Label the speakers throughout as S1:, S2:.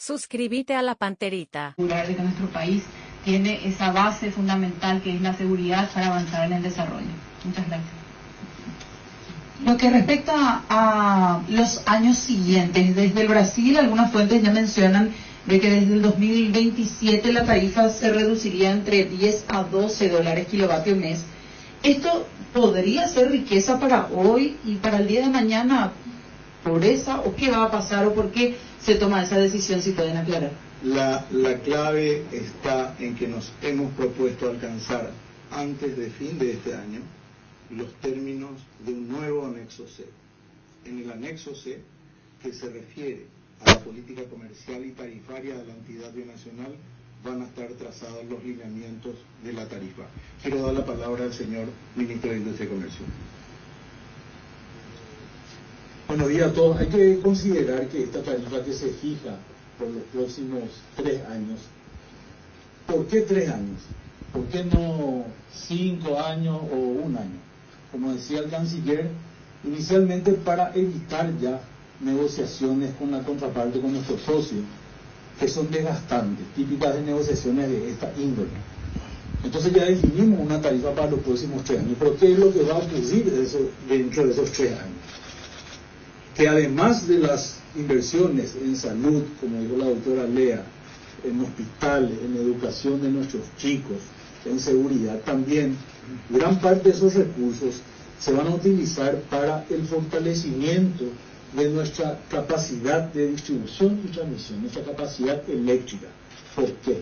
S1: Suscríbete a la Panterita.
S2: De que nuestro país tiene esa base fundamental que es la seguridad para avanzar en el desarrollo. Muchas gracias.
S3: Lo que respecta a los años siguientes, desde el Brasil algunas fuentes ya mencionan de que desde el 2027 la tarifa se reduciría entre 10 a 12 dólares kilovatio mes. ¿Esto podría ser riqueza para hoy y para el día de mañana pobreza? ¿O qué va a pasar? ¿O por qué se toma esa decisión, si pueden aclarar?
S4: La clave está en que nos hemos propuesto alcanzar antes de fin de este año los términos de un nuevo anexo C. En el anexo C, que se refiere a la política comercial y tarifaria de la entidad binacional, van a estar trazados los lineamientos de la tarifa. Quiero dar la palabra al señor Ministro de Industria y Comercio.
S5: Buenos días a todos. Hay que considerar que esta tarifa que se fija por los próximos 3 años, ¿por qué 3 años? ¿Por qué no 5 años o 1 año? Como decía el canciller, inicialmente para evitar ya negociaciones con la contraparte, con nuestros socios, que son desgastantes, típicas de negociaciones de esta índole. Entonces ya definimos una tarifa para los próximos 3 años. ¿Pero qué es lo que va a ocurrir dentro de esos 3 años? Que además de las inversiones en salud, como dijo la doctora Lea, en hospitales, en educación de nuestros chicos, en seguridad, también gran parte de esos recursos se van a utilizar para el fortalecimiento de nuestra capacidad de distribución y transmisión, nuestra capacidad eléctrica. ¿Por qué?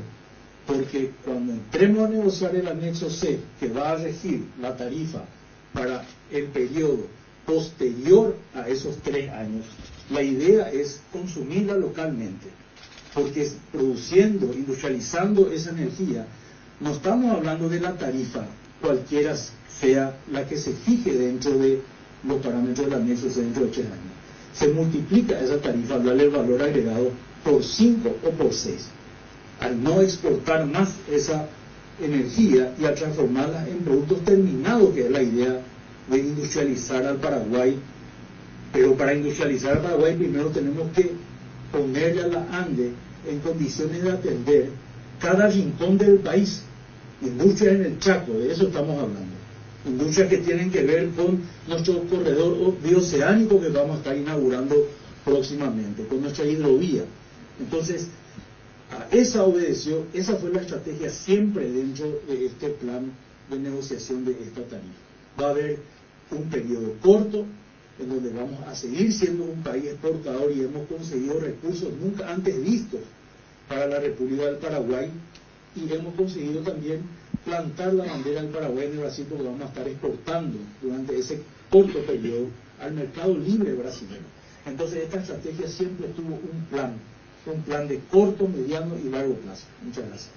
S5: Porque cuando entremos a negociar el anexo C, que va a regir la tarifa para el periodo posterior a esos 3 años, la idea es consumirla localmente, porque produciendo, industrializando esa energía, no estamos hablando de la tarifa, cualquiera sea la que se fije dentro de los parámetros del anexo C dentro de 3 años. Se multiplica esa tarifa al darle el valor agregado por 5 o por 6, al no exportar más esa energía y a transformarla en productos terminados, que es la idea de industrializar al Paraguay. Pero para industrializar al Paraguay primero tenemos que ponerle a la ANDE en condiciones de atender cada rincón del país. Industrias en el Chaco, de eso estamos hablando. Industrias que tienen que ver con nuestro corredor bioceánico que vamos a estar inaugurando próximamente, con nuestra hidrovía. Entonces, a esa obedeció, esa fue la estrategia siempre dentro de este plan de negociación de esta tarifa. Va a haber un periodo corto en donde vamos a seguir siendo un país exportador y hemos conseguido recursos nunca antes vistos para la República del Paraguay, y hemos conseguido también plantar la bandera del Paraguay en el Brasil, porque vamos a estar exportando durante ese corto periodo al mercado libre brasileño. Entonces esta estrategia siempre tuvo un plan de corto, mediano y largo plazo. Muchas gracias.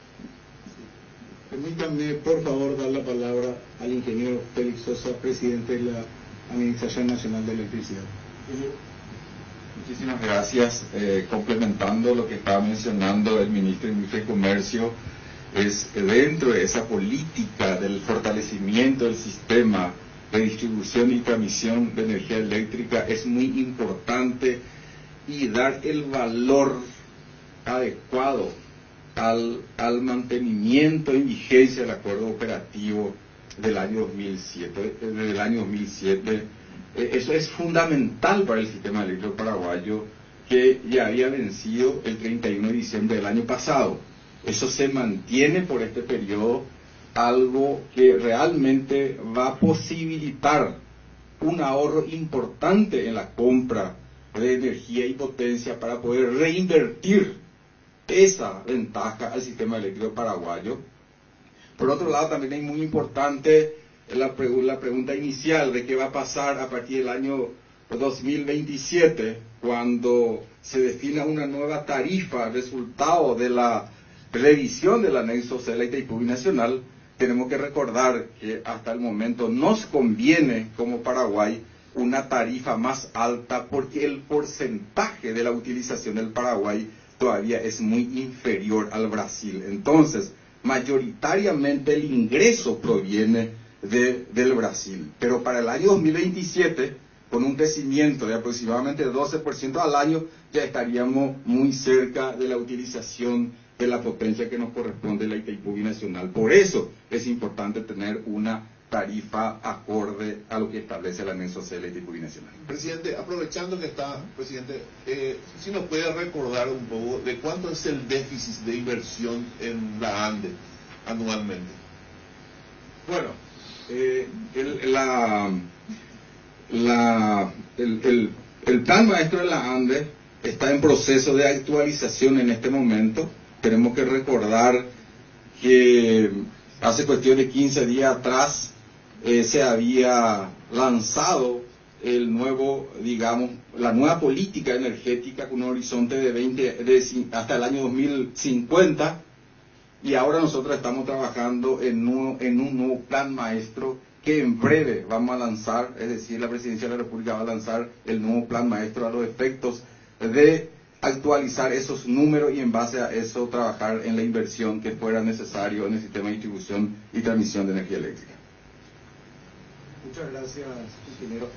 S4: Permítanme, por favor, dar la palabra al ingeniero Félix Sosa, presidente de la Administración Nacional de Electricidad.
S6: Muchísimas gracias. Complementando lo que estaba mencionando el ministro de Industria y Comercio, es dentro de esa política del fortalecimiento del sistema de distribución y transmisión de energía eléctrica, es muy importante y dar el valor adecuado al mantenimiento y vigencia del acuerdo operativo del año 2007. Desde el año 2007, eso es fundamental para el sistema eléctrico paraguayo, que ya había vencido el 31 de diciembre del año pasado. Eso se mantiene por este periodo, algo que realmente va a posibilitar un ahorro importante en la compra de energía y potencia para poder reinvertir esa ventaja al sistema eléctrico paraguayo. Por otro lado, también es muy importante la pregunta inicial de qué va a pasar a partir del año 2027, cuando se defina una nueva tarifa, resultado de la revisión del anexo C de la Itaipú Binacional. Tenemos que recordar que hasta el momento nos conviene como Paraguay una tarifa más alta, porque el porcentaje de la utilización del Paraguay todavía es muy inferior al Brasil. Entonces, mayoritariamente el ingreso proviene del Brasil. Pero para el año 2027 con un crecimiento de aproximadamente 12% al año, ya estaríamos muy cerca de la utilización de la potencia que nos corresponde la Itaipú binacional. Por eso es importante tener una tarifa acorde a lo que establece el anexo C de la Itaipú binacional.
S7: Presidente, aprovechando que está, presidente, si nos puede recordar un poco de cuánto es el déficit de inversión en la ANDE anualmente.
S6: Bueno, el plan maestro de la ANDE está en proceso de actualización en este momento. Tenemos que recordar que hace cuestión de 15 días atrás se había lanzado el nuevo, digamos, la nueva política energética con un horizonte de hasta el año 2050, y ahora nosotros estamos trabajando en un nuevo plan maestro que en breve vamos a lanzar, es decir, la Presidencia de la República va a lanzar el nuevo plan maestro a los efectos de actualizar esos números y en base a eso trabajar en la inversión que fuera necesario en el sistema de distribución y transmisión de energía eléctrica.
S4: Muchas gracias, ingeniero.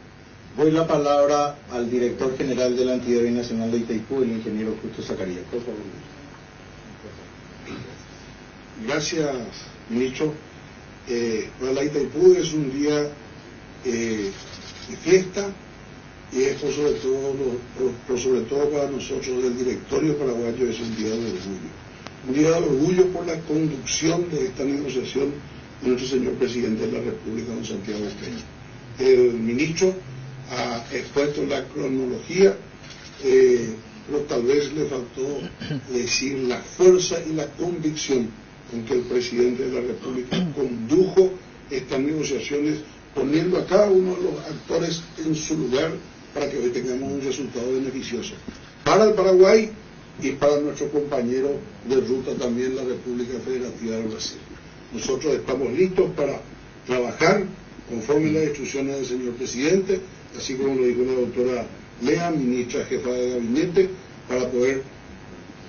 S4: Doy la palabra al director general de la entidad binacional de Itaipú, el ingeniero Justo Zacarías. Por favor.
S8: Gracias, ministro. Para la Itaipú es un día de fiesta y es por sobre todo para nosotros del directorio paraguayo es un día de orgullo. Un día de orgullo por la conducción de esta negociación de nuestro señor presidente de la República, don Santiago Peña. El ministro ha expuesto la cronología, pero tal vez le faltó decir la fuerza y la convicción con que el presidente de la República condujo estas negociaciones, poniendo a cada uno de los actores en su lugar para que hoy tengamos un resultado beneficioso para el Paraguay y para nuestro compañero de ruta también, la República Federativa del Brasil. Nosotros estamos listos para trabajar conforme las instrucciones del señor presidente, así como lo dijo la doctora Lea, ministra jefa de gabinete, para poder,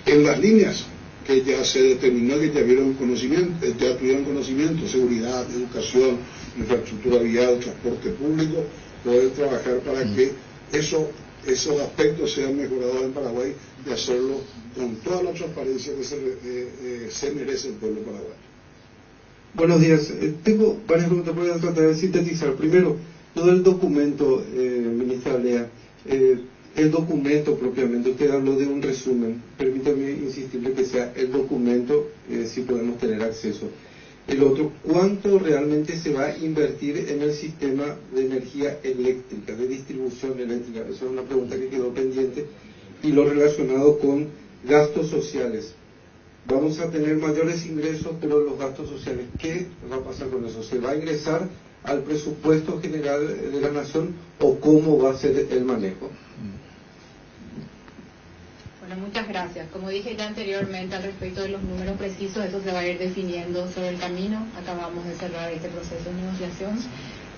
S8: en las líneas que ya se determinó, que ya tuvieron conocimiento, seguridad, educación, infraestructura vial, transporte público, poder trabajar para que esos aspectos sean mejorados en Paraguay y hacerlo con toda la transparencia que se merece el pueblo paraguayo.
S9: Buenos días. Tengo varias preguntas, voy a tratar de sintetizar. Primero, lo del documento, ministra Lea. El documento propiamente, usted habló de un resumen. Permítame insistirle que sea el documento, si podemos tener acceso. El otro, ¿cuánto realmente se va a invertir en el sistema de energía eléctrica, de distribución eléctrica? Esa es una pregunta que quedó pendiente. Y lo relacionado con gastos sociales. Vamos a tener mayores ingresos, pero los gastos sociales, ¿qué va a pasar con eso? ¿Se va a ingresar al presupuesto general de la nación o cómo va a ser el manejo?
S2: Bueno, muchas gracias. Como dije ya anteriormente al respecto de los números precisos, eso se va a ir definiendo sobre el camino. Acabamos de cerrar este proceso de negociación.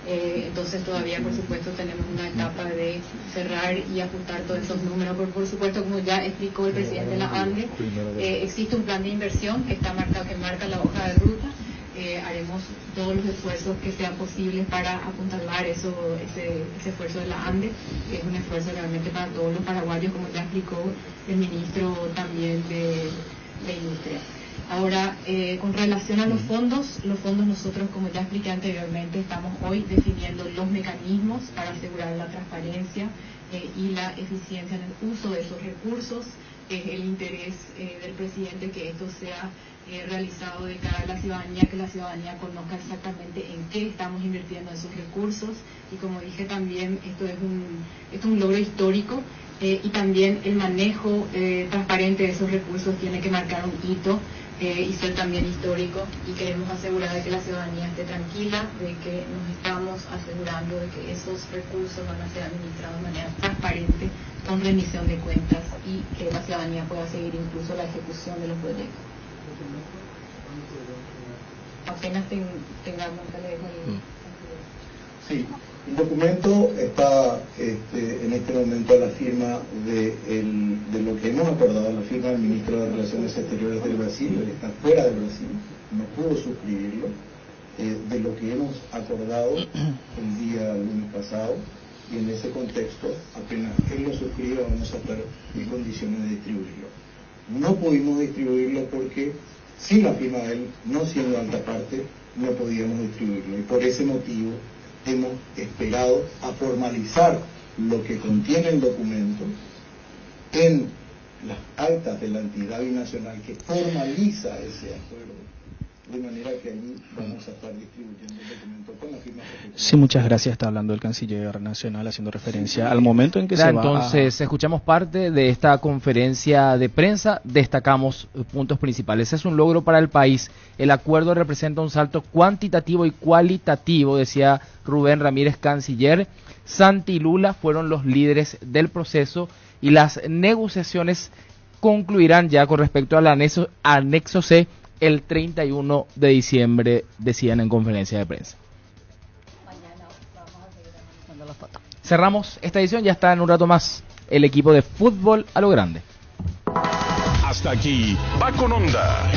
S2: Entonces todavía, por supuesto, tenemos una etapa de cerrar y ajustar todos esos números. Por supuesto, como ya explicó el presidente de la ANDE, existe un plan de inversión que está marcado, que marca la hoja de ruta. Haremos todos los esfuerzos que sean posibles para apuntalar ese esfuerzo de la ANDE, que es un esfuerzo realmente para todos los paraguayos, como ya explicó el ministro también de Industria. Ahora, con relación a los fondos nosotros, como ya expliqué anteriormente, estamos hoy definiendo los mecanismos para asegurar la transparencia y la eficiencia en el uso de esos recursos. Es el interés del presidente que esto sea realizado de cara a la ciudadanía, que la ciudadanía conozca exactamente en qué estamos invirtiendo esos recursos, y como dije también, esto es un logro histórico, y también el manejo transparente de esos recursos tiene que marcar un hito y ser también histórico, y queremos asegurar de que la ciudadanía esté tranquila, de que nos estamos asegurando de que esos recursos van a ser administrados de manera transparente, con rendición de cuentas, y que la ciudadanía pueda seguir incluso la ejecución de los proyectos. Apenas tengamos que leer el...
S4: Sí, el documento está en este momento a la firma de lo que hemos acordado, la firma del ministro de Relaciones Exteriores del Brasil. Él está fuera del Brasil, no pudo suscribirlo, de lo que hemos acordado el día lunes pasado. y en ese contexto, apenas él lo suscriba, vamos a estar en condiciones de distribuirlo. No pudimos distribuirlo porque, sin la firma de él, no siendo alta parte, no podíamos distribuirlo. Y por ese motivo hemos esperado a formalizar lo que contiene el documento en las actas de la entidad binacional que formaliza ese acuerdo, de manera que allí vamos a estar distribuyendo el documento con la firma.
S10: Sí, muchas gracias. Está hablando el canciller nacional haciendo referencia al momento en que se va
S11: entonces, escuchamos parte de esta conferencia de prensa, destacamos puntos principales. Es un logro para el país. El acuerdo representa un salto cuantitativo y cualitativo, decía Rubén Ramírez, canciller. Santi y Lula fueron los líderes del proceso y las negociaciones concluirán ya con respecto al anexo C el 31 de diciembre, decían en conferencia de prensa.
S12: Mañana vamos a seguir analizando la foto.
S11: Cerramos esta edición, ya está en un rato más el equipo de fútbol a lo grande.
S13: Hasta aquí, va con onda.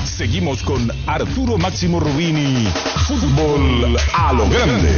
S13: Seguimos con Arturo Máximo Rubini, fútbol a lo grande.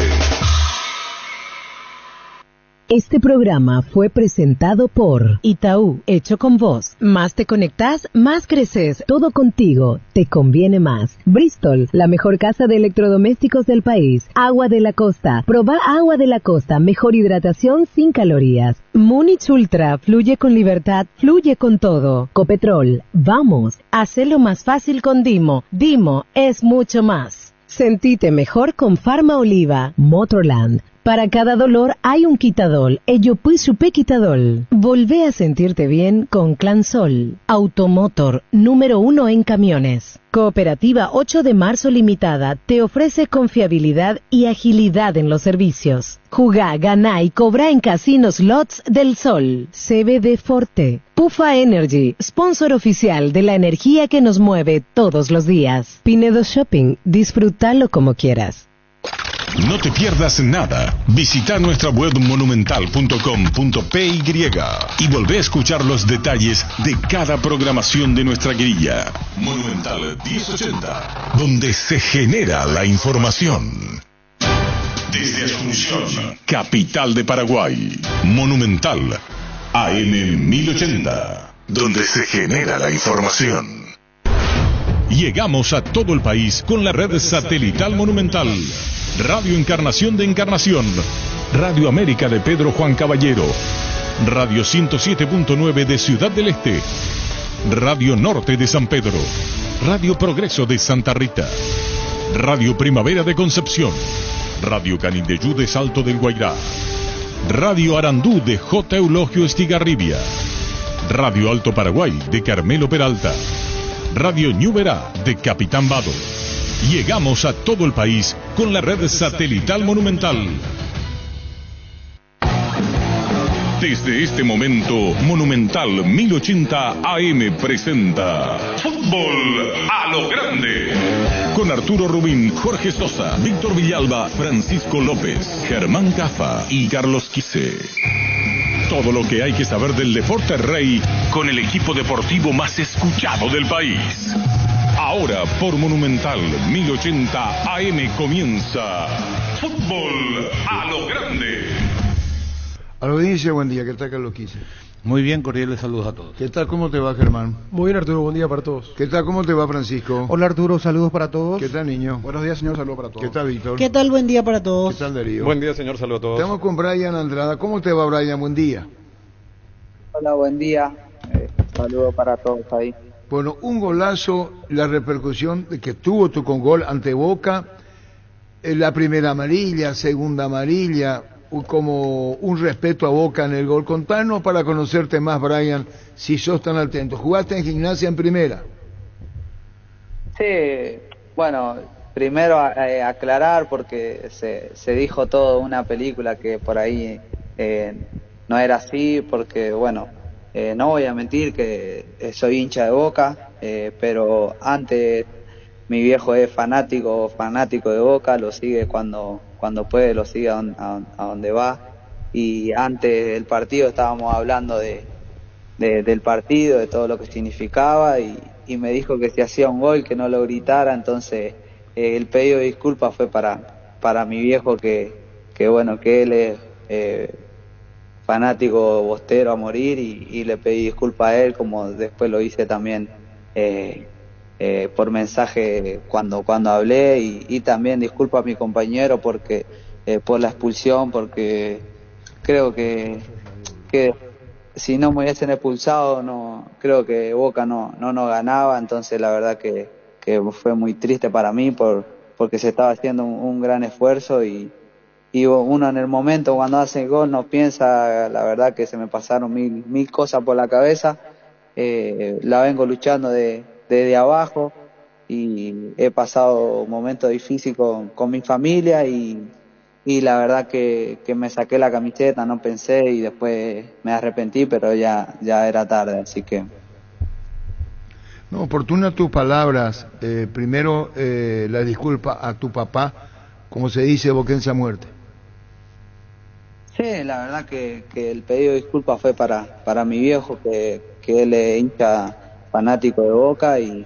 S14: Este programa fue presentado por Itaú, hecho con vos. Más te conectás, más creces. Todo contigo, te conviene más. Bristol, la mejor casa de electrodomésticos del país. Agua de la Costa. Proba Agua de la Costa, mejor hidratación sin calorías. Múnich Ultra, fluye con libertad, fluye con todo. Copetrol, vamos, hacelo más fácil con Dimo. Dimo es mucho más. Sentite mejor con Pharma Oliva. Motorland. Para cada dolor hay un quitadol. Ello pues supe quitadol. Volvé a sentirte bien con Clansol. Automotor, número 1 en camiones. Cooperativa 8 de marzo Limitada te ofrece confiabilidad y agilidad en los servicios. Jugá, ganá y cobra en Casinos Slots del Sol. CBD Forte. Pufa Energy, sponsor oficial de la energía que nos mueve todos los días. Pinedo Shopping, disfrútalo como quieras.
S13: No te pierdas nada. Visita nuestra web monumental.com.py y volvé a escuchar los detalles de cada programación de nuestra grilla. Monumental 1080, donde se genera la información. Desde Asunción, capital de Paraguay. Monumental AM 1080, donde se genera la información. Llegamos a todo el país con la red satelital Monumental. Radio Encarnación de Encarnación, Radio América de Pedro Juan Caballero, Radio 107.9 de Ciudad del Este, Radio Norte de San Pedro, Radio Progreso de Santa Rita, Radio Primavera de Concepción, Radio Canindeyú de Salto del Guairá, Radio Arandú de J. Eulogio Estigarribia, Radio Alto Paraguay de Carmelo Peralta, Radio Ñuberá de Capitán Vado. Llegamos a todo el país con la red satelital Monumental. Desde este momento, Monumental 1080 AM presenta Fútbol a lo Grande. Con Arturo Rubín, Jorge Sosa, Víctor Villalba, Francisco López, Germán Cafa y Carlos Quise. Todo lo que hay que saber del deporte rey con el equipo deportivo más escuchado del país. Ahora por Monumental 1080 AM comienza Fútbol a lo Grande.
S8: A la audiencia, buen día. ¿Qué tal, Carlos Quise?
S15: Muy bien, cordiales saludos a todos.
S8: ¿Qué tal? ¿Cómo te va, Germán?
S16: Muy bien, Arturo. Buen día para todos.
S8: ¿Qué tal? ¿Cómo te va, Francisco?
S16: Hola, Arturo. Saludos para todos.
S8: ¿Qué tal, niño?
S16: Buenos días, señor. Saludos para todos.
S8: ¿Qué tal, Víctor?
S17: ¿Qué tal? Buen día para todos.
S8: ¿Qué tal, Darío?
S15: Buen día, señor. Saludos a todos.
S8: Estamos con Brian Andrada. ¿Cómo te va, Brian? Buen día.
S18: Hola, buen día. Saludos para todos ahí.
S8: Bueno, un golazo, la repercusión que tuvo tú con gol ante Boca, la primera amarilla, segunda amarilla, como un respeto a Boca en el gol. Contanos para conocerte más, Brian, si sos tan atento. ¿Jugaste en Gimnasia en primera?
S18: Sí, bueno, primero aclarar porque se dijo todo una película que por ahí no era así, porque bueno, no voy a mentir que soy hincha de Boca, pero antes mi viejo es fanático de Boca, lo sigue cuando puede, lo sigue a donde va, y antes del partido estábamos hablando del partido, de todo lo que significaba, y me dijo que si hacía un gol que no lo gritara, entonces el pedido de disculpas fue para mi viejo, que bueno, que él es fanático bostero a morir y le pedí disculpas a él, como después lo hice también por mensaje cuando hablé, y también disculpa a mi compañero porque por la expulsión, porque creo que si no me hubiesen expulsado, creo que Boca no nos ganaba. Entonces la verdad que fue muy triste para mí porque se estaba haciendo un gran esfuerzo, y uno en el momento cuando hace el gol no piensa. La verdad que se me pasaron mil cosas por la cabeza. La vengo luchando desde abajo, y he pasado momentos difíciles con mi familia, y la verdad que me saqué la camiseta, no pensé, y después me arrepentí, pero ya era tarde, así que...
S17: No, oportuna tus palabras. Primero, la disculpa a tu papá, como se dice, boquense a muerte.
S18: Sí, la verdad que el pedido de disculpas fue para mi viejo, que él es hincha fanático de Boca, y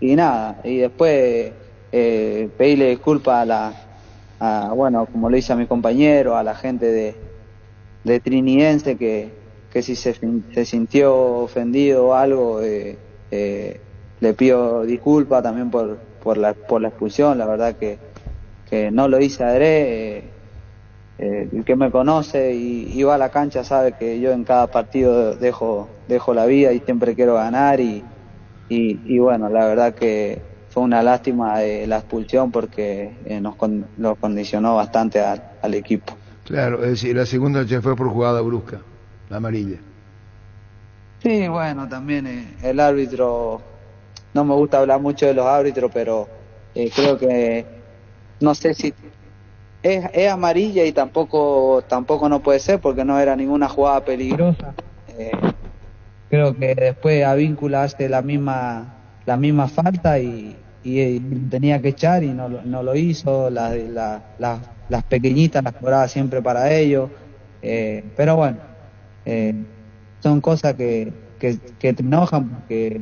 S18: nada, y después pedirle disculpas bueno, como lo hice a mi compañero, a la gente de Trinidense, que si se sintió ofendido o algo, le pido disculpas también por la expulsión. La verdad que no lo hice adrede. El que me conoce y va a la cancha sabe que yo en cada partido dejo la vida y siempre quiero ganar, y bueno, la verdad que fue una lástima la expulsión, porque nos condicionó bastante al equipo.
S17: Claro, es decir, la segunda ya fue por jugada brusca, la amarilla.
S18: Sí, bueno, también el árbitro, no me gusta hablar mucho de los árbitros, pero creo que, no sé si es amarilla, y tampoco no puede ser, porque no era ninguna jugada peligrosa. Creo que después Advíncula hace la misma falta, y tenía que echar y no lo hizo. Las pequeñitas las cobraba siempre para ellos, pero bueno, son cosas que te enojan porque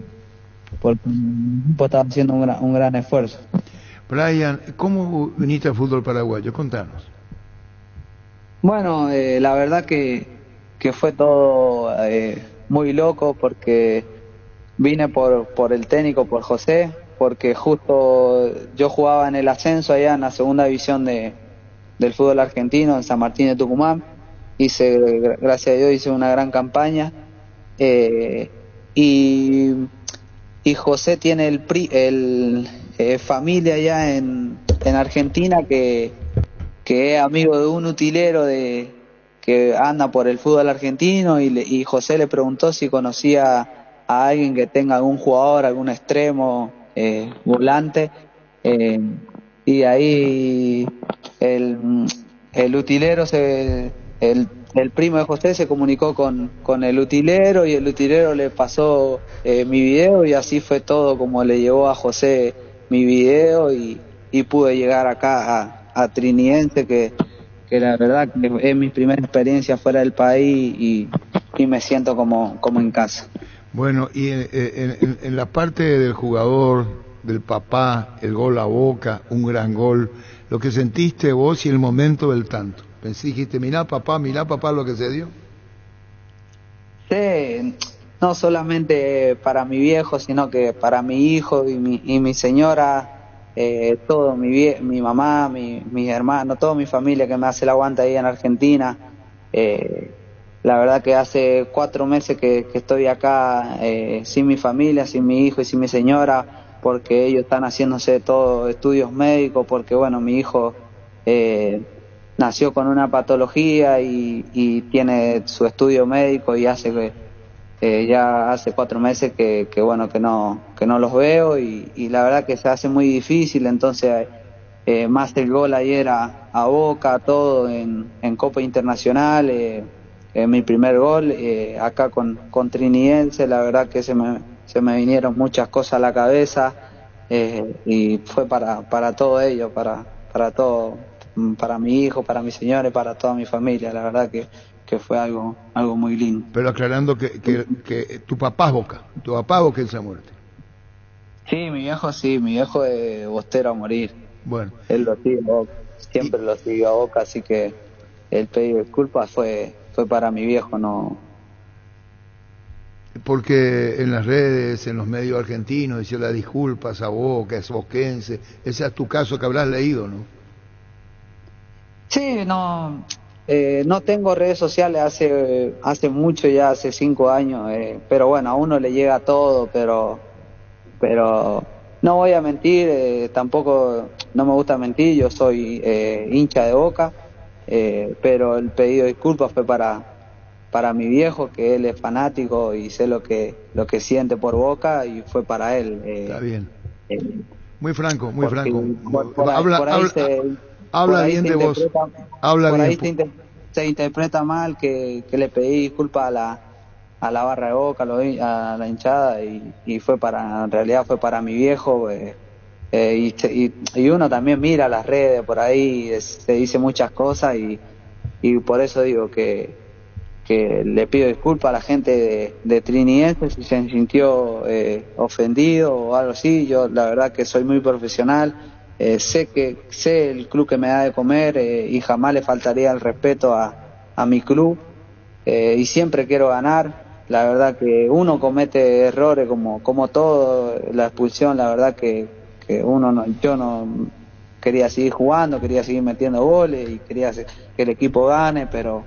S18: el equipo estaba haciendo un gran esfuerzo.
S17: Brian, ¿cómo viniste al fútbol paraguayo? Contanos.
S18: Bueno, la verdad que fue todo muy loco, porque vine por el técnico, por José, porque justo yo jugaba en el ascenso allá en la segunda división del fútbol argentino, en San Martín de Tucumán. Gracias a Dios hice una gran campaña, y José tiene familia allá en Argentina que es amigo de un utilero que anda por el fútbol argentino, y José le preguntó si conocía a alguien que tenga algún jugador, algún extremo, volante, y ahí el utilero el primo de José se comunicó con el utilero, y el utilero le pasó mi video, y así fue todo como le llegó a José mi video, y pude llegar acá a Trinidense, que la verdad que es mi primera experiencia fuera del país, y me siento como en casa.
S17: Bueno, y en la parte del jugador, del papá, el gol a Boca, un gran gol, lo que sentiste vos y el momento del tanto. Dijiste, mirá papá lo que se dio.
S18: Sí, no solamente para mi viejo, sino que para mi hijo y mi señora, todo, mi mamá, mis hermanos, toda mi familia que me hace el aguante ahí en Argentina. La verdad que hace 4 meses que estoy acá sin mi familia, sin mi hijo y sin mi señora, porque ellos están haciéndose todos estudios médicos, porque bueno, mi hijo nació con una patología y tiene su estudio médico, y ya hace 4 meses que no los veo, y la verdad que se hace muy difícil. Entonces más el gol ayer a Boca, todo en Copa Internacional, mi primer gol acá con Trinidense, la verdad que se me vinieron muchas cosas a la cabeza, y fue para todo ello, para todo, para mi hijo, para mi señora y para toda mi familia. La verdad que fue algo muy lindo.
S17: Pero aclarando que tu papá es Boca, tu papá boquense a muerte.
S18: Sí, mi viejo es bostero a morir.
S17: Bueno.
S18: Él lo sigue a Boca, siempre lo siguió a Boca, así que el pedido de disculpas fue para mi viejo, no.
S17: Porque en las redes, en los medios argentinos, dice las disculpas a vos, que es boquense. Ese es tu caso que habrás leído, ¿no?
S18: Sí, no tengo redes sociales hace mucho, ya hace 5 años, pero bueno, a uno le llega todo, pero no voy a mentir, tampoco no me gusta mentir, yo soy hincha de Boca, pero el pedido de disculpas fue para mi viejo, que él es fanático y sé lo que siente por Boca, y fue para él.
S17: Está bien. Muy franco, muy franco.
S18: Habla
S17: bien de vos. Habla
S18: por
S17: bien.
S18: Ahí se interpreta mal que le pedí disculpas a la barra de Boca, a la hinchada, y en realidad fue para mi viejo. Y uno también mira las redes por ahí, se dice muchas cosas, y por eso digo que le pido disculpas a la gente de Trinidense si se sintió ofendido o algo así. Yo la verdad que soy muy profesional, sé el club que me da de comer, y jamás le faltaría el respeto a mi club, y siempre quiero ganar. La verdad que uno comete errores como todo, la expulsión, la verdad que yo no quería seguir jugando, quería seguir metiendo goles y quería que el equipo gane, pero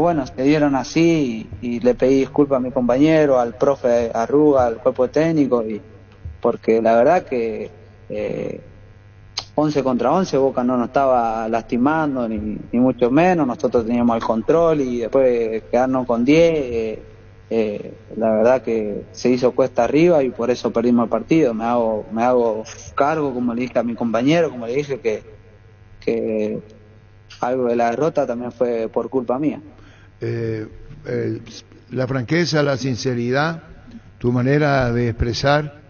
S18: bueno, se dieron así, y le pedí disculpas a mi compañero, al profe Arruga, al cuerpo técnico, y porque la verdad que 11 contra 11 Boca no nos estaba lastimando, ni mucho menos. Nosotros teníamos el control, y después quedarnos con 10, la verdad que se hizo cuesta arriba, y por eso perdimos el partido. Me hago cargo, como le dije a mi compañero, como le dije que algo de la derrota también fue por culpa mía.
S17: La franqueza, la sinceridad, tu manera de expresar,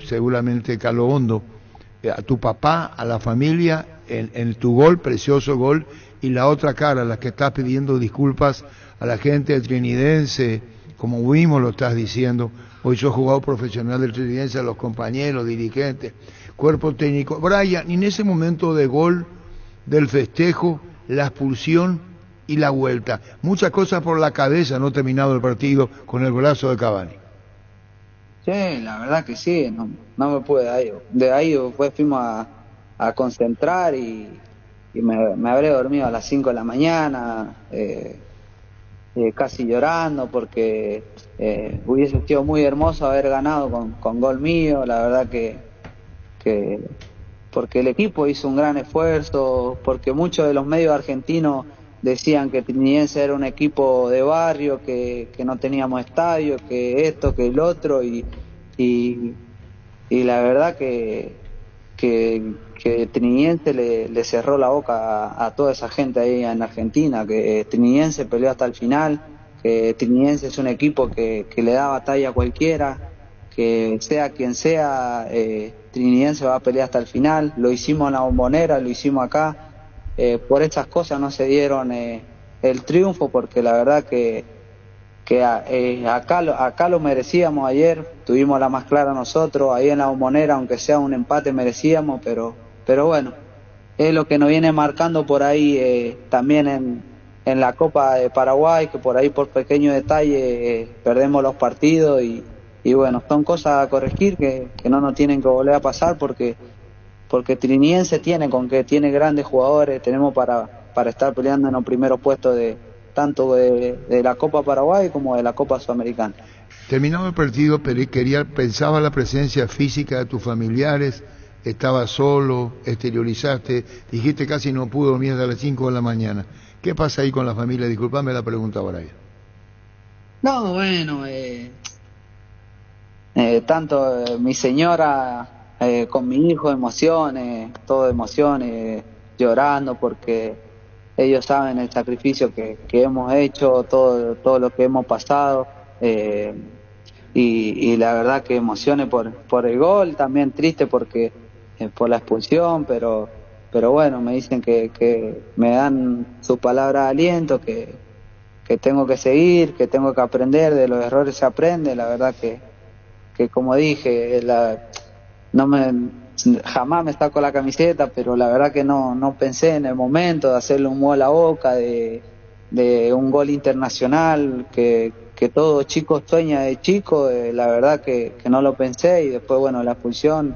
S17: seguramente caló hondo a tu papá, a la familia, en tu gol, precioso gol, y la otra cara, la que estás pidiendo disculpas a la gente trinidense, como mismo lo estás diciendo. Hoy sos jugador profesional del Trinidense, a los compañeros, dirigentes, cuerpo técnico. Brian, en ese momento de gol, del festejo, la expulsión y la vuelta, muchas cosas por la cabeza, no terminado el partido con el golazo de Cavani.
S18: Sí, la verdad que sí, no me pude de ahí después fuimos a concentrar, y me habré dormido a las 5 de la mañana, casi llorando, porque hubiese sido muy hermoso haber ganado con gol mío. La verdad que porque el equipo hizo un gran esfuerzo, porque muchos de los medios argentinos decían que Trinidense era un equipo de barrio, que no teníamos estadio, que esto, que el otro, y la verdad que Trinidense le cerró la boca a toda esa gente ahí en Argentina, que Trinidense peleó hasta el final, que Trinidense es un equipo que le da batalla a cualquiera, que sea quien sea, Trinidense va a pelear hasta el final. Lo hicimos en la Bombonera, lo hicimos acá. Por estas cosas no se dieron el triunfo, porque la verdad que acá lo merecíamos ayer, tuvimos la más clara nosotros, ahí en la Bombonera, aunque sea un empate merecíamos, pero bueno, es lo que nos viene marcando por ahí, también en la Copa de Paraguay, que por ahí por pequeño detalle perdemos los partidos, y bueno, son cosas a corregir que no nos tienen que volver a pasar, porque Trinidense tiene grandes jugadores, tenemos para estar peleando en los primeros puestos tanto de la Copa Paraguay como de la Copa Sudamericana.
S17: Terminado el partido, pensaba la presencia física de tus familiares, estabas solo, exteriorizaste, dijiste casi no pudo dormir hasta las 5 de la mañana. ¿Qué pasa ahí con la familia? Disculpame la pregunta ahora.
S18: No, bueno, tanto mi señora con mi hijo, todo emociones, llorando, porque ellos saben el sacrificio que hemos hecho, todo lo que hemos pasado, y la verdad que emociones por el gol, también triste porque por la expulsión, pero bueno, me dicen que me dan su palabra de aliento, que tengo que seguir, que tengo que aprender, de los errores se aprende. La verdad que como dije, jamás me saco la camiseta, pero la verdad que no pensé en el momento de hacerle un gol a Boca, de un gol internacional que todo chico sueña de chico, la verdad que no lo pensé, y después bueno, la expulsión,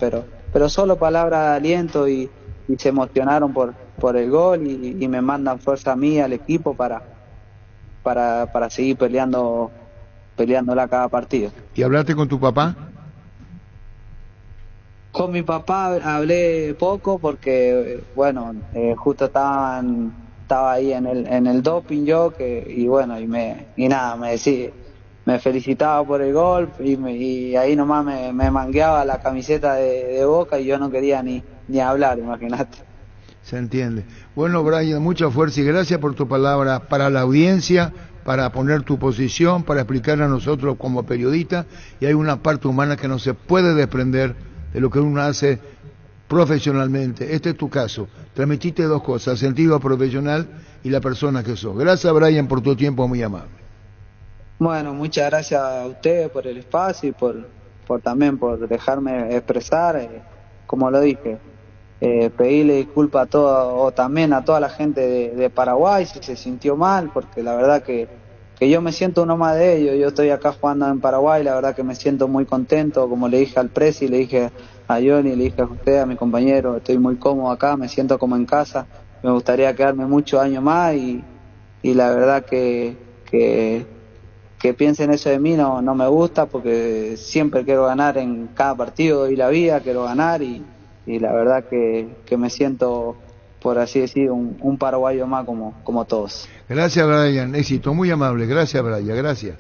S18: pero solo palabras de aliento, y se emocionaron por el gol, y me mandan fuerza a mí, al equipo, para seguir peleándola cada partido.
S17: ¿Y hablaste con tu papá?
S18: Con mi papá hablé poco porque, bueno, justo estaba ahí en el doping yo, y me felicitaba por el gol, y ahí nomás me mangueaba la camiseta de Boca, y yo no quería ni hablar, imagínate.
S17: Se entiende. Bueno, Brian, mucha fuerza y gracias por tu palabra para la audiencia, para poner tu posición, para explicar a nosotros como periodistas, y hay una parte humana que no se puede desprender de lo que uno hace profesionalmente. Este es tu caso. Transmitiste dos cosas, sentido profesional y la persona que sos. Gracias, Brian, por tu tiempo, muy amable.
S18: Bueno, muchas gracias a ustedes por el espacio y también por dejarme expresar, como lo dije. Pedirle disculpas también a toda la gente de Paraguay si se sintió mal, porque la verdad que yo me siento uno más de ellos. Yo estoy acá jugando en Paraguay, la verdad que me siento muy contento, como le dije al Presi, le dije a Johnny, le dije a usted, a mi compañero, estoy muy cómodo acá, me siento como en casa, me gustaría quedarme muchos años más, y la verdad que piensen eso de mí no me gusta, porque siempre quiero ganar en cada partido y la vida, quiero ganar, y la verdad que me siento, por así decir, un paraguayo más como todos.
S17: Gracias, Brian, éxito, muy amable, gracias, Brian, gracias.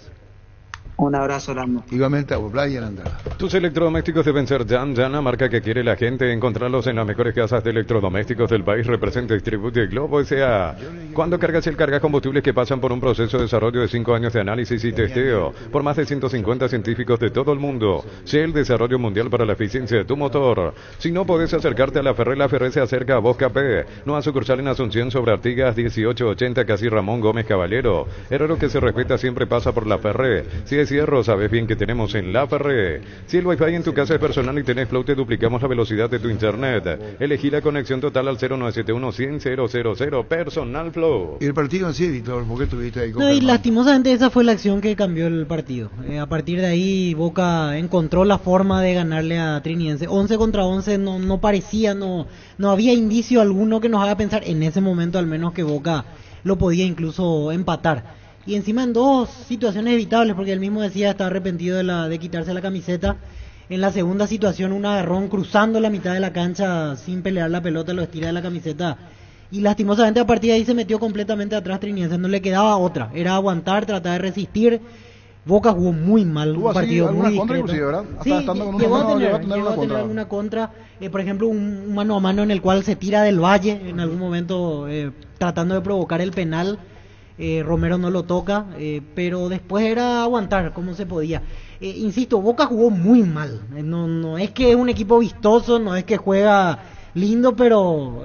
S18: Un abrazo grande.
S17: Igualmente a vos, Brian Andrada.
S15: Tus electrodomésticos deben ser Jan, la marca que quiere la gente. Encontrarlos en las mejores casas de electrodomésticos del país. Representa Distribute Globo S.A. Cuando cargas combustibles que pasan por un proceso de desarrollo de 5 años de análisis y testeo por más de 150 científicos de todo el mundo. Sea el desarrollo mundial para la eficiencia de tu motor. Si no podés acercarte a la Ferré se acerca a Bosca P. Nueva sucursal en Asunción sobre Artigas 1880, casi Ramón Gómez Caballero. Herrero que se respeta siempre pasa por la Ferré. Si es cierro, sabes bien que tenemos en la Ferré. Si el Wi-Fi en tu casa es personal y tenés Flow, te duplicamos la velocidad de tu internet. Elegí la conexión total al 0971-100-000 Personal Flow.
S17: ¿Y el partido en sí, Víctor? ¿Por qué estuviste ahí con
S19: y lastimosamente esa fue la acción que cambió el partido. A partir de ahí Boca encontró la forma de ganarle a Trinidense. 11 contra 11 no parecía, no había indicio alguno que nos haga pensar en ese momento al menos que Boca lo podía incluso empatar. Y encima en dos situaciones evitables, porque él mismo decía estar arrepentido de quitarse la camiseta. En la segunda situación, un agarrón cruzando la mitad de la cancha sin pelear la pelota, lo estira de la camiseta. Y lastimosamente a partir de ahí se metió completamente atrás Trinidense, no le quedaba otra. Era aguantar, tratar de resistir. Boca jugó muy mal, un partido muy discreto.
S16: ¿Verdad?
S19: Sí, llegó a tener alguna contra. Por ejemplo, un mano a mano en el cual se tira del Valle en algún momento tratando de provocar el penal. Romero no lo toca, pero después era aguantar como se podía. Insisto, Boca jugó muy mal. No es que es un equipo vistoso, no es que juega lindo, pero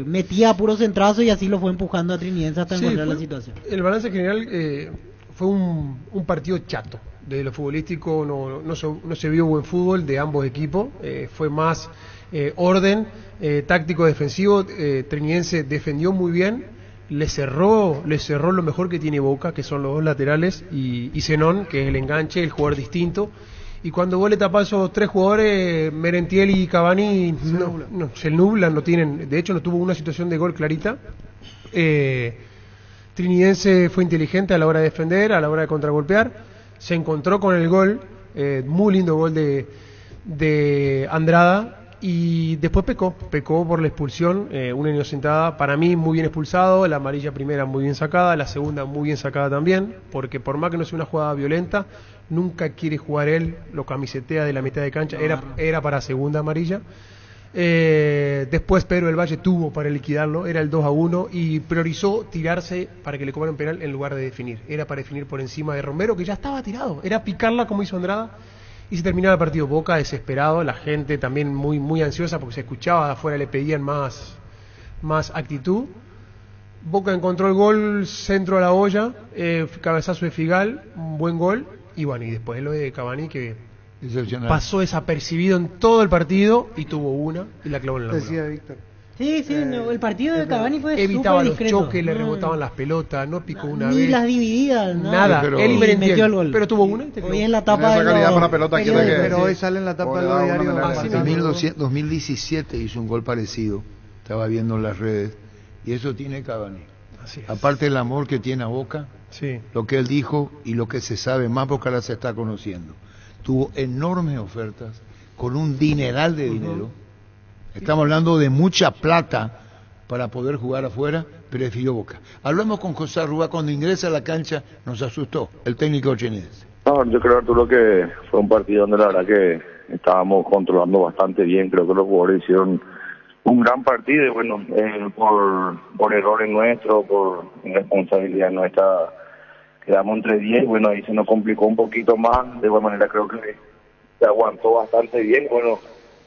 S19: metía a puro centrazo y así lo fue empujando a Trinidense hasta encontrar la situación.
S16: El balance general fue un partido chato. De lo futbolístico no se vio buen fútbol de ambos equipos. Fue más orden, táctico defensivo. Trinidense defendió muy bien. Le cerró lo mejor que tiene Boca, que son los dos laterales, y Zenón, que es el enganche, el jugador distinto. Y cuando vos le tapás a esos tres jugadores, Merentiel y Cavani, se nublan, no tienen. De hecho, no tuvo una situación de gol clarita. Trinidense fue inteligente a la hora de defender, a la hora de contragolpear. Se encontró con el gol, muy lindo gol de Andrada. Y después pecó por la expulsión, una inocentada, para mí muy bien expulsado, la amarilla primera muy bien sacada, la segunda muy bien sacada también, porque por más que no sea una jugada violenta, nunca quiere jugar él, lo camisetea de la mitad de cancha, era para segunda amarilla. Después Pedro del Valle tuvo para liquidarlo, era el 2-1 y priorizó tirarse para que le cobraran penal en lugar de definir, era para definir por encima de Romero, que ya estaba tirado, era picarla como hizo Andrada. Y se terminaba el partido. Boca desesperado, la gente también muy ansiosa porque se escuchaba de afuera, le pedían más actitud. Boca encontró el gol, centro a la olla, cabezazo de Figal, un buen gol, y bueno, y después lo de Cavani que
S17: Excepcional.
S16: Pasó desapercibido en todo el partido y tuvo una y la clavó en el ángulo.
S9: Decía Víctor.
S19: Sí, no, el partido de Cavani fue
S16: evitaba
S19: súper
S16: los
S19: discreto.
S16: choques, le rebotaban las pelotas, no picó una
S19: Ni
S16: vez.
S19: las divididas,
S16: Nada,
S17: pero-
S16: él
S19: y metió el gol.
S16: pero tuvo una.
S19: Hoy es la tapa de
S20: esa calidad
S19: los
S20: para pelota quiere que-
S19: periódicos.
S9: Pero hoy sale en la tapa de los diarios.
S17: En 2017 hizo un gol parecido, estaba viendo en las redes, y eso tiene Cavani.
S16: Así es.
S17: Aparte del amor que tiene a Boca,
S16: Sí.
S17: lo que él dijo y lo que se sabe, más Boca la se está conociendo. Tuvo enormes ofertas, con un dineral de dinero. Estamos hablando de mucha plata para poder jugar afuera, prefirió Boca. Hablamos con José Arrúa, cuando ingresa a la cancha nos asustó, el técnico chinense.
S21: No, yo creo, Arturo, que fue un partido donde la verdad que estábamos controlando bastante bien. Creo que los jugadores hicieron un gran partido y bueno, por errores nuestros, por irresponsabilidad nuestra, quedamos entre 10 y bueno, ahí se nos complicó un poquito más. De igual manera creo que se aguantó bastante bien. Bueno,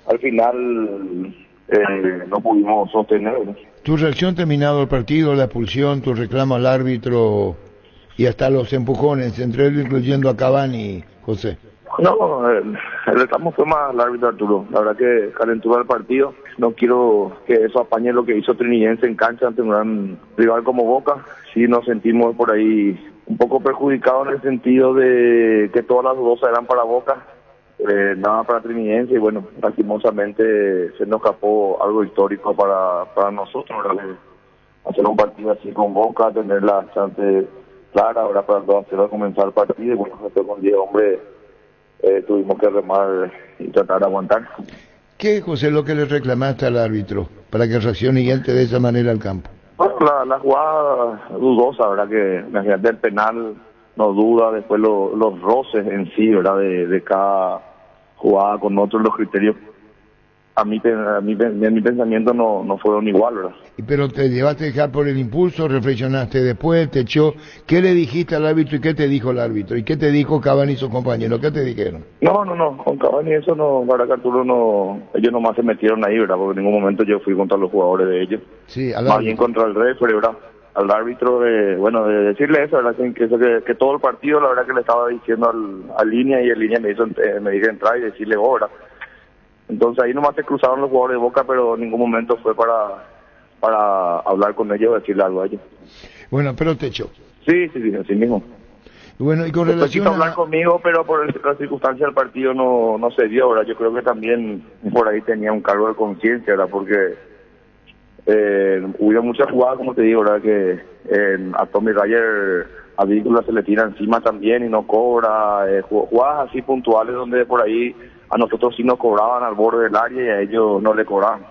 S21: al final no pudimos sostener, ¿no?
S17: Tu reacción terminado el partido, la expulsión, tu reclamo al árbitro y hasta los empujones, entre ellos incluyendo a Cavani, José.
S21: No, el reclamo fue más al árbitro, Arturo. La verdad que calentura el partido. No quiero que eso apañe lo que hizo Trinidense en cancha ante un gran rival como Boca. Sí nos sentimos por ahí un poco perjudicados en el sentido de que todas las dudosas eran para Boca, nada para Trinidense, y bueno, lastimosamente se nos escapó algo histórico para nosotros, ¿verdad? Hacer un partido así con Boca, tenerla bastante clara, ahora para los 2-0 comenzar el partido, y bueno, después con 10 hombres tuvimos que remar y tratar de aguantar.
S17: ¿Qué, José, es lo que le reclamaste al árbitro para que reaccione y entre de esa manera al campo?
S21: Bueno, la jugada dudosa, ¿verdad? Que imagínate el penal, no duda, después los roces en sí, ¿verdad? De cada jugada con otros, los criterios, en mi pensamiento no fueron igual, ¿verdad?
S17: Pero te llevaste a dejar por el impulso, reflexionaste después, te echó. ¿Qué le dijiste al árbitro y qué te dijo el árbitro? ¿Y qué te dijo Cavani y sus compañeros? ¿Qué te dijeron?
S21: No, con Cavani eso no, la verdad que Arturo ellos nomás se metieron ahí, ¿verdad? Porque en ningún momento yo fui contra los jugadores de ellos.
S17: Sí,
S21: más bien contra el referee, ¿verdad? Al árbitro, de decirle eso, ¿verdad? Que todo el partido, la verdad que le estaba diciendo al línea, y el línea me dijo entrar y decirle ¿verdad? Entonces ahí nomás se cruzaron los jugadores de Boca, pero en ningún momento fue para hablar con ellos o decirle algo a ellos.
S17: Bueno, pero te echó.
S21: Sí, así mismo.
S17: Bueno, y con
S21: Después
S17: relación
S21: quiso hablar conmigo, pero por la circunstancia del partido no se dio, ¿verdad? Yo creo que también por ahí tenía un cargo de conciencia, ¿verdad? Porque hubo muchas jugadas, como te digo, ¿verdad? Que a Tommy Ryer, a Vícula se le tira encima también y no cobra. Jugadas así puntuales donde por ahí a nosotros sí nos cobraban al borde del área y a ellos no le cobraban.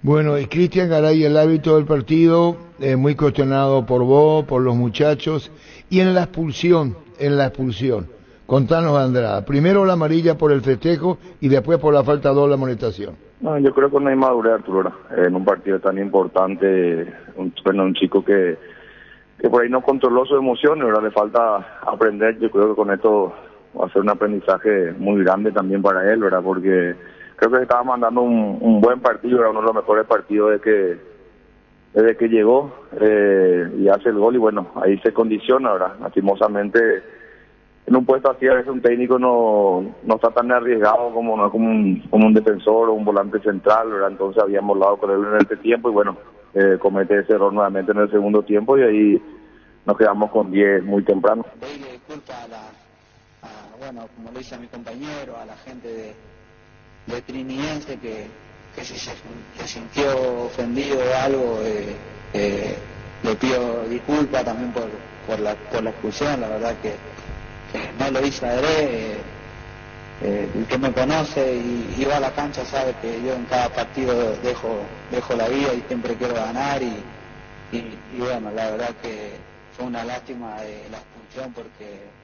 S17: Bueno, y Cristian Garay, el árbitro del partido, muy cuestionado por vos, por los muchachos, y en la expulsión, contanos, Andrada, primero la amarilla por el festejo y después por la falta 2 la amonestación.
S21: No, yo creo que no hay madurez, Arturo, en un partido tan importante, un chico que por ahí no controló sus emociones, ¿verdad? Le falta aprender. Yo creo que con esto va a ser un aprendizaje muy grande también para él, ¿verdad? Porque creo que estaba mandando un buen partido, era uno de los mejores partidos desde que llegó y hace el gol, y bueno, ahí se condiciona, ¿verdad? Lastimosamente, en un puesto así a veces un técnico no está tan arriesgado como un defensor o un volante central, ¿verdad? Entonces habíamos hablado con él en este tiempo y bueno, comete ese error nuevamente en el segundo tiempo y ahí nos quedamos con 10 muy temprano.
S18: Pedirle disculpas bueno, como lo hice a mi compañero, a la gente de Trinidense que si se sintió ofendido o algo, le pido disculpas también por la expulsión. La verdad que no lo hice adrede. El que me conoce y va a la cancha sabe que yo en cada partido dejo la vida y siempre quiero ganar y bueno, la verdad que fue una lástima de la expulsión porque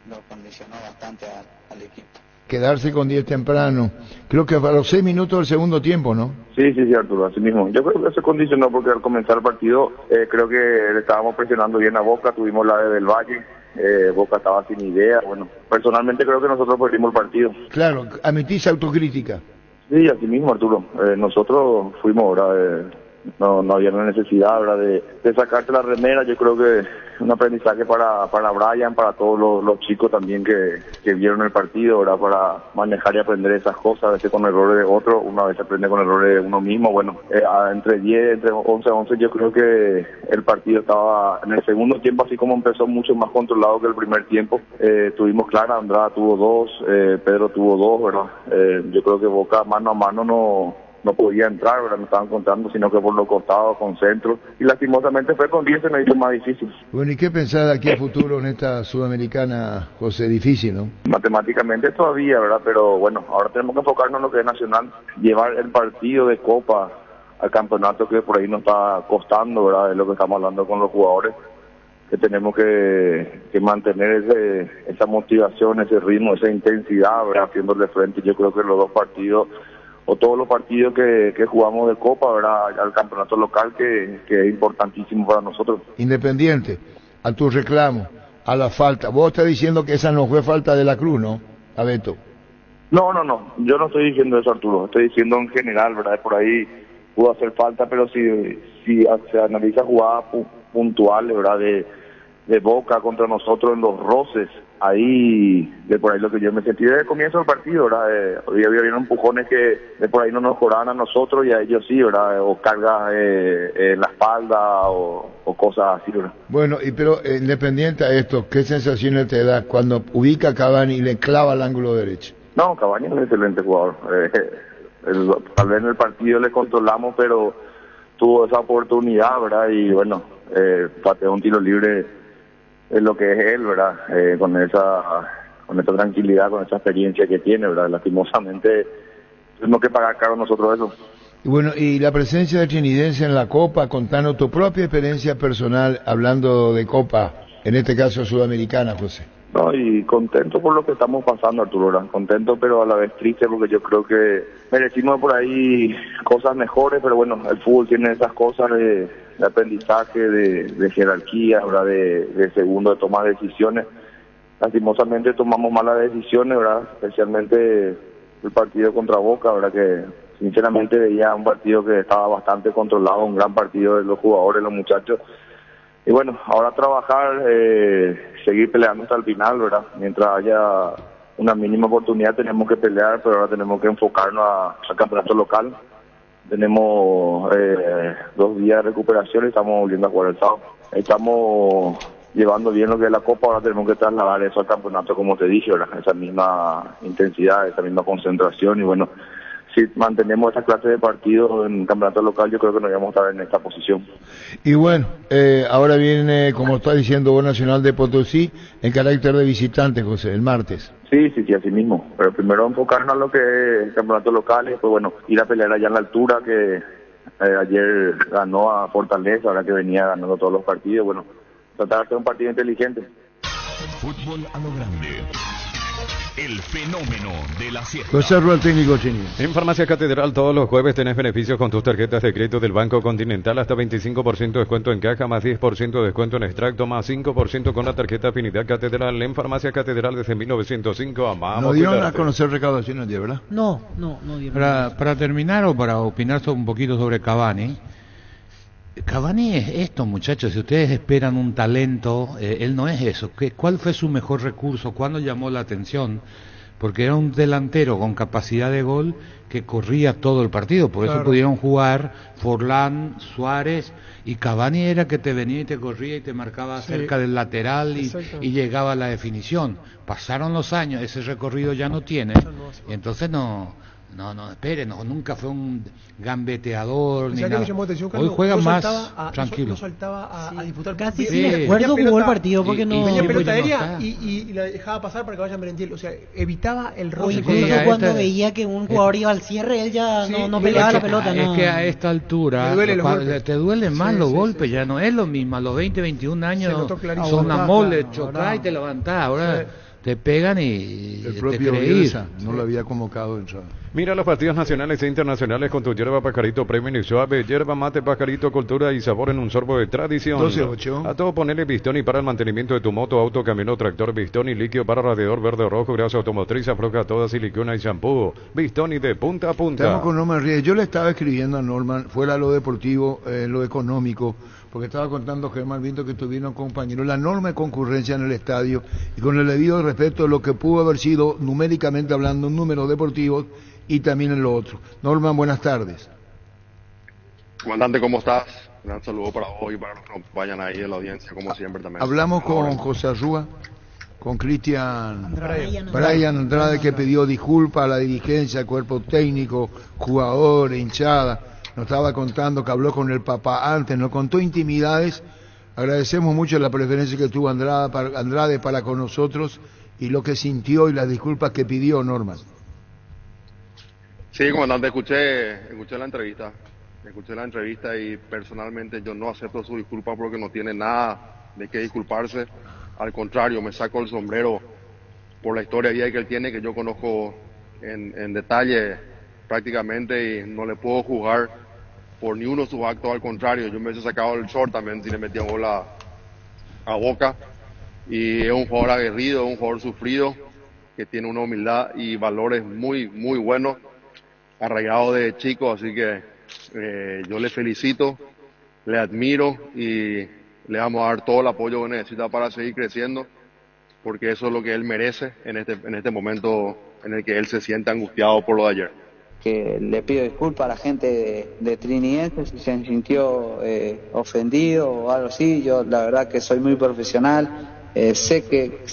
S18: nos condicionó bastante al equipo.
S17: Quedarse con 10 temprano, creo que a los 6 minutos del segundo tiempo, ¿no?
S21: Sí, Arturo, así mismo. Yo creo que se condicionó porque al comenzar el partido creo que le estábamos presionando bien a Boca, tuvimos la de Del Valle, Boca estaba sin idea. Bueno, personalmente creo que nosotros perdimos el partido.
S17: Claro, admitís autocrítica.
S21: Sí, así mismo, Arturo. Nosotros fuimos ahora no había la necesidad, ¿verdad?, de sacarte la remera. Yo creo que un aprendizaje para Brian, para todos los chicos también que vieron el partido, ¿verdad?, para manejar y aprender esas cosas, a veces con errores de otro, una vez aprende con errores de uno mismo. Bueno, entre 11 a 11 yo creo que el partido estaba en el segundo tiempo, así como empezó, mucho más controlado que el primer tiempo. Tuvimos clara, Andrada tuvo 2, Pedro tuvo 2, ¿verdad? Yo creo que Boca mano a mano no podía entrar, ¿verdad?, no estaban contando, sino que por los costados, con centro, y lastimosamente fue con 10, se me hizo más difícil.
S17: Bueno, ¿y qué pensás de aquí a futuro en esta Sudamericana, José? Difícil, ¿no?
S21: Matemáticamente todavía, ¿verdad?, pero bueno, ahora tenemos que enfocarnos en lo que es nacional, llevar el partido de Copa al campeonato, que por ahí nos está costando, ¿verdad?, es lo que estamos hablando con los jugadores, que tenemos que mantener esa motivación, ese ritmo, esa intensidad, ¿verdad?, haciéndole frente. Yo creo que los dos partidos, o todos los partidos que jugamos de Copa, ¿verdad?, al campeonato local, que es importantísimo para nosotros.
S17: Independiente, a tu reclamo, a la falta. Vos estás diciendo que esa no fue falta de la Cruz, ¿no, Abeto?
S21: No, yo no estoy diciendo eso, Arturo. Estoy diciendo en general, ¿verdad?, por ahí pudo hacer falta, pero si se analiza jugadas puntuales, ¿verdad?, de Boca contra nosotros en los roces, ahí, de por ahí lo que yo me sentí desde el comienzo del partido, ¿verdad? Hoy había empujones que de por ahí no nos cobraban a nosotros y a ellos sí, ¿verdad? O cargas en la espalda o cosas así, ¿verdad?
S17: Bueno, pero independiente a esto, ¿qué sensaciones te da cuando ubica a Cavani y le clava al ángulo derecho?
S21: No, Cavani es un excelente jugador. Tal vez en el partido le controlamos, pero tuvo esa oportunidad, ¿verdad? Y bueno, pateó un tiro libre, es lo que es él, ¿verdad? Con esa tranquilidad, con esa experiencia que tiene, ¿verdad? Lastimosamente tenemos que pagar caro nosotros eso.
S17: Y bueno, y la presencia de Trinidense en la Copa, contando tu propia experiencia personal hablando de Copa, en este caso Sudamericana, José.
S21: No, y contento por lo que estamos pasando, Arturo, ¿verdad? Contento, pero a la vez triste, porque yo creo que merecimos por ahí cosas mejores, pero bueno, el fútbol tiene esas cosas de aprendizaje, de jerarquía, ¿verdad?, de segundo, de tomar decisiones. Lastimosamente tomamos malas decisiones, ¿verdad?, especialmente el partido contra Boca, ¿verdad?, que sinceramente veía un partido que estaba bastante controlado, un gran partido de los jugadores, los muchachos. Y bueno, ahora trabajar, seguir peleando hasta el final, ¿verdad? Mientras haya una mínima oportunidad tenemos que pelear, pero ahora tenemos que enfocarnos al campeonato local. Tenemos 2 días de recuperación y estamos volviendo a jugar el sábado. Estamos llevando bien lo que es la Copa, ahora tenemos que trasladar eso al campeonato, como te dije, ¿verdad? Esa misma intensidad, esa misma concentración, y bueno, si mantenemos esta clase de partidos en el campeonato local, yo creo que nos vamos a estar en esta posición.
S17: Y bueno, ahora viene, como está diciendo vos, Nacional de Potosí, en carácter de visitante, José, el martes.
S21: Sí, así mismo. Pero primero enfocarnos en lo que es el campeonato local y después, bueno, ir a pelear allá en la altura, que ayer ganó a Fortaleza, ahora que venía ganando todos los partidos. Bueno, tratar de hacer un partido inteligente.
S13: Fútbol a lo grande. El fenómeno de la sierra.
S17: José Ruel, técnico chino.
S15: En Farmacia Catedral todos los jueves tenés beneficios con tus tarjetas de crédito del Banco Continental, hasta 25% de descuento en caja, más 10% de descuento en extracto, más 5% con la tarjeta Afinidad Catedral. En Farmacia Catedral desde 1905, amamos.
S17: No dieron a conocer recaudaciones, ¿verdad?
S19: No dieron.
S20: Para terminar o para opinar un poquito sobre Cavani. Cavani es esto, muchachos. Si ustedes esperan un talento, él no es eso. ¿Cuál fue su mejor recurso? ¿Cuándo llamó la atención? Porque era un delantero con capacidad de gol que corría todo el partido. Por eso pudieron jugar Forlán, Suárez, y Cavani era que te venía y te corría y te marcaba cerca del lateral y llegaba a la definición. Pasaron los años, ese recorrido ya no tiene, y entonces esperen, nunca fue un gambeteador ni nada. Hoy juega más tranquilo.
S16: No saltaba a disputar
S19: casi sin esfuerzo jugó el partido porque no
S16: tenía pelota aérea y la dejaba pasar para que vayan Merentiel, o sea, evitaba el roce.
S19: Incluso cuando veía que un jugador iba al cierre, él ya no peleaba la pelota.
S20: Es que a esta altura te duelen más los golpes, ya no es lo mismo. A los 20, 21 años son una mole, chocás y te levantás. Ahora te pegan y
S17: El
S20: te
S17: propio
S20: quiere ir.
S17: Bielsa no lo había convocado en entrada.
S15: Mira los partidos nacionales e internacionales con tu hierba Pajarito Premium y Suave, hierba mate Pajarito, cultura y sabor en un sorbo de tradición.
S17: 12-8.
S15: A todo ponele Bistoni para el mantenimiento de tu moto, auto, camión o tractor. Bistoni líquido para radiador verde o rojo, grasa automotriz, afloja toda, silicona y shampoo. Bistoni de punta a punta.
S17: Estamos con Norman Ríos. Yo le estaba escribiendo a Norman, fuera lo deportivo, lo económico, porque estaba contando Germán Vinto que tuvieron compañeros, la enorme concurrencia en el estadio y con el debido respeto de lo que pudo haber sido numéricamente hablando un número deportivo y también en lo otro. Norman, buenas tardes.
S1: Comandante, ¿cómo estás? Un gran saludo para vos y para los que nos acompañan ahí en la audiencia, como siempre también.
S17: Hablamos con José Arrúa, con Cristian Brian Andrade, que pidió disculpas a la dirigencia, al cuerpo técnico, jugadores, hinchada. Nos estaba contando que habló con el papá antes, nos contó intimidades. Agradecemos mucho la preferencia que tuvo Andrade para con nosotros y lo que sintió y las disculpas que pidió, Norman.
S1: Sí, comandante, escuché la entrevista y personalmente yo no acepto su disculpa porque no tiene nada de qué disculparse. Al contrario, me saco el sombrero por la historia de vida que él tiene, que yo conozco en detalle prácticamente, y no le puedo juzgar por ni uno de sus actos. Al contrario, yo me hubiese sacado el short también si le metía bola a Boca. Y es un jugador aguerrido, un jugador sufrido, que tiene una humildad y valores muy, muy buenos, arraigado de chico, así que yo le felicito, le admiro y le vamos a dar todo el apoyo que necesita para seguir creciendo, porque eso es lo que él merece en este momento en el que él se siente angustiado por lo de ayer.
S18: Que le pido disculpas a la gente de Trinidense si se sintió ofendido o algo así. Yo la verdad que soy muy profesional, sé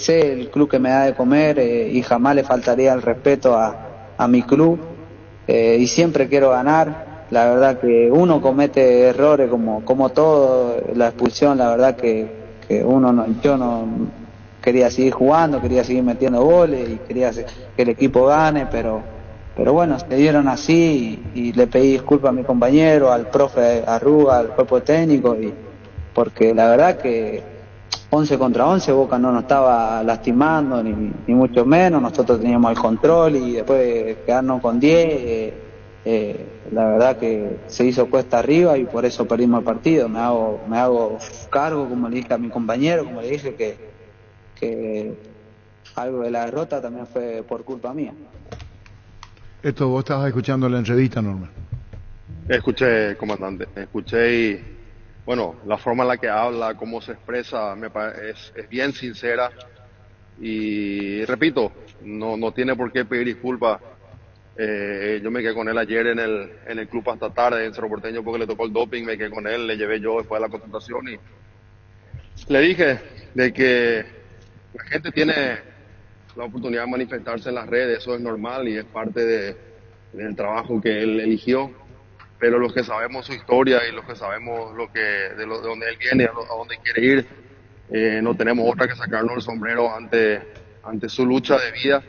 S18: el club que me da de comer y jamás le faltaría el respeto a mi club, y siempre quiero ganar. La verdad que uno comete errores como todo, la expulsión, la verdad que yo no quería seguir jugando, quería seguir metiendo goles y quería que el equipo gane, pero bueno, se dieron así y le pedí disculpas a mi compañero, al profe Arruga, al cuerpo técnico, y porque la verdad que 11 contra 11 Boca no nos estaba lastimando ni mucho menos, nosotros teníamos el control y después quedarnos con 10, la verdad que se hizo cuesta arriba y por eso perdimos el partido. Me hago cargo, como le dije a mi compañero, como le dije que algo de la derrota también fue por culpa mía.
S17: Esto vos estabas escuchando la entrevista, Norman.
S1: Escuché, comandante, y bueno, la forma en la que habla, cómo se expresa, es bien sincera y repito, no tiene por qué pedir disculpas. Yo me quedé con él ayer en el club hasta tarde en Cerro Porteño porque le tocó el doping, me quedé con él, le llevé yo después de la concentración y le dije de que la gente tiene la oportunidad de manifestarse en las redes, eso es normal y es parte del trabajo que él eligió, pero los que sabemos su historia y los que sabemos de dónde él viene, a dónde quiere ir, no tenemos otra que sacarnos el sombrero ante su lucha de vida,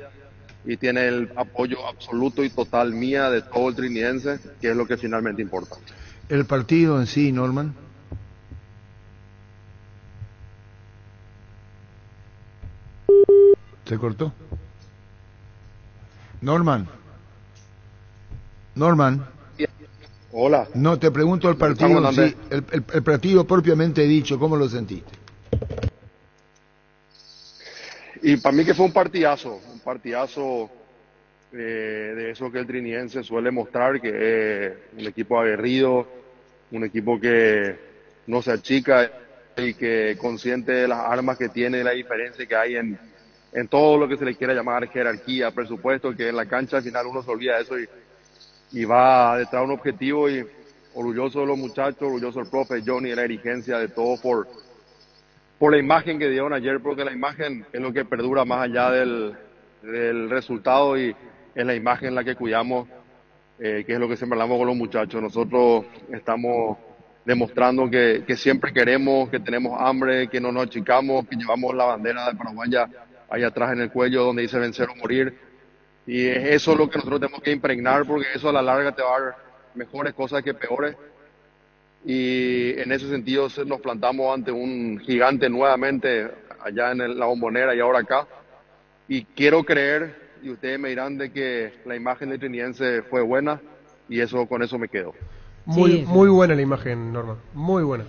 S1: y tiene el apoyo absoluto y total mía de todo el trinidense, que es lo que finalmente importa.
S17: El partido en sí, Norman. ¿Se cortó? Norman.
S1: Hola.
S17: No, te pregunto el partido, sí, el partido propiamente dicho, ¿cómo lo sentiste?
S1: Y para mí que fue un partidazo de eso que el trinidense suele mostrar, que es un equipo aguerrido, un equipo que no se achica y que consciente de las armas que tiene, la diferencia que hay en todo lo que se le quiera llamar jerarquía, presupuesto, que en la cancha al final uno se olvida de eso y va detrás de un objetivo, y orgulloso de los muchachos, orgulloso del profe Johnny, de la dirigencia, de todo por la imagen que dieron ayer, porque la imagen es lo que perdura más allá del resultado y es la imagen la que cuidamos, que es lo que siempre hablamos con los muchachos. Nosotros estamos demostrando que siempre queremos, que tenemos hambre, que no nos achicamos, que llevamos la bandera de Paraguay allá atrás en el cuello donde dice vencer o morir, y eso es lo que nosotros tenemos que impregnar, porque eso a la larga te va a dar mejores cosas que peores, y en ese sentido nos plantamos ante un gigante nuevamente allá en la Bombonera y ahora acá, y quiero creer, y ustedes me dirán, de que la imagen de Trinidense fue buena, y con eso me quedo.
S16: Muy buena la imagen, Norma, muy buena.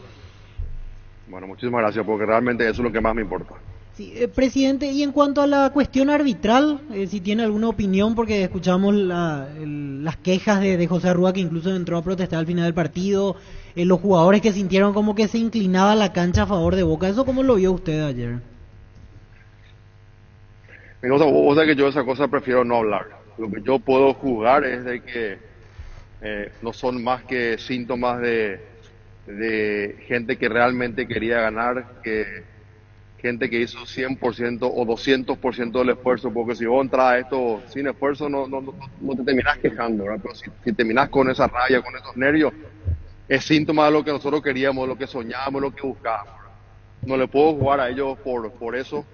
S1: Bueno, muchísimas gracias, porque realmente eso es lo que más me importa.
S19: Sí, presidente, y en cuanto a la cuestión arbitral, si tiene alguna opinión, porque escuchamos las quejas de José Arrúa, que incluso entró a protestar al final del partido, los jugadores que sintieron como que se inclinaba la cancha a favor de Boca. ¿Eso cómo lo vio usted ayer?
S1: O sea que yo esa cosa prefiero no hablar. Lo que yo puedo juzgar es de que no son más que síntomas de gente que realmente quería ganar, que gente que hizo 100% o 200% del esfuerzo, porque si vos entras a esto sin esfuerzo no te terminás quejando, ¿verdad? Pero si terminás con esa rabia, con esos nervios, es síntoma de lo que nosotros queríamos, lo que soñábamos, lo que buscábamos. No le puedo jugar a ellos por eso,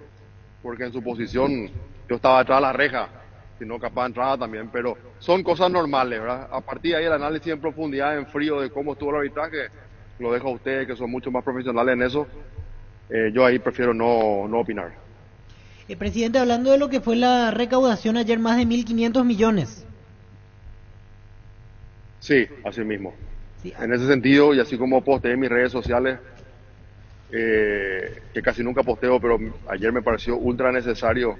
S1: porque en su posición yo estaba detrás de la reja, si no capaz de entrada también, pero son cosas normales, ¿verdad? A partir de ahí el análisis en profundidad, en frío, de cómo estuvo el arbitraje, lo dejo a ustedes, que son mucho más profesionales en eso. Yo ahí prefiero no opinar.
S19: Presidente, hablando de lo que fue la recaudación ayer, más de 1.500 millones.
S1: Sí, así mismo. Sí. En ese sentido, y así como posteé en mis redes sociales, que casi nunca posteo, pero ayer me pareció ultra necesario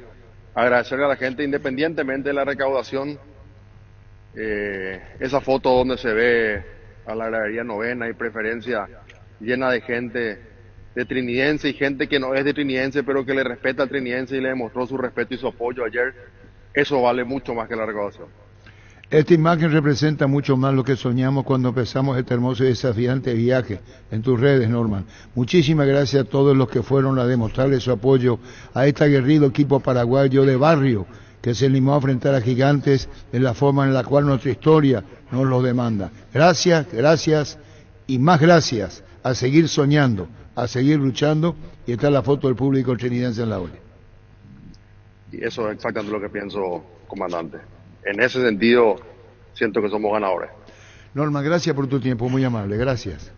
S1: agradecerle a la gente, independientemente de la recaudación, esa foto donde se ve a la gradería novena y preferencia llena de gente de trinidense y gente que no es de trinidense, pero que le respeta al trinidense y le demostró su respeto y su apoyo ayer, eso vale mucho más que la recaudación.
S17: Esta imagen representa mucho más lo que soñamos cuando empezamos este hermoso y desafiante viaje en tus redes, Norman. Muchísimas gracias a todos los que fueron a demostrarle su apoyo a este aguerrido equipo paraguayo de barrio que se animó a enfrentar a gigantes de la forma en la cual nuestra historia nos lo demanda. Gracias, gracias y más gracias. A seguir soñando, a seguir luchando, y está la foto del público trinidense en la olla.
S1: Y eso es exactamente lo que pienso, comandante. En ese sentido, siento que somos ganadores.
S17: Norma, gracias por tu tiempo, muy amable, gracias.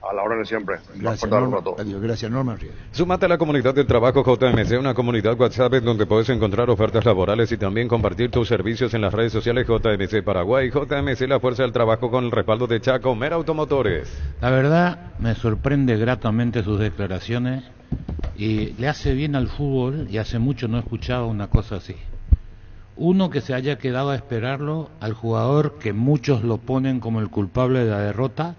S1: A la hora de siempre.
S17: Gracias, Norma. Adiós, gracias, Norma.
S15: Súmate a la comunidad del trabajo JMC, una comunidad WhatsApp donde puedes encontrar ofertas laborales y también compartir tus servicios en las redes sociales JMC Paraguay, JMC La Fuerza del Trabajo con el respaldo de Chacomer Automotores.
S20: La verdad, me sorprende gratamente sus declaraciones y le hace bien al fútbol, y hace mucho no escuchaba una cosa así. Uno, que se haya quedado a esperarlo al jugador que muchos lo ponen como el culpable de la derrota,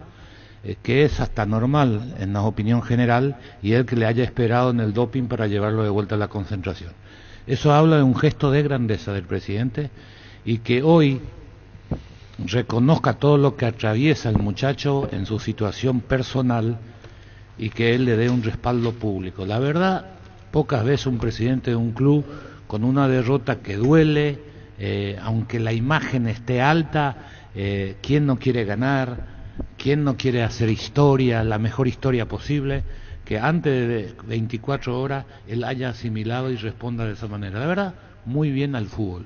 S20: que es hasta normal en la opinión general, y él que le haya esperado en el doping para llevarlo de vuelta a la concentración. Eso habla de un gesto de grandeza del presidente, y que hoy reconozca todo lo que atraviesa el muchacho en su situación personal y que él le dé un respaldo público. La verdad, pocas veces un presidente de un club con una derrota que duele, aunque la imagen esté alta, ¿quién no quiere ganar? ¿Quién no quiere hacer historia, la mejor historia posible? Que antes de 24 horas él haya asimilado y responda de esa manera. La verdad, muy bien al fútbol.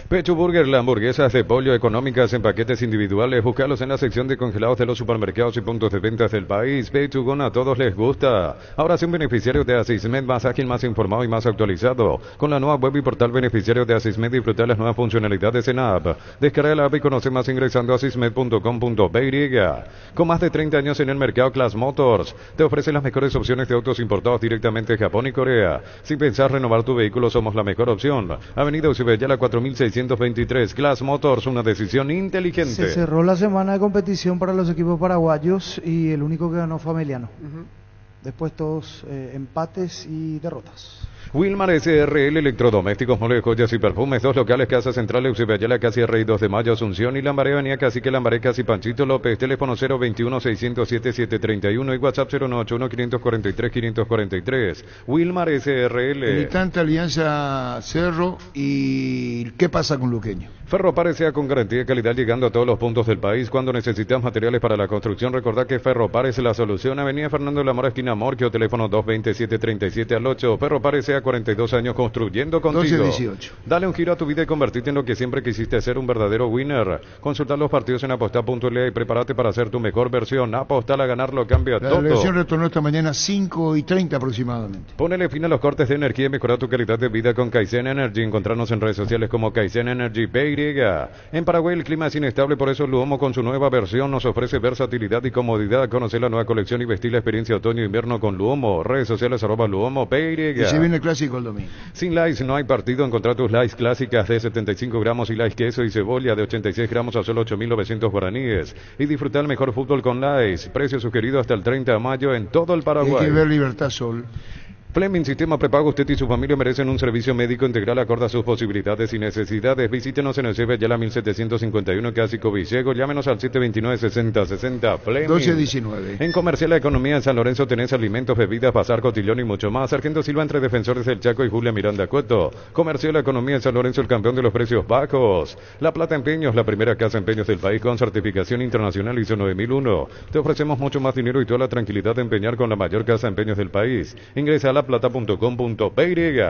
S15: Pecho Burger, las hamburguesas de pollo económicas en paquetes individuales. Búscalos en la sección de congelados de los supermercados y puntos de ventas del país. Pechugon, a todos les gusta. Ahora sí, un beneficiario de Asismed más ágil, más informado y más actualizado. Con la nueva web y portal beneficiario de Asismed, disfruta las nuevas funcionalidades en app. Descarga la app y conoce más ingresando a asismed.com.py. Con más de 30 años en el mercado, Class Motors te ofrece las mejores opciones de autos importados directamente de Japón y Corea. Si pensás renovar tu vehículo, somos la mejor opción. Avenida Usibeyala 4623, Class Motors, una decisión inteligente.
S3: Se cerró la semana de competición para los equipos paraguayos y el único que ganó fue Ameliano. Después todos empates y derrotas.
S15: Wilmar SRL, electrodomésticos, muebles, joyas y perfumes, 2 locales, Casa Central, Eusebio Casi Rey 2 de Mayo, Asunción y Lambaré, Avenida Cacique Lambaré, Casi Panchito López, teléfono 021-607-731 y WhatsApp 091-543-543. Wilmar SRL.
S17: Militante Alianza Cerro. ¿Y qué pasa con Luqueño?
S15: Ferropar S.A. con garantía de calidad, llegando a todos los puntos del país. Cuando necesitas materiales para la construcción, recordad que Ferropar es la solución. Avenida Fernando de la Mora, esquina Morquio, teléfono 227-37 al 8. Ferropar S.A. sea 42 años construyendo contigo.
S17: 12-18.
S15: Dale un giro a tu vida y convertirte en lo que siempre quisiste ser, un verdadero winner. Consulta los partidos en apostar.le y prepárate para ser tu mejor versión. Apostar a ganar lo cambia
S17: La
S15: todo.
S17: elección retornó esta mañana 5:30 aproximadamente.
S15: Ponele fin a los cortes de energía y mejora tu calidad de vida con Kaizen Energy. Encontrarnos en redes sociales como Kaizen Energy PY. En Paraguay el clima es inestable, por eso Luomo con su nueva versión nos ofrece versatilidad y comodidad. Conocer la nueva colección y vestir la experiencia otoño-invierno con Luomo. Redes sociales @Luomo PY.
S17: Y se viene el clásico el domingo.
S15: Sin likes no hay partido. Encontrar tus likes clásicas de 75 gramos y likes queso y cebolla de 86 gramos a solo 8.900 guaraníes. Y disfrutar el mejor fútbol con likes. Precio sugerido hasta el 30 de mayo en todo el Paraguay.
S17: Hay que ver Libertad Sol.
S15: Fleming Sistema Prepago, usted y su familia merecen un servicio médico integral acorde a sus posibilidades y necesidades. Visítenos en el CB Yala 1751, Cásico Villego. Llámenos al 729-6060. Fleming.
S17: 12-19.
S15: En Comercial La Economía en San Lorenzo tenés alimentos, bebidas, bazar, cotillón y mucho más. Sargento Silva entre Defensores del Chaco y Julia Miranda Cueto. Comercial La Economía en San Lorenzo, el campeón de los precios bajos. La Plata Empeños, la primera casa de empeños del país con certificación internacional ISO 9001. Te ofrecemos mucho más dinero y toda la tranquilidad de empeñar con la mayor casa de empeños del país. Ingresa a laplata.com.py.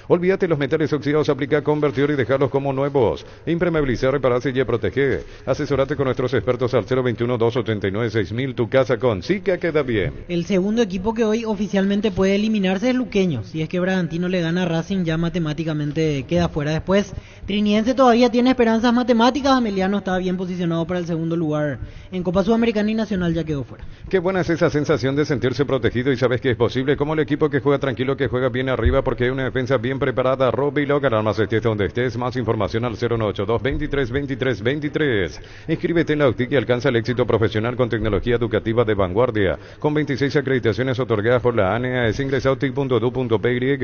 S15: Olvídate los metales oxidados, aplica convertidor y dejarlos como nuevos. Impermeabilizar, repararse y proteger. Asesorate con nuestros expertos al 021-289-6000. Tu casa con Sica queda bien.
S19: El segundo equipo que hoy oficialmente puede eliminarse es Luqueño. Si es que Bragantino le gana a Racing, ya matemáticamente queda fuera. Después, Triniense todavía tiene esperanzas matemáticas. Ameliano está bien posicionado para el segundo lugar en Copa Sudamericana y Nacional ya quedó fuera.
S15: Qué buena es esa sensación de sentirse protegido y sabes que es posible, como el equipo que juega tranquilo, que juega bien arriba porque hay una defensa bien preparada. Robbie Logan, armas estés donde estés. Más información al 092-23-23-23. Inscríbete en la UTIC y alcanza el éxito profesional con tecnología educativa de vanguardia. Con 26 acreditaciones otorgadas por la ANEA, es ingresa a utic.edu.py.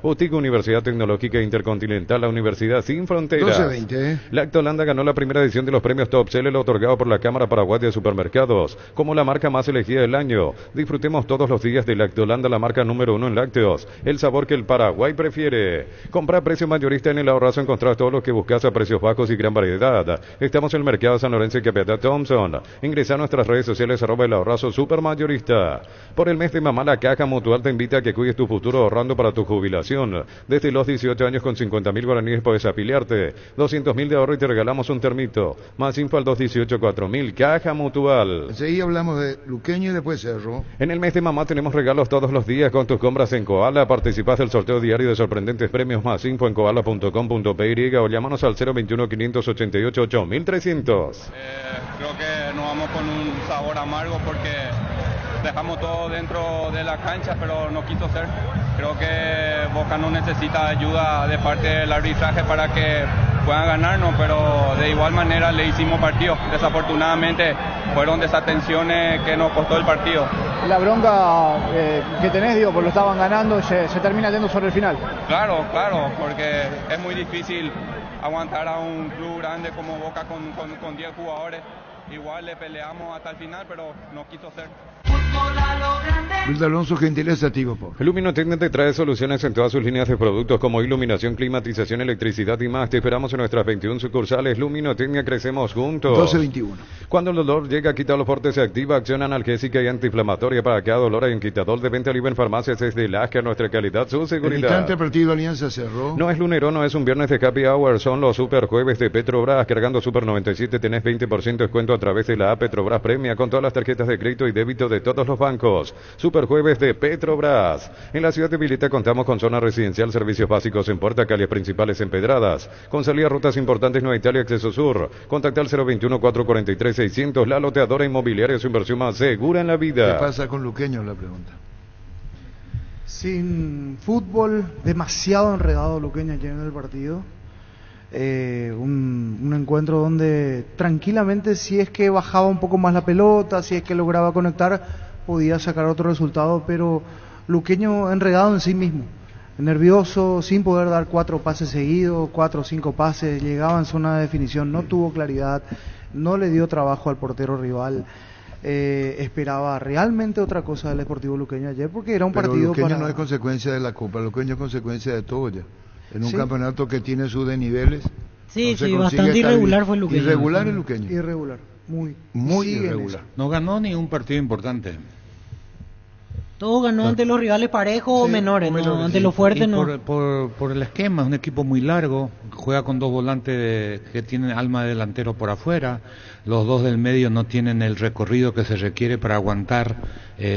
S15: UTIC, Universidad Tecnológica Intercontinental, la Universidad Sin Fronteras.
S17: 12-20.
S15: Lactolanda ganó la primera edición de los premios Top Seller otorgado por la Cámara Paraguaya de Supermercados como la marca más elegida del año. Disfrutemos todos los días de Lactolanda, la marca número 1 en lácteos. El sabor que el Paraguay prefiere. Compra a precio mayorista en el Ahorrazo, encontrás todo lo que buscas a precios bajos y gran variedad. Estamos en el Mercado San Lorenzo y Capiatá Thompson. Ingresa a nuestras redes sociales @el Ahorrazo Supermayorista. Por el mes de mamá, la Caja Mutual te invita a que cuides tu futuro ahorrando para tu jubilación. Desde los 18 años con 50.000 guaraníes puedes afiliarte. 200.000 de ahorro y te regalamos un termito. Más info al 218-4000. Caja Mutual.
S17: Enseguida hablamos de Luqueño y después Cerro.
S15: En el mes de mamá tenemos regalos todos los días con tus compras en Koala. Participás del sorteo diario de sorprendentes premios. Más info en koala.com.py o llámanos al 021-588-8300.
S5: Creo que nos vamos con un sabor amargo porque dejamos todo dentro de la cancha, pero no quiso ser. Creo que Boca no necesita ayuda de parte del arbitraje para que puedan ganarnos, pero de igual manera le hicimos partido. Desafortunadamente fueron desatenciones que nos costó el partido.
S22: La bronca que tenés, digo, porque lo estaban ganando, se termina yendo sobre el final.
S5: Claro, porque es muy difícil aguantar a un club grande como Boca con 10 jugadores. Igual le peleamos hasta el final, pero no quiso ser.
S17: Luis Alonso, gentileza, Tigo por.
S15: Luminotecnia te trae soluciones en todas sus líneas de productos como iluminación, climatización, electricidad y más. Te esperamos en nuestras 21 sucursales. Luminotecnia, crecemos juntos.
S17: 12-21.
S15: Cuando el dolor llega, Quitadol Forte se activa. Acción analgésica y antiinflamatoria para cada dolor. En Quitadol de venta libre en farmacias es de Lascar. Nuestra calidad, su
S17: El
S15: seguridad.
S17: instante partido Alianza Cerro.
S15: No es lunero, no es un viernes de happy hour. Son los super jueves de Petrobras. Cargando Super 97 tenés 20% descuento a través de la app Petrobras Premia con todas las tarjetas de crédito y débito de todos los bancos. Super jueves de Petrobras. En la ciudad de Vileta contamos con zona residencial, servicios básicos en Puerta, calles principales empedradas. Con salida a rutas importantes Nueva Italia, Acceso Sur. Contacta al 021-443-600. La loteadora inmobiliaria, su inversión más segura en la vida.
S17: ¿Qué pasa con Luqueño? La pregunta.
S3: Sin fútbol, demasiado enredado Luqueño ayer en el partido. Un encuentro donde tranquilamente, si es que bajaba un poco más la pelota, si es que lograba conectar, podía sacar otro resultado, pero Luqueño enredado en sí mismo, nervioso, sin poder dar 4 pases seguidos, 4 o 5 pases, llegaba en zona de definición, no tuvo claridad, no le dio trabajo al portero rival. Esperaba realmente otra cosa del Sportivo Luqueño ayer, porque era un
S17: pero
S3: partido
S17: Luqueño
S3: para...
S17: no es consecuencia de la Copa, Luqueño es consecuencia de todo ya. En un
S3: Sí.
S17: campeonato que tiene sus desniveles.
S19: Sí,
S17: no se
S19: sí,
S17: consigue
S19: bastante irregular fue el Luqueño.
S17: Irregular el Luqueño.
S3: Irregular, muy
S17: Muy
S3: sigue en
S17: irregular.
S3: eso.
S20: No ganó ni un partido importante.
S19: Todo ganó ante los rivales parejos o menores, ¿no? Ante los fuertes no.
S20: Por el esquema, es un equipo muy largo, juega con dos volantes que tienen alma de delantero por afuera, los dos del medio no tienen el recorrido que se requiere para aguantar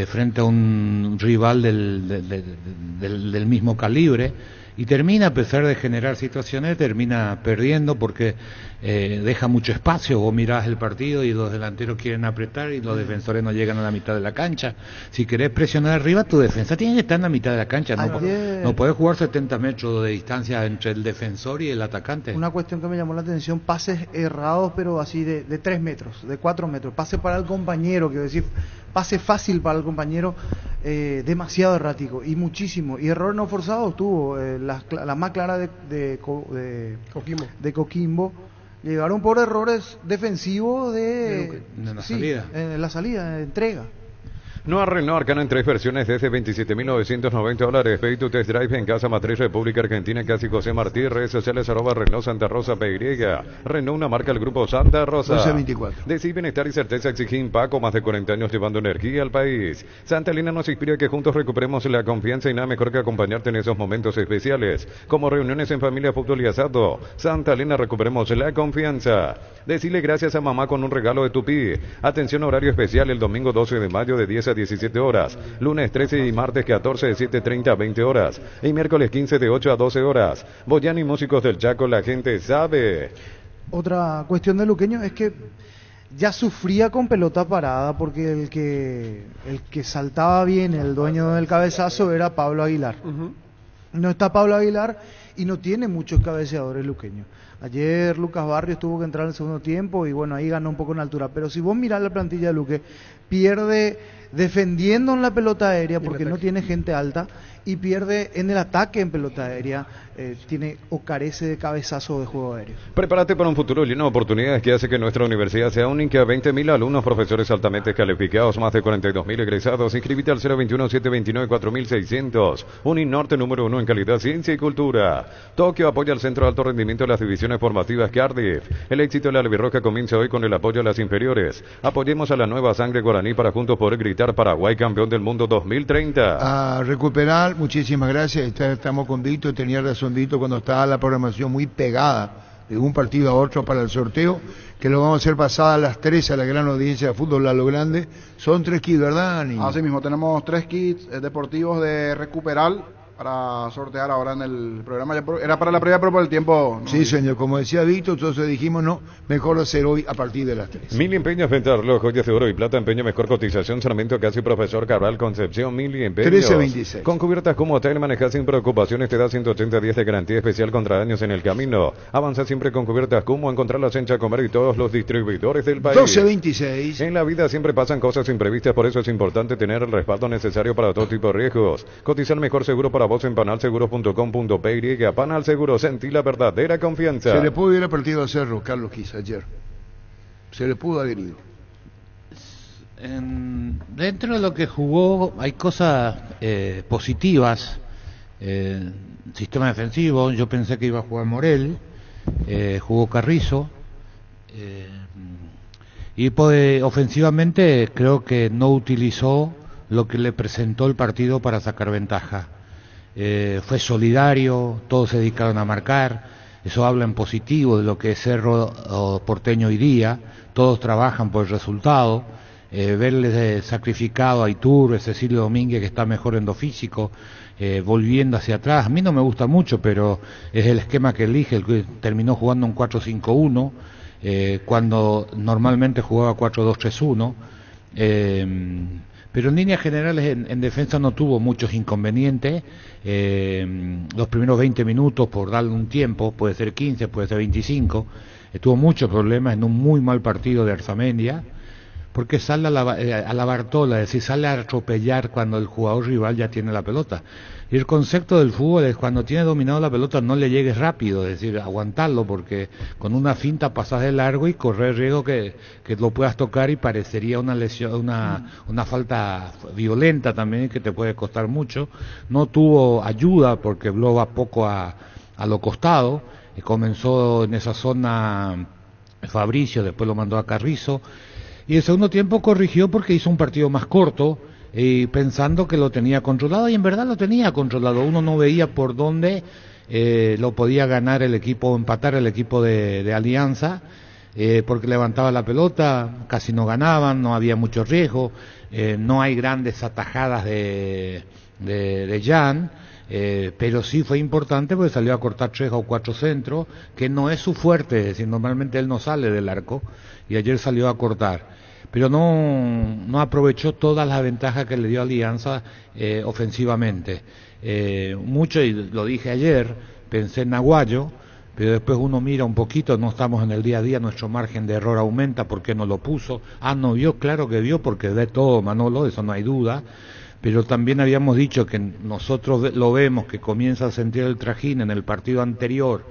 S20: frente a un rival del mismo calibre, y termina, a pesar de generar situaciones, termina perdiendo porque deja mucho espacio. Vos mirás el partido y los delanteros quieren apretar y los defensores no llegan a la mitad de la cancha. Si querés presionar arriba, tu defensa tiene que estar en la mitad de la cancha. No podés jugar 70 metros de distancia entre el defensor y el atacante.
S3: Una cuestión que me llamó la atención, pases errados, pero así de 3 metros, de 4 metros, pase para el compañero, quiero decir, pase fácil para el compañero, demasiado errático y muchísimo, y errores no forzados tuvo, la más clara de Coquimbo, llegaron por errores defensivos de
S20: la salida.
S3: En la salida, de entrega.
S15: Nueva Renault Arcana en 3 versiones desde $27,990. Pay to Test Drive en Casa Matriz, República Argentina, casi José Martí, redes sociales @Renault Santa Rosa PY. Renault, una marca del grupo Santa Rosa.
S17: 1224.
S15: Decir bienestar y certeza exige Impaco, más de 40 años llevando energía al país. Santa Elena nos inspira que juntos recuperemos la confianza y nada mejor que acompañarte en esos momentos especiales, como reuniones en familia, fútbol y asado. Santa Elena, recuperemos la confianza. Decirle gracias a mamá con un regalo de Tupí. Atención, horario especial el domingo 12 de mayo de 10 a 17 horas, lunes 13 y martes 14 de 7:30 a 20 horas y miércoles 15 de 8 a 12 horas. Boyani, músicos del Chaco, la gente sabe.
S3: Otra cuestión de Luqueño es que ya sufría con pelota parada porque el que saltaba bien, el dueño del cabezazo, era Pablo Aguilar. No está Pablo Aguilar y no tiene muchos cabeceadores Luqueños. Ayer Lucas Barrios tuvo que entrar en el segundo tiempo y bueno, ahí ganó un poco en altura. Pero si vos mirás la plantilla de Luque, pierde defendiendo en la pelota aérea porque no tiene gente alta, y pierde en el ataque en pelota aérea, tiene o carece de cabezazo de juego aéreo.
S15: Prepárate para un futuro lleno de oportunidades que hace que nuestra universidad sea única. 20.000 alumnos, profesores altamente calificados, más de 42.000 egresados. Inscríbete al 021-729-4600. Uninorte, número 1 en calidad, ciencia y cultura. Tokio apoya al Centro de Alto Rendimiento de las Divisiones Formativas Cardiff. El éxito de la albirroja comienza hoy con el apoyo a las inferiores. Apoyemos a la nueva sangre guaraní para juntos poder gritar Paraguay campeón del mundo 2030.
S17: A recuperar, muchísimas gracias. Estamos con Víctor, tenía razón Víctor cuando estaba la programación muy pegada de un partido a otro para el sorteo, que lo vamos a hacer pasada a las 3 a la gran audiencia de fútbol a lo grande. Son 3 kits, ¿verdad, Niño?
S6: Así mismo, tenemos 3 kits deportivos de recuperar para sortear ahora en el programa. Era para la previa, pero por el tiempo... No,
S17: sí, señor, como decía Víctor, entonces dijimos no, mejor hacer hoy a partir de las 3.
S15: Mili Empeños, venta de reloj, joyas de oro y plata, empeño, mejor cotización, Sarmiento, casi Profesor Cabral, Concepción, Mili Empeños.
S17: 1326.
S15: Con cubiertas como hotel, manejar sin preocupaciones, te da 180 días de garantía especial contra daños en el camino. Avanza siempre con cubiertas como encontrarlas en Chacomer y todos los distribuidores del país.
S17: 1226.
S15: En la vida siempre pasan cosas imprevistas, por eso es importante tener el respaldo necesario para todo tipo de riesgos. Cotizar mejor seguro para vos en panalseguros.com.py. Panal Seguro, sentí la verdadera confianza.
S17: Se le pudo ir al partido a Cerro, Carlos Quis, ayer. Se le pudo haber ido.
S20: Dentro de lo que jugó hay cosas positivas. Sistema defensivo, yo pensé que iba a jugar Morel, jugó Carrizo, y ofensivamente creo que no utilizó lo que le presentó el partido para sacar ventaja. Fue solidario, todos se dedicaron a marcar, eso habla en positivo de lo que es Cerro Porteño hoy día, todos trabajan por el resultado. Verle sacrificado a Iturbe, Cecilio Domínguez, que está mejor en lo físico, volviendo hacia atrás, a mí no me gusta mucho, pero es el esquema que elige, el que terminó jugando un 4-5-1, cuando normalmente jugaba 4-2-3-1, pero en líneas generales en defensa no tuvo muchos inconvenientes. Los primeros 20 minutos, por darle un tiempo, puede ser 15, puede ser 25, tuvo muchos problemas en un muy mal partido de Arzamendia, porque sale a la Bartola, es decir, sale a atropellar cuando el jugador rival ya tiene la pelota. Y el concepto del fútbol es cuando tiene dominado la pelota no le llegues rápido, es decir, aguantarlo, porque con una finta pasas de largo y correr riesgo que lo puedas tocar y parecería una lesión, una falta violenta también que te puede costar mucho. No tuvo ayuda porque Blo va poco a lo costado, comenzó en esa zona Fabricio, después lo mandó a Carrizo. Y el segundo tiempo corrigió porque hizo un partido más corto, y pensando que lo tenía controlado, y en verdad lo tenía controlado. Uno no veía por dónde lo podía ganar el equipo, empatar el equipo de Alianza, porque levantaba la pelota, casi no ganaban, no había mucho riesgo, no hay grandes atajadas de Jan, pero sí fue importante porque salió a cortar 3 o 4 centros, que no es su fuerte, es decir, normalmente él no sale del arco, y ayer salió a cortar. Pero no aprovechó todas las ventajas que le dio Alianza ofensivamente. Mucho, y lo dije ayer, pensé en Aguayo, pero después uno mira un poquito, no estamos en el día a día, nuestro margen de error aumenta, ¿por qué no lo puso? No vio, claro que vio, porque ve todo Manolo, eso no hay duda. Pero también habíamos dicho que nosotros lo vemos, que comienza a sentir el trajín en el partido anterior,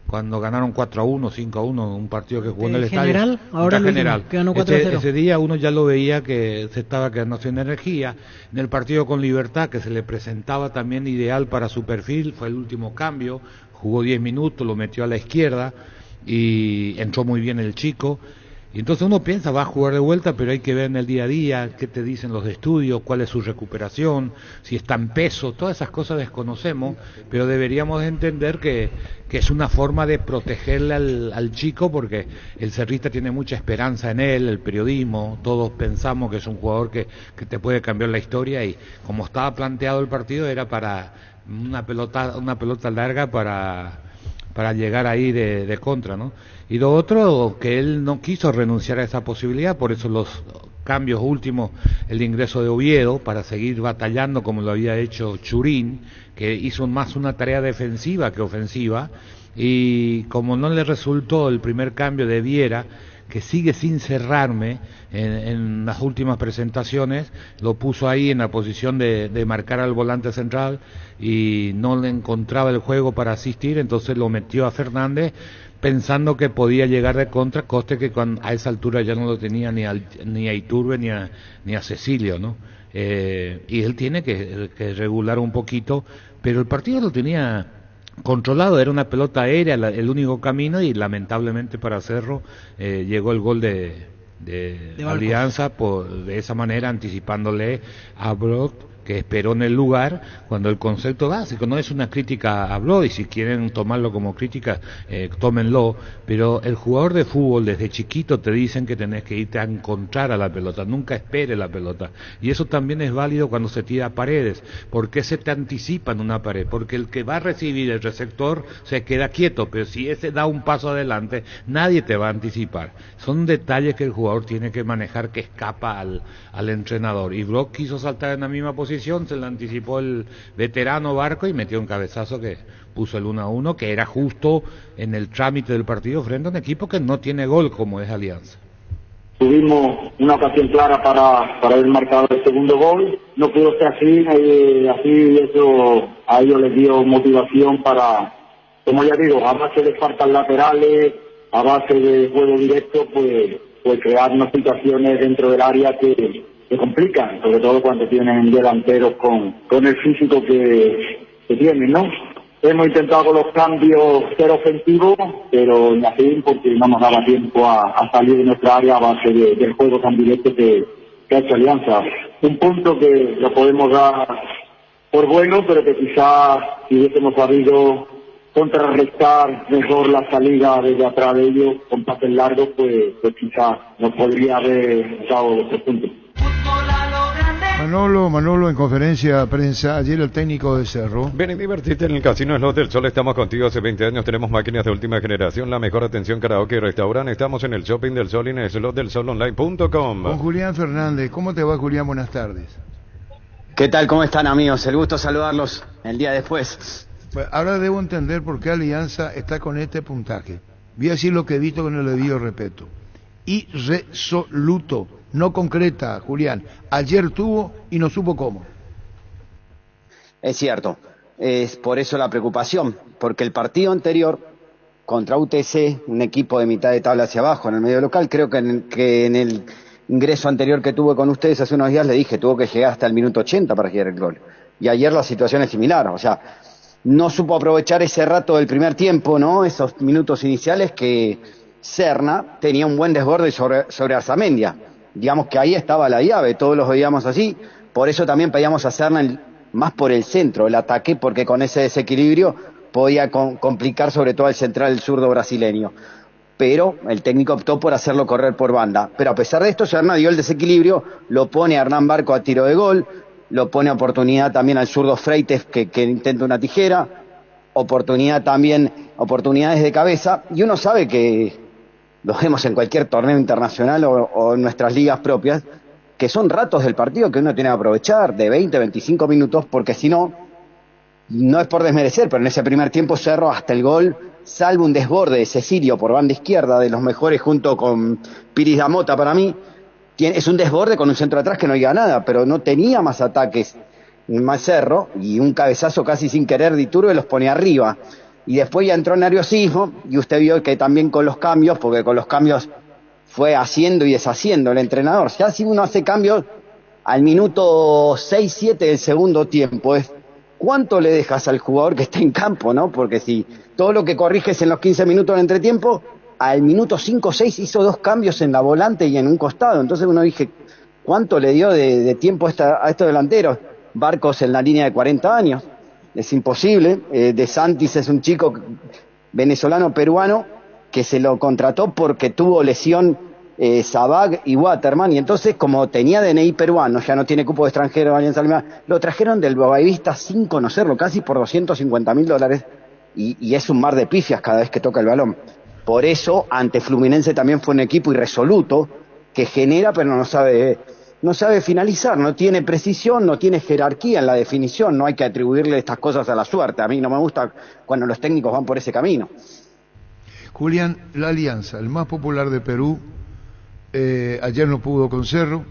S20: cuando ganaron 4-1, 5-1, un partido que jugó en el
S19: general,
S20: estadio.
S19: Ahora
S20: General,
S19: que ganó 4-0.
S20: Ese día uno ya lo veía que se estaba quedando sin energía. En el partido con Libertad, que se le presentaba también ideal para su perfil, fue el último cambio, jugó 10 minutos, lo metió a la izquierda y entró muy bien el chico. Y entonces uno piensa, va a jugar de vuelta, pero hay que ver en el día a día qué te dicen los estudios, cuál es su recuperación, si está en peso, todas esas cosas desconocemos, pero deberíamos entender que es una forma de protegerle al chico, porque el cerrista tiene mucha esperanza en él, el periodismo, todos pensamos que es un jugador que te puede cambiar la historia, y como estaba planteado el partido era para una pelota larga para llegar ahí de contra, ¿no? Y lo otro, que él no quiso renunciar a esa posibilidad, por eso los cambios últimos, el ingreso de Oviedo, para seguir batallando como lo había hecho Churín, que hizo más una tarea defensiva que ofensiva, y como no le resultó el primer cambio de Viera, que sigue sin cerrarme en las últimas presentaciones, lo puso ahí en la posición de marcar al volante central y no le encontraba el juego para asistir, entonces lo metió a Fernández pensando que podía llegar de contra, coste que a esa altura ya no lo tenía ni a Iturbe ni a Cecilio, ¿no? Y él tiene que regular un poquito, pero el partido lo tenía controlado, era una pelota aérea el único camino, y lamentablemente para Cerro llegó el gol de Alianza de esa manera, anticipándole a Brock, que esperó en el lugar, cuando el concepto básico no es una crítica a Brock, y si quieren tomarlo como crítica, tómenlo, pero el jugador de fútbol desde chiquito te dicen que tenés que irte a encontrar a la pelota, nunca espere la pelota, y eso también es válido cuando se tira a paredes. ¿Por qué se te anticipa en una pared? Porque el que va a recibir el receptor se queda quieto, pero si ese da un paso adelante, nadie te va a anticipar. Son detalles que el jugador tiene que manejar, que escapa al entrenador, y Brock quiso saltar en la misma posición, se le anticipó el veterano Barco y metió un cabezazo que puso el 1-1, que era justo en el trámite del partido frente a un equipo que no tiene gol como es Alianza.
S2: Tuvimos una ocasión clara para haber marcado el segundo gol, no pudo ser así eso a ellos les dio motivación para, como ya digo, a base de faltas laterales, a base de juego directo, pues crear unas situaciones dentro del área que complican, sobre todo cuando tienen delanteros con el físico que tienen, ¿no? Hemos intentado con los cambios ser ofensivos, pero en la fin, porque no nos daba tiempo a salir de nuestra área a base del juego tan directo que ha hecho Alianza. Un punto que lo podemos dar por bueno, pero que quizás si hubiésemos sabido contrarrestar mejor la salida desde atrás de ellos con pases largos, pues quizás nos podría haber dado los 3 puntos.
S17: Manolo, en conferencia de prensa, ayer el técnico de Cerro.
S15: Ven y divertirte en el Casino Slot del Sol, estamos contigo hace 20 años, tenemos máquinas de última generación, la mejor atención, karaoke y restaurante, estamos en el Shopping del Sol y en el slotdelsolonline.com.
S17: Con Julián Fernández, ¿cómo te va, Julián? Buenas tardes.
S7: ¿Qué tal? ¿Cómo están, amigos? El gusto saludarlos el día después.
S17: Pues ahora debo entender por qué Alianza está con este puntaje. Voy a decir lo que he visto con el debido respeto. Irresoluto, no concreta, Julián. Ayer tuvo y no supo cómo.
S7: Es cierto, es por eso la preocupación, porque el partido anterior contra UTC, un equipo de mitad de tabla hacia abajo en el medio local, creo que en el ingreso anterior que tuve con ustedes hace unos días le dije, tuvo que llegar hasta el minuto 80 para llegar el gol. Y ayer la situación es similar, o sea, no supo aprovechar ese rato del primer tiempo, ¿no? Esos minutos iniciales que Serna tenía un buen desborde sobre Arzamendia. Digamos que ahí estaba la llave, todos los veíamos así, Por eso también pedíamos a Serna más por el centro, el ataque, porque con ese desequilibrio podía complicar sobre todo al central, el zurdo brasileño. Pero el técnico optó por hacerlo correr por banda. Pero a pesar de esto, Serna dio el desequilibrio, lo pone a Hernán Barco a tiro de gol, lo pone a oportunidad también al zurdo Freites que intenta una tijera, oportunidades de cabeza, y uno sabe que lo vemos en cualquier torneo internacional o en nuestras ligas propias, que son ratos del partido que uno tiene que aprovechar, de 20, 25 minutos, porque si no, no es por desmerecer, pero en ese primer tiempo Cerro hasta el gol, salvo un desborde de Cecilio por banda izquierda, de los mejores junto con Piris Damota para mí, es un desborde con un centro atrás que no diga nada, pero no tenía más ataques, más Cerro, y un cabezazo casi sin querer de Iturbe los pone arriba. Y después ya entró nerviosismo, y usted vio que también con los cambios, porque con los cambios fue haciendo y deshaciendo el entrenador. Ya si uno hace cambios al minuto 6-7 del segundo tiempo, es cuánto le dejas al jugador que está en campo, ¿no? Porque si todo lo que corriges en los 15 minutos del entretiempo, al minuto 5-6 hizo 2 cambios en la volante y en un costado. Entonces uno dije, ¿cuánto le dio de tiempo a estos delanteros? Barcos en la línea de 40 años. Es imposible. De Santis es un chico venezolano-peruano que se lo contrató porque tuvo lesión Sabag y Waterman, y entonces como tenía DNI peruano, ya no tiene cupo de extranjero, Alianza Lima, lo trajeron del Boavista sin conocerlo, casi por $250.000, y es un mar de pifias cada vez que toca el balón. Por eso, ante Fluminense también fue un equipo irresoluto, que genera pero no sabe finalizar, no tiene precisión, no tiene jerarquía en la definición, no hay que atribuirle estas cosas a la suerte. A mí no me gusta cuando los técnicos van por ese camino.
S17: Julián, la Alianza, el más popular de Perú, ayer no pudo con Cerro,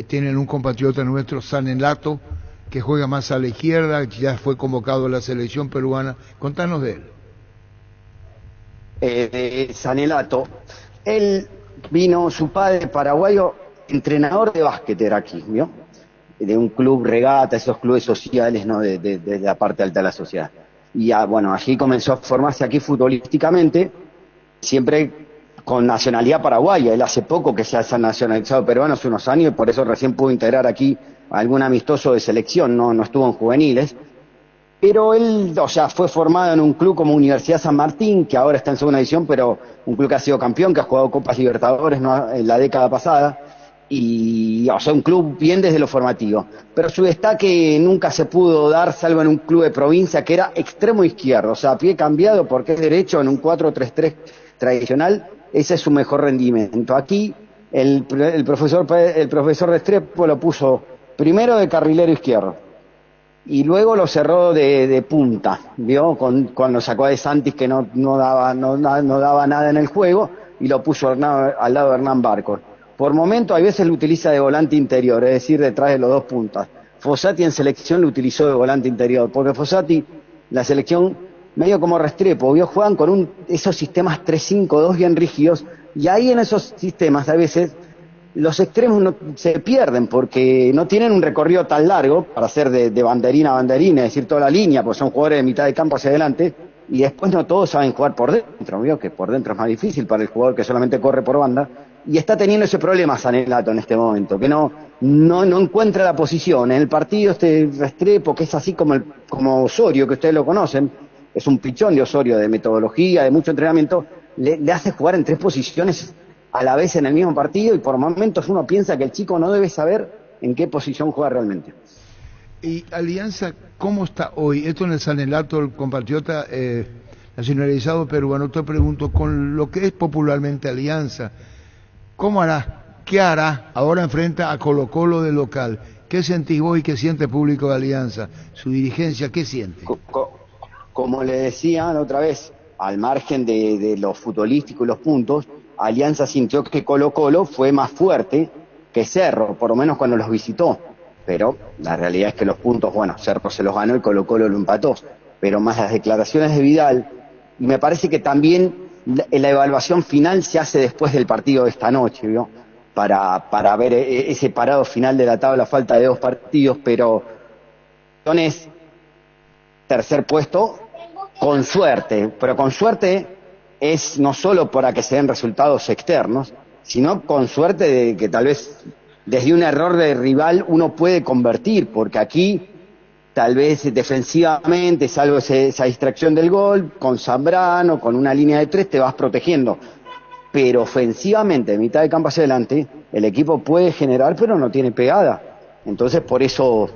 S17: tienen un compatriota nuestro, Sanelato, que juega más a la izquierda, ya fue convocado a la selección peruana. Contanos de él.
S7: Sanelato, él vino, su padre paraguayo, entrenador de básquet era aquí, ¿vio? De un club regata, esos clubes sociales, ¿no? de la parte alta de la sociedad. Y bueno, allí comenzó a formarse aquí futbolísticamente, siempre con nacionalidad paraguaya. Él hace poco que se ha nacionalizado peruano, hace unos años, y por eso recién pudo integrar aquí algún amistoso de selección, no estuvo en juveniles. Pero él, fue formado en un club como Universidad San Martín, que ahora está en segunda división, pero un club que ha sido campeón, que ha jugado Copas Libertadores, ¿no? En la década pasada, y un club bien desde lo formativo. Pero su destaque nunca se pudo dar, salvo en un club de provincia que era extremo izquierdo, a pie cambiado porque es derecho, en un 4-3-3 tradicional, ese es su mejor rendimiento. Aquí el profesor Restrepo lo puso primero de carrilero izquierdo, y luego lo cerró de punta, ¿vio? Cuando sacó a De Santis, que no daba nada en el juego, y lo puso al lado de Hernán Barco. Por momento, a veces lo utiliza de volante interior, es decir, detrás de los 2 puntas. Fossati en selección lo utilizó de volante interior, porque Fossati, la selección, medio como Restrepo, ¿vio? Juegan con esos sistemas 3-5-2 bien rígidos, y ahí en esos sistemas a veces los extremos se pierden porque no tienen un recorrido tan largo para hacer de banderín a banderín, es decir, toda la línea, porque son jugadores de mitad de campo hacia adelante, y después no todos saben jugar por dentro, ¿vio? Que por dentro es más difícil para el jugador que solamente corre por banda, y está teniendo ese problema Sanelato en este momento, que no encuentra la posición. En el partido Restrepo, que es así como Osorio, que ustedes lo conocen, es un pichón de Osorio, de metodología, de mucho entrenamiento, le hace jugar en 3 posiciones a la vez en el mismo partido, y por momentos uno piensa que el chico no debe saber en qué posición juega realmente.
S17: Y Alianza, ¿cómo está hoy? Esto en el Sanelato, el compatriota nacionalizado peruano, te pregunto, con lo que es popularmente Alianza, ¿cómo hará? ¿Qué hará? Ahora enfrenta a Colo-Colo de local. ¿Qué sentís vos y qué siente el público de Alianza? Su dirigencia, ¿qué siente?
S7: Como le decía la otra vez, al margen de lo futbolístico y los puntos, Alianza sintió que Colo-Colo fue más fuerte que Cerro, por lo menos cuando los visitó. Pero la realidad es que los puntos, Cerro se los ganó y Colo-Colo lo empató. Pero más las declaraciones de Vidal, y me parece que también la evaluación final se hace después del partido de esta noche, ¿vio? Para ver ese parado final de la tabla, falta de 2 partidos, pero es tercer puesto con suerte, pero con suerte es no solo para que se den resultados externos, sino con suerte de que tal vez desde un error de rival uno puede convertir, porque aquí tal vez defensivamente, salvo esa distracción del gol, con Zambrano, con una línea de 3 te vas protegiendo. Pero ofensivamente, de mitad de campo hacia adelante, el equipo puede generar, pero no tiene pegada. Entonces, por eso,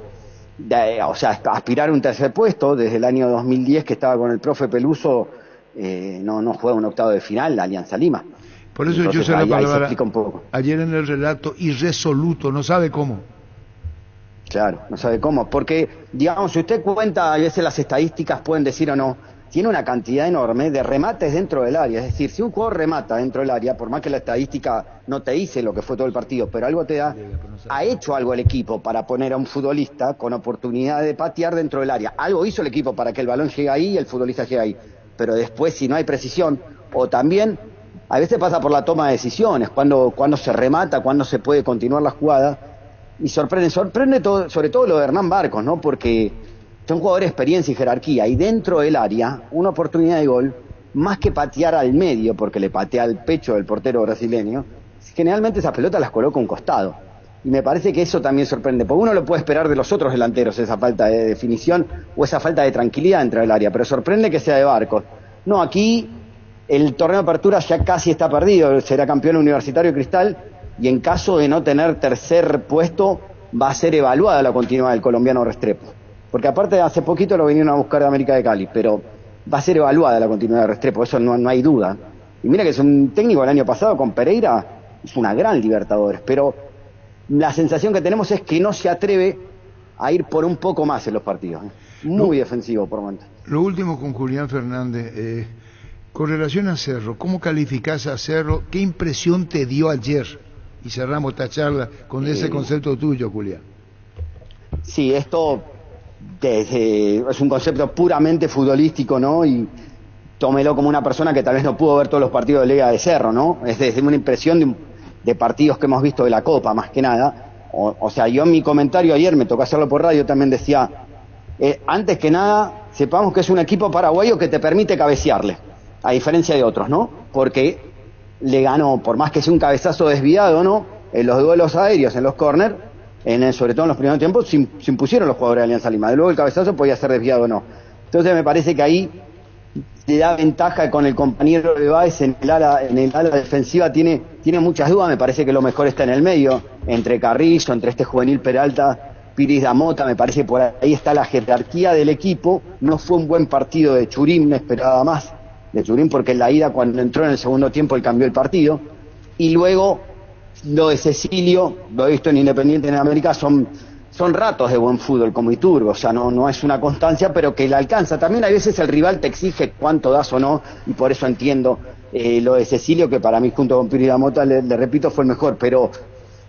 S7: aspirar a un tercer puesto, desde el año 2010 que estaba con el profe Peluso, no juega un octavo de final, la Alianza Lima.
S17: Por eso
S7: Entonces,
S17: yo sé la
S7: ahí se
S17: palabra,
S7: explica un poco.
S17: ayer en el relato, irresoluto, no sabe cómo.
S7: Claro, no sabe cómo, porque, digamos, si usted cuenta, a veces las estadísticas pueden decir o no, tiene una cantidad enorme de remates dentro del área, es decir, si un jugador remata dentro del área, por más que la estadística no te dice lo que fue todo el partido, pero algo te da, ha hecho algo el equipo para poner a un futbolista con oportunidad de patear dentro del área, algo hizo el equipo para que el balón llegue ahí y el futbolista llegue ahí, pero después si no hay precisión, o también, a veces pasa por la toma de decisiones, cuando se remata, cuando se puede continuar la jugada. Y sorprende todo, sobre todo lo de Hernán Barcos, ¿no? Porque son jugadores de experiencia y jerarquía. Y dentro del área, una oportunidad de gol, más que patear al medio, porque le patea al pecho del portero brasileño, generalmente esas pelotas las coloca a un costado. Y me parece que eso también sorprende, porque uno lo puede esperar de los otros delanteros, esa falta de definición o esa falta de tranquilidad dentro del área, pero sorprende que sea de Barcos. No, aquí el torneo de apertura ya casi está perdido, será campeón Universitario Cristal, y en caso de no tener tercer puesto va a ser evaluada la continuidad del colombiano Restrepo, porque aparte hace poquito lo vinieron a buscar de América de Cali, pero va a ser evaluada la continuidad de Restrepo, eso no hay duda. Y mira que es un técnico el año pasado con Pereira, es una gran Libertadores, pero la sensación que tenemos es que no se atreve a ir por un poco más en los partidos, muy defensivo por momentos.
S17: Lo último con Julián Fernández, con relación a Cerro, ¿cómo calificás a Cerro? ¿Qué impresión te dio ayer? Y cerramos esta charla con ese concepto tuyo, Julián. Sí, esto es un concepto puramente futbolístico, ¿no? Y tómelo como una persona que tal vez no pudo ver todos los partidos de Liga de Cerro, ¿no? Es desde una impresión de partidos que hemos visto de la Copa, más que nada. O sea, yo en mi comentario ayer, me tocó hacerlo por radio, también decía, antes que nada, sepamos que es un equipo paraguayo que te permite cabecearle, a diferencia de otros, ¿no? Porque le ganó, por más que sea un cabezazo desviado, ¿no? En los duelos aéreos, en los córner, sobre todo en los primeros tiempos, se impusieron los jugadores de Alianza Lima. Luego el cabezazo podía ser desviado o no. Entonces me parece que ahí le da ventaja con el compañero de Báez en el ala defensiva, tiene muchas dudas, me parece que lo mejor está en el medio, entre Carrillo, entre este juvenil Peralta, Piris Damota, me parece que por ahí está la jerarquía del equipo. No fue un buen partido de Churín, me esperaba más de Churín, porque en la ida, cuando entró en el segundo tiempo, él cambió el partido. Y luego, lo de Cecilio, lo he visto en Independiente en América, son ratos de buen fútbol, como Iturbe, o sea, no es una constancia, pero que le alcanza. También a veces el rival te exige cuánto das o no, y por eso entiendo lo de Cecilio, que para mí, junto con Piri Damota, le repito, fue el mejor, pero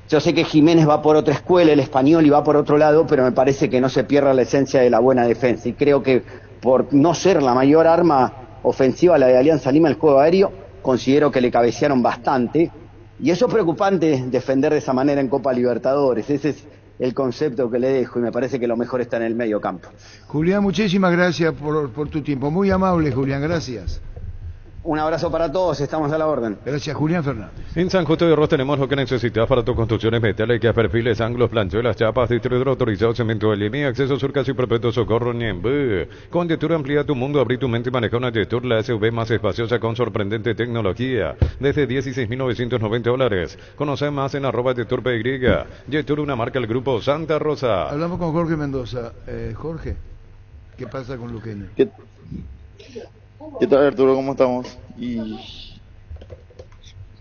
S17: yo sé que Jiménez va por otra escuela, el español, y va por otro lado, pero me parece que no se pierda la esencia de la buena defensa, y creo que por no ser la mayor arma ofensiva la de Alianza Lima, el juego aéreo, considero que le cabecearon bastante, y eso es preocupante defender de esa manera en Copa Libertadores. Ese es el concepto que le dejo, y me parece que lo mejor está en el medio campo. Julián, muchísimas gracias por tu tiempo, muy amable, Julián, gracias.
S7: Un abrazo para todos, estamos a la orden.
S17: Gracias, Julián Fernández.
S15: En San Justo de Arroz tenemos lo que necesitas para tus construcciones metálicas, perfiles, ángulos, planchuelas, chapas, distribuidor autorizado, cemento de línea, acceso surcas y perpetuo socorro Niembú. Con Yetur amplía tu mundo, abrí tu mente y maneja una Yetur, la SUV más espaciosa con sorprendente tecnología, desde $16,990. Conoce más en @YeturPY. Yetur, una marca del grupo Santa Rosa.
S17: Hablamos con Jorge Mendoza. Jorge, ¿qué pasa con Luqueño?
S4: ¿Qué tal, Arturo? ¿Cómo estamos? Y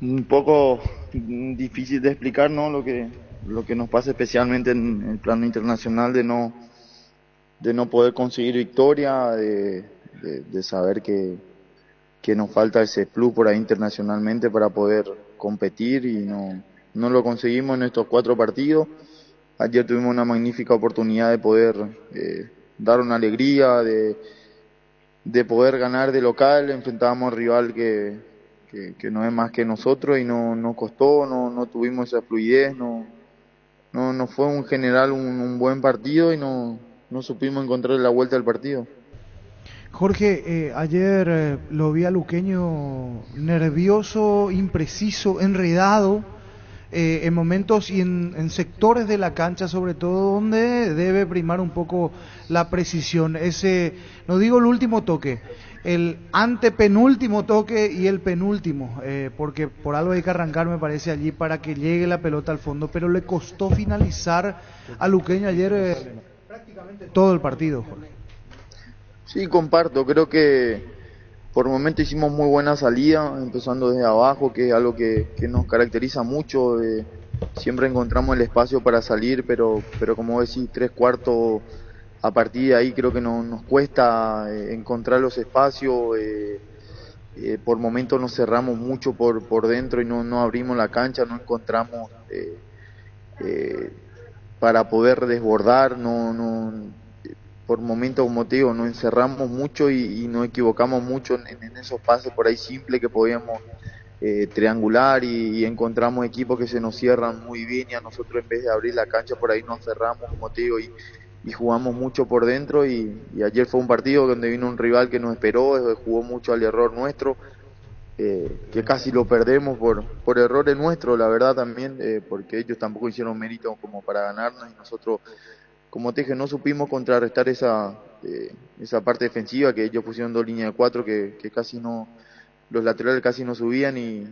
S4: un poco difícil de explicar, ¿no? Lo que nos pasa, especialmente en el plano internacional, de no poder conseguir victoria, de saber que nos falta ese plus por ahí internacionalmente para poder competir, y no lo conseguimos en estos 4 partidos. Ayer tuvimos una magnífica oportunidad de poder dar una alegría, de poder ganar de local. Enfrentábamos a un rival que no es más que nosotros, y nos costó, no tuvimos esa fluidez, no fue en general un buen partido, y no supimos encontrar la vuelta al partido.
S3: Jorge, ayer lo vi a Luqueño nervioso, impreciso, enredado, en momentos y en sectores de la cancha, sobre todo, donde debe primar un poco la precisión. Ese, no digo el último toque, el antepenúltimo toque y el penúltimo, porque por algo hay que arrancar, me parece, allí para que llegue la pelota al fondo, pero le costó finalizar a Luqueño ayer prácticamente todo el partido, Jorge.
S4: Sí, comparto, creo que por momentos hicimos muy buena salida, empezando desde abajo, que es algo que nos caracteriza mucho. Siempre encontramos el espacio para salir, pero como decís, 3/4, a partir de ahí creo que nos cuesta encontrar los espacios. Por momentos nos cerramos mucho por dentro y no abrimos la cancha, no encontramos para poder desbordar, por momentos, como te digo, nos encerramos mucho y nos equivocamos mucho en esos pases por ahí simples que podíamos triangular y encontramos equipos que se nos cierran muy bien y a nosotros en vez de abrir la cancha por ahí nos cerramos, como te digo, y jugamos mucho por dentro y ayer fue un partido donde vino un rival que nos esperó, jugó mucho al error nuestro, que casi lo perdemos por errores nuestros, la verdad también, porque ellos tampoco hicieron mérito como para ganarnos y nosotros, como te dije, no supimos contrarrestar esa parte defensiva, que ellos pusieron 2 líneas de 4 que casi no, los laterales casi no subían y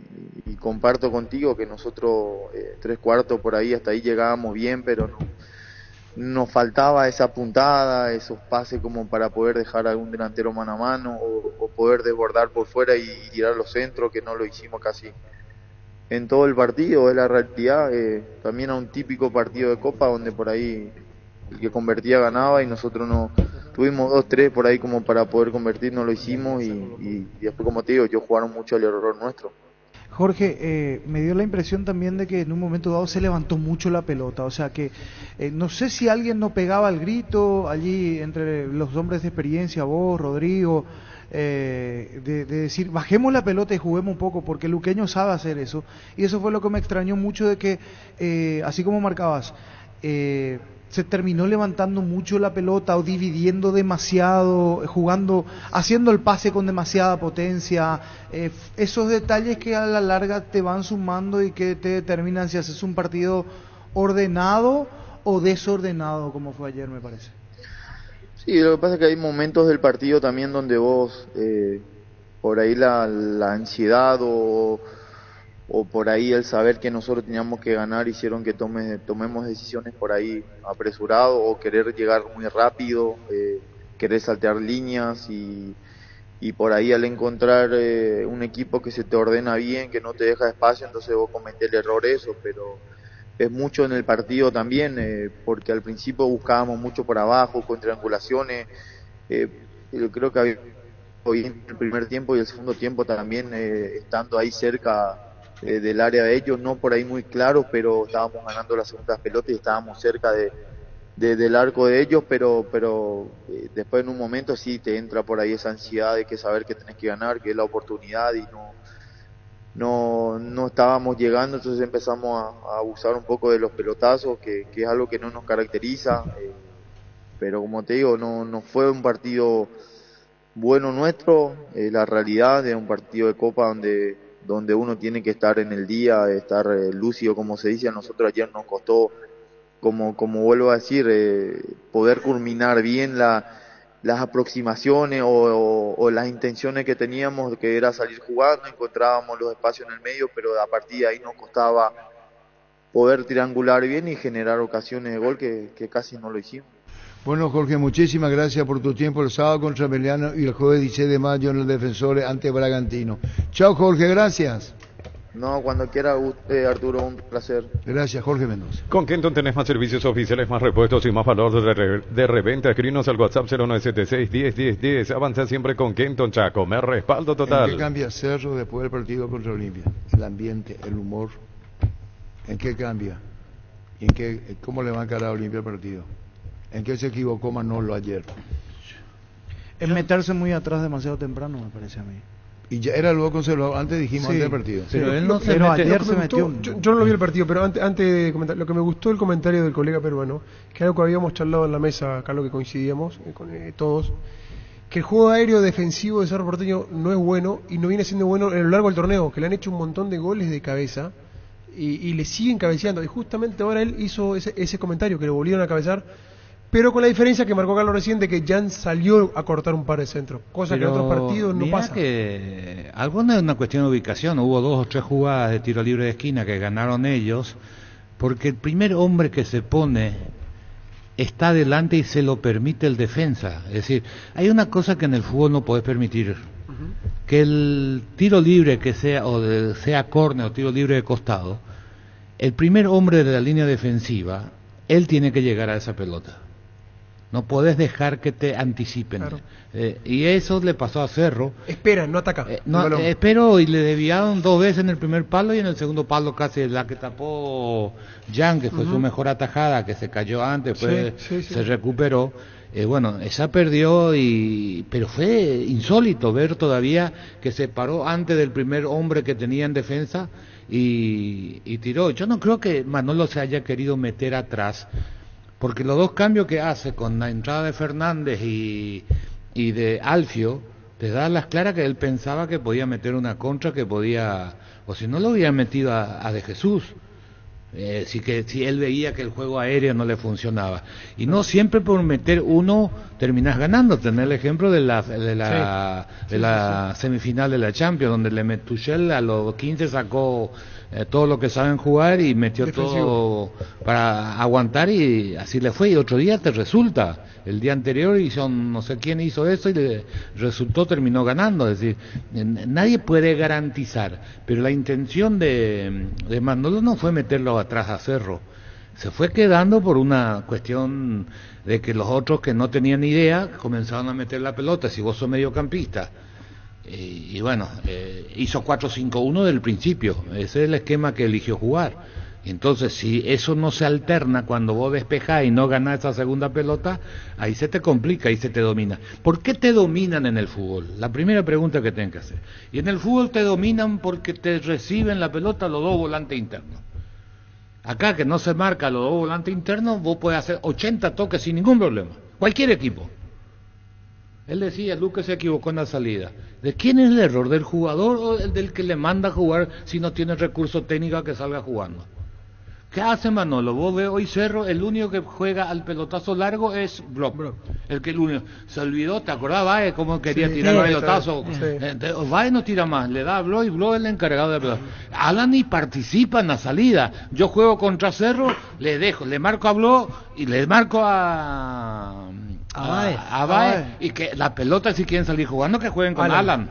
S4: comparto contigo que nosotros 3/4 por ahí, hasta ahí llegábamos bien, pero nos faltaba esa puntada, esos pases como para poder dejar a algún delantero mano a mano o poder desbordar por fuera y tirar los centros, que no lo hicimos casi en todo el partido, es la realidad. También a un típico partido de Copa donde por ahí el que convertía ganaba y nosotros no tuvimos 2-3 por ahí como para poder convertir, no lo hicimos y después, como te digo, ellos jugaron mucho al error nuestro.
S3: Jorge, me dio la impresión también de que en un momento dado se levantó mucho la pelota, o sea que no sé si alguien no pegaba el grito allí entre los hombres de experiencia, vos, Rodrigo, de decir bajemos la pelota y juguemos un poco, porque Luqueño sabe hacer eso, y eso fue lo que me extrañó mucho, de que así como marcabas, se terminó levantando mucho la pelota o dividiendo demasiado, jugando, haciendo el pase con demasiada potencia, esos detalles que a la larga te van sumando y que te determinan si haces un partido ordenado o desordenado, como fue ayer, me parece.
S4: Sí, lo que pasa es que hay momentos del partido también donde vos, por ahí la ansiedad o por ahí el saber que nosotros teníamos que ganar hicieron que tomemos decisiones por ahí apresurado o querer llegar muy rápido, querer saltear líneas y por ahí al encontrar un equipo que se te ordena bien, que no te deja espacio, entonces vos cometés el error eso, pero es mucho en el partido también, porque al principio buscábamos mucho por abajo, con triangulaciones, yo creo que había bien el primer tiempo y el segundo tiempo también, estando ahí cerca del área de ellos, no por ahí muy claro, pero estábamos ganando las segundas pelotas y estábamos cerca del arco de ellos, pero después en un momento sí te entra por ahí esa ansiedad de que saber que tenés que ganar, que es la oportunidad y no estábamos llegando, entonces empezamos a abusar un poco de los pelotazos, que es algo que no nos caracteriza, pero como te digo, no fue un partido bueno nuestro, la realidad de un partido de Copa donde uno tiene que estar en el día, estar lúcido, como se dice. A nosotros ayer nos costó, como vuelvo a decir, poder culminar bien las aproximaciones o las intenciones que teníamos, que era salir jugando, encontrábamos los espacios en el medio, pero a partir de ahí nos costaba poder triangular bien y generar ocasiones de gol que casi no lo hicimos.
S17: Bueno, Jorge, muchísimas gracias por tu tiempo el sábado contra Meliano y el jueves 16 de mayo en el Defensores ante Bragantino. Chao, Jorge, gracias.
S4: No, cuando quiera, Arturo, un placer.
S17: Gracias, Jorge Mendoza.
S15: Con Kenton tenés más servicios oficiales, más repuestos y más valor de reventa. Escribinos al WhatsApp 0976-101010. Avanza siempre con Kenton, Chaco. Me respaldo total.
S17: ¿En qué cambia Cerro después del partido contra Olimpia? El ambiente, el humor. ¿En qué cambia? ¿Y cómo le va a encarar a Olimpia el partido? ¿En qué se equivocó Manolo ayer?
S3: Es meterse muy atrás demasiado temprano, me parece a mí.
S17: Y ya era luego conservador, antes dijimos antes del partido.
S16: Pero él no se mete. Ayer se metió. Yo no lo vi el partido, pero antes de comentar, lo que me gustó el comentario del colega peruano, que algo que habíamos charlado en la mesa, acá lo que coincidíamos con todos, que el juego aéreo defensivo de Cerro Porteño no es bueno y no viene siendo bueno a lo largo del torneo, que le han hecho un montón de goles de cabeza y le siguen cabeceando. Y justamente ahora él hizo ese comentario, que lo volvieron a cabezar, pero con la diferencia que marcó Carlos recién, de que Jan salió a cortar un par de centros, cosa que en otros partidos no pasa.
S20: Que algo no es una cuestión de ubicación. Hubo 2 o 3 jugadas de tiro libre de esquina que ganaron ellos, porque el primer hombre que se pone está adelante y se lo permite el defensa. Es decir, hay una cosa que en el fútbol no podés permitir, que el tiro libre que sea, sea córner o tiro libre de costado, el primer hombre de la línea defensiva, él tiene que llegar a esa pelota. No podés dejar que te anticipen.
S16: Claro.
S20: Y eso le pasó a Cerro.
S16: Espera, no ataca.
S20: Esperó y le desviaron 2 veces en el primer palo, y en el segundo palo casi la que tapó Jan, que fue su mejor atajada, que se cayó antes, se recuperó. Bueno, esa perdió, pero fue insólito ver todavía que se paró antes del primer hombre que tenía en defensa y tiró. Yo no creo que Manolo se haya querido meter atrás, porque los 2 cambios que hace con la entrada de Fernández y de Alfio, te da las claras que él pensaba que podía meter una contra, que podía, o si no lo hubiera metido a De Jesús. Si él veía que el juego aéreo no le funcionaba, y no siempre por meter uno terminás ganando. Tener el ejemplo de la semifinal de la Champions, donde Tuchel a los 15 sacó todo lo que saben jugar y metió todo para aguantar, y así le fue. Y otro día te resulta, el día anterior hizo, no sé quién hizo eso y le resultó, terminó ganando. Es decir, nadie puede garantizar, pero la intención de Manolo no fue meterlo atrás a Cerro, se fue quedando por una cuestión de que los otros que no tenían idea comenzaron a meter la pelota. Si vos sos mediocampista, y bueno, hizo 4-5-1 del principio, ese es el esquema que eligió jugar. Entonces, si eso no se alterna cuando vos despejás y no ganás esa segunda pelota, ahí se te complica, ahí se te domina. ¿Por qué te dominan en el fútbol? La primera pregunta que tienen que hacer. Y en el fútbol te dominan porque te reciben la pelota los 2 volantes internos. Acá, que no se marca los 2 volantes internos, vos podés hacer 80 toques sin ningún problema. Cualquier equipo. Él decía, Lucas se equivocó en la salida. ¿De quién es el error? ¿Del jugador o del que le manda a jugar si no tiene recurso técnico a que salga jugando? ¿Qué hace Manolo? Vos ves hoy Cerro, el único que juega al pelotazo largo es Brock. El único. Se olvidó, ¿te acordás, Baez, cómo quería tirar el pelotazo? Baez no tira más, le da a Brock, y Brock es el encargado de pelota. Alan ni participa en la salida. Yo juego contra Cerro, le marco a Brock y le marco a Baez, y que la pelota, si quieren salir jugando, que jueguen con Alan.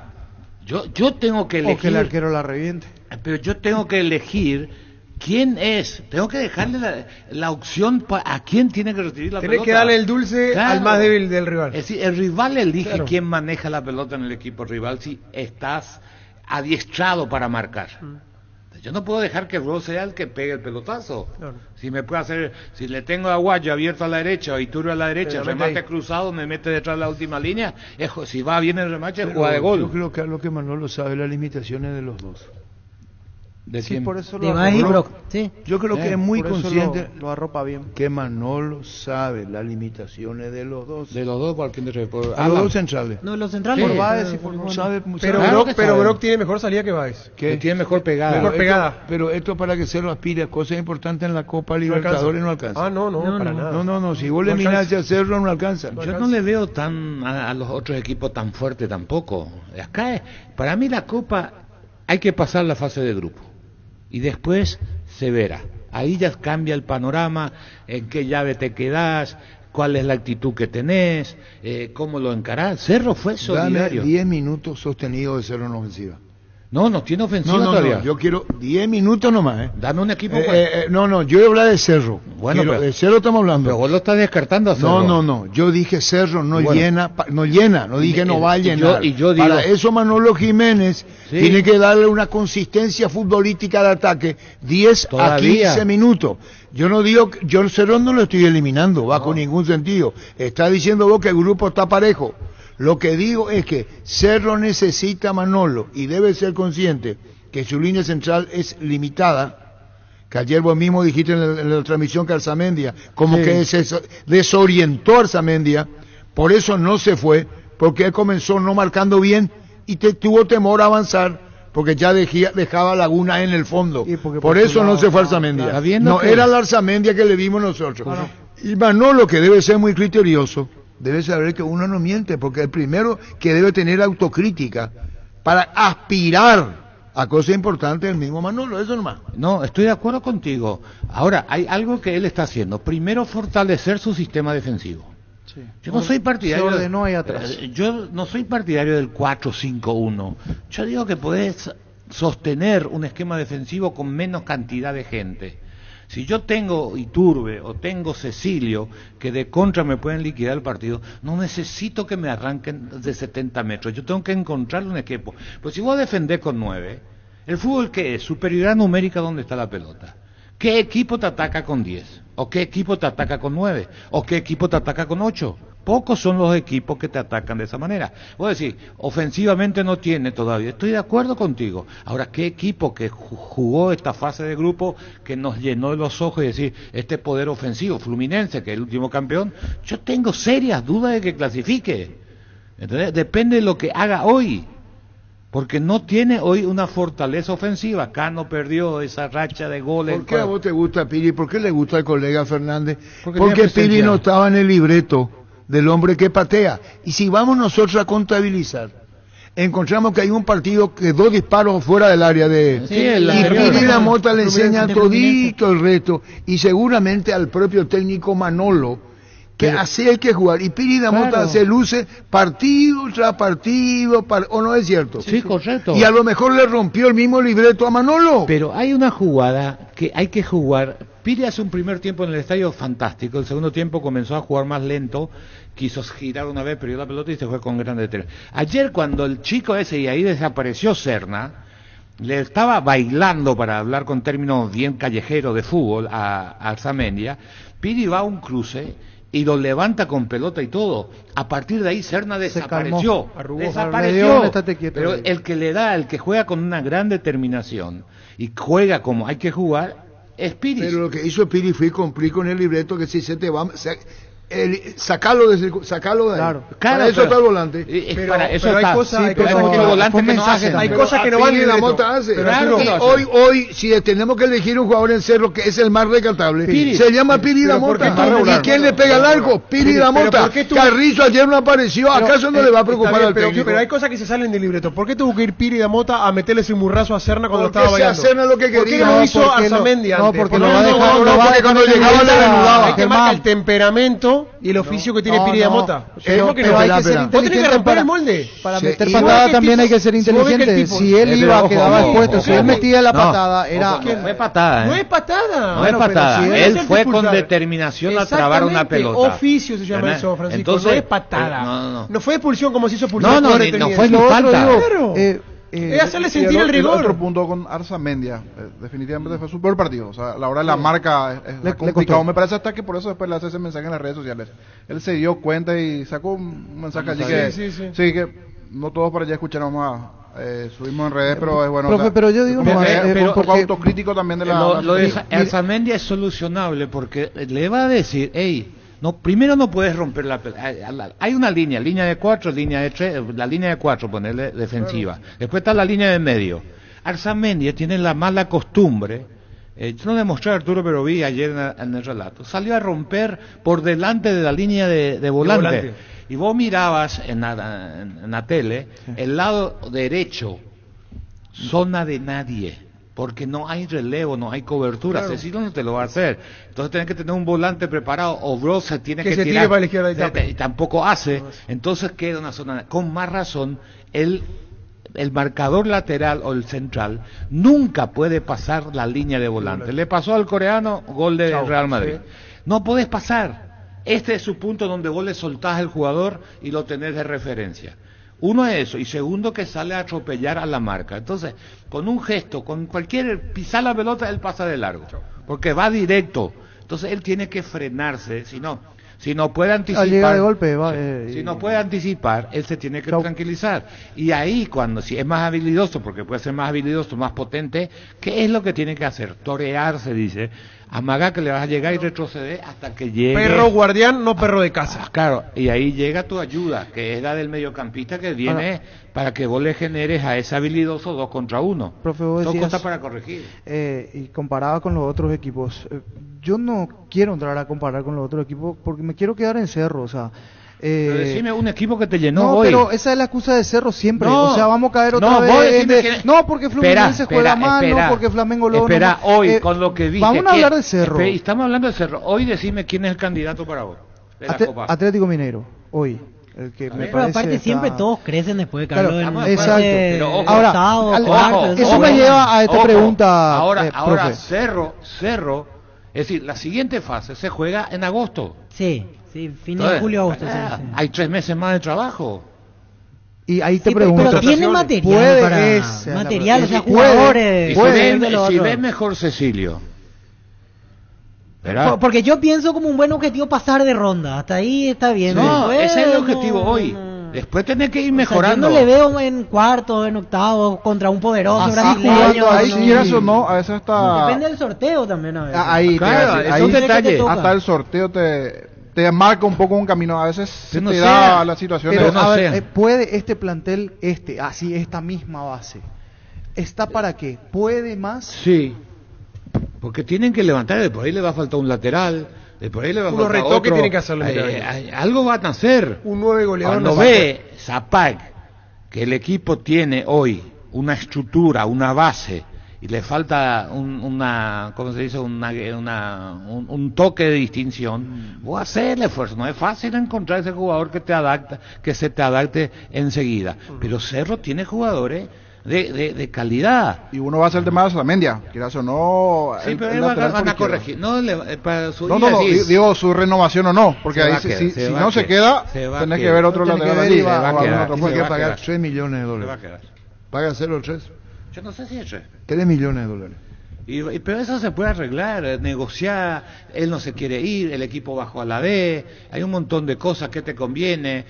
S20: Yo tengo que elegir.
S3: O que el arquero la reviente.
S20: Pero yo tengo que elegir quién es. Tengo que dejarle la opción a quién tiene que recibir la pelota.
S16: Tenés que darle el dulce al más débil del rival.
S20: Es decir, el rival elige quién maneja la pelota en el equipo rival si estás adiestrado para marcar. Yo no puedo dejar que Ross sea el que pegue el pelotazo. Si me puede hacer, si le tengo a Guayo abierto a la derecha o Iturbe a la derecha, remate cruzado, me mete detrás de la última línea, si va bien el remate, es jugada de gol.
S17: Yo creo que lo que Manolo sabe las limitaciones de los dos.
S3: Por eso
S17: yo creo que es muy consciente,
S3: lo arropa bien,
S17: que Manolo sabe las limitaciones de los dos.
S20: De los dos, ¿por quién te refieres?
S17: A los dos centrales.
S19: No, los centrales.
S3: Por Baez
S16: pero Brock tiene mejor salida que Baez.
S20: Que tiene mejor pegada.
S17: Pero esto para que se lo aspire a cosas importantes en la Copa Libertadores no alcanza.
S16: No, para nada.
S17: No, si vos le mirás a Cerro no alcanza.
S20: Yo no le veo tan a los otros equipos tan fuerte tampoco. Acá, para mí la Copa hay que pasar la fase de grupo. Y después se verá. Ahí ya cambia el panorama, en qué llave te quedás, cuál es la actitud que tenés, cómo lo encarás. Cerro fue solidario.
S17: Dame 10 minutos sostenidos de Cerro en ofensiva.
S20: No tiene ofensiva todavía.
S17: No, yo quiero 10 minutos nomás.
S20: Dame un equipo.
S17: No, yo voy a hablar de Cerro.
S20: Bueno,
S17: de Cerro estamos hablando.
S20: Pero vos lo estás descartando a Cerro.
S17: No, yo dije Cerro no llena, no dije no va a llenar.
S20: Y yo digo,
S17: para eso Manolo Jiménez tiene que darle una consistencia futbolística al ataque, 10 a 15 minutos. Yo no digo, yo Cerro no lo estoy eliminando, bajo ningún sentido. Está diciendo vos que el grupo está parejo. Lo que digo es que Cerro necesita a Manolo y debe ser consciente que su línea central es limitada, que ayer vos mismo dijiste en la transmisión que Arzamendia, como que se desorientó Arzamendia, por eso no se fue, porque él comenzó no marcando bien y tuvo temor a avanzar, porque ya dejaba Laguna en el fondo. Por eso no se fue Arzamendia. No
S20: que...
S17: era la Arzamendia que le vimos nosotros. Y Manolo, que debe ser muy criterioso, debe saber que uno no miente, porque el primero que debe tener autocrítica para aspirar a cosas importantes el mismo Manolo, eso nomás.
S20: No, estoy de acuerdo contigo. Ahora, hay algo que él está haciendo. Primero, fortalecer su sistema defensivo.
S3: Sí.
S20: Yo no soy partidario.
S3: Se ordenó ahí atrás.
S20: Yo no soy partidario del 4-5-1. Yo digo que podés sostener un esquema defensivo con menos cantidad de gente. Si yo tengo Iturbe o tengo Cecilio, que de contra me pueden liquidar el partido, no necesito que me arranquen de 70 metros. Yo tengo que encontrar un equipo. Pues si vos defendés con 9, ¿el fútbol qué es? Superioridad numérica donde está la pelota. ¿Qué equipo te ataca con 10? ¿O qué equipo te ataca con 9? ¿O qué equipo te ataca con 8? Pocos son los equipos que te atacan de esa manera. Vos decís, ofensivamente no tiene todavía. Estoy de acuerdo contigo. Ahora, ¿qué equipo que jugó esta fase de grupo que nos llenó de los ojos y decir, este poder ofensivo, Fluminense, que es el último campeón? Yo tengo serias dudas de que clasifique. ¿Entendés? Depende de lo que haga hoy. Porque no tiene hoy una fortaleza ofensiva. Acá no perdió esa racha de goles.
S17: ¿Por qué a vos te gusta Piri? ¿Por qué le gusta al colega Fernández? Porque Piri no estaba en el libreto del hombre que patea. Y si vamos nosotros a contabilizar, encontramos que hay un partido que 2 disparos fuera del área de...
S20: Sí,
S17: y Piri Lamota le enseña todito el resto. Y seguramente al propio técnico Manolo, que así hay que jugar. Y Piri Lamota se luce partido tras partido, ¿o no es cierto?
S20: Sí, correcto.
S17: Y a lo mejor le rompió el mismo libreto a Manolo.
S20: Pero hay una jugada que hay que jugar. Piri hace un primer tiempo en el estadio fantástico, el segundo tiempo comenzó a jugar más lento, quiso girar una vez, perdió la pelota y se fue con gran detención. Ayer cuando el chico ese, y ahí desapareció Serna, le estaba bailando, para hablar con términos bien callejeros de fútbol, a Arzamendia. Piri va a un cruce y lo levanta con pelota y todo. A partir de ahí Serna desapareció. Desapareció. Pero el que le da, el que juega con una gran determinación y juega como hay que jugar, es Piri.
S17: Pero lo que hizo Piri fue cumplir con el libreto, que si se te va... Sacalo de ahí.
S3: Claro,
S17: para eso está el volante.
S20: Pero hay cosas que
S17: no van. La Mota hace. Hoy, si tenemos que elegir un jugador en Cerro que es el más recatable, se llama Piri La Mota. ¿Y quién le pega el arco? Piri La Mota. Carrizo ayer no apareció. ¿Acaso no le va a preocupar al técnico?
S16: Pero hay cosas que se salen del libreto. ¿Por qué tuvo que ir Piri La Mota a meterle ese murrazo a Serna cuando estaba bailando?
S17: Serna lo que quería.
S16: ¿Por qué no hizo Arzamendi antes?
S3: No, porque lo va a dejar.
S17: Porque cuando llegaba le desnudaba.
S16: Hay que marcar el temperamento y el oficio que tiene Piri Mota.
S3: Pero hay que ser inteligente
S16: para el molde.
S3: Para meter patada también hay que ser inteligente. Si él iba, quedaba expuesto. Si él metía la patada, era...
S20: No fue patada.
S16: No es patada.
S20: No es patada. Él fue con determinación a trabar una pelota.
S16: Oficio se llama eso, Francisco. Entonces, no es patada. No fue expulsión como se hizo expulsión.
S20: No fue ni falta.
S16: Es hacerle sentir el rigor.
S6: Otro punto con Arzamendia, definitivamente fue su peor partido. O sea, a la hora de la marca es complicado. Me parece hasta que por eso después le hace ese mensaje en las redes sociales. Él se dio cuenta y sacó un mensaje allí que no todos por allá escucháramos subimos en redes, pero es bueno.
S3: Profe, pero yo digo
S6: un poco autocrítico también de la...
S20: Lo de Arzamendia es solucionable porque le va a decir, primero no puedes romper la pelota. Hay una línea de 4, línea de 3, la línea de 4, ponerle defensiva. Después está la línea de medio. Arzamendia tiene la mala costumbre, yo no le mostré a Arturo, pero vi ayer en el relato, salió a romper por delante de la línea de volante. Y vos mirabas en la tele, el lado derecho, zona de nadie. Porque no hay relevo, no hay cobertura. Claro. Cecilio no te lo va a hacer. Entonces tenés que tener un volante preparado, o Bro se tiene que tirar.
S16: Tire para la izquierda
S20: y tampoco hace. Entonces queda una zona. Con más razón, el marcador lateral o el central nunca puede pasar la línea de volante. Le pasó al coreano, gol de Real Madrid. Sí. No podés pasar. Este es su punto donde vos le soltás al jugador y lo tenés de referencia. Uno es eso, y segundo que sale a atropellar a la marca. Entonces, con un gesto, con cualquier pisar la pelota, él pasa de largo, porque va directo. Entonces él tiene que frenarse, si no, Si no puede anticipar,
S3: llega de golpe,
S20: si no puede anticipar, él se tiene que tranquilizar. Y ahí, cuando si es más habilidoso, porque puede ser más habilidoso, más potente, ¿qué es lo que tiene que hacer? Torear, se dice. Amaga que le vas a llegar y retroceder hasta que llegue.
S16: Perro guardián, no perro de casa.
S20: Claro, y ahí llega tu ayuda, que es la del mediocampista que viene para que vos le generes a ese habilidoso 2 contra 1.
S3: Profe, vos
S20: Son
S3: decías,
S20: cosas para corregir.
S3: Y comparaba con los otros equipos. Yo no quiero entrar a comparar con los otros equipos porque me quiero quedar en Cerro, o sea.
S20: Pero decime un equipo que te llenó
S3: no,
S20: hoy.
S3: pero esa es la excusa de Cerro siempre.
S20: No,
S3: o sea, vamos a caer otra
S20: no,
S3: vez. No, porque Fluminense juega mal, no, porque Flamengo lo.
S20: Espera, hoy, con lo que viste.
S3: Vamos a hablar de Cerro.
S20: Estamos hablando de Cerro. Hoy decime quién es el candidato para vos.
S3: Atlético Mineiro, hoy. El que me
S19: pero aparte siempre todos crecen después de Carlos.
S3: Claro, exacto. Ahora, eso me lleva a esta pregunta.
S20: Ahora Cerro, es decir, la siguiente fase se juega en agosto.
S19: Sí, fin de julio, agosto.
S20: Hay 3 meses más de trabajo.
S3: Y ahí te pregunto,
S19: pero tiene material material, o sea, jugadores.
S20: Si ves mejor Cecilio. ¿Verdad?
S19: Porque yo pienso como un buen objetivo pasar de ronda, hasta ahí está bien.
S20: No, ese es el objetivo hoy. Después tenés que ir mejorando.
S19: Yo no le veo en cuarto, en octavo, contra un poderoso brasileño.
S6: Ahí quieras o no, a veces está...
S19: Depende del sorteo también a veces.
S6: Ahí,
S20: claro,
S6: ahí detalle. Hasta el sorteo te marca un poco un camino, a veces se te da la situación.
S3: Pero a ver, ¿puede este plantel, esta misma base, está para qué? ¿Puede más?
S20: Sí. Porque tienen que levantar, de por ahí le va a faltar un lateral, de por ahí le va a faltar otro.
S16: Tienen que hacerlo,
S20: algo van a hacer.
S16: Un 9 goleador.
S20: Cuando ve Zapag que el equipo tiene hoy una estructura, una base, y le falta ¿cómo se dice? Un toque de distinción, vos haces el esfuerzo. No es fácil encontrar ese jugador que se te adapte enseguida. Pero Cerro tiene jugadores de calidad.
S6: Y uno va a hacer el tema de Otamendi, quieras o no.
S20: Sí, pero van a corregir.
S6: Digo su renovación o no, porque ahí si no se queda, tenés que ver otro lateral allí.
S17: Tiene que pagar $3 millones. ¿Paga 0 o 3?
S20: Yo no sé si es 3.
S17: $3 millones.
S20: Pero eso se puede arreglar, negociar. Él no se quiere ir, el equipo bajó a la B, hay un montón de cosas que te conviene,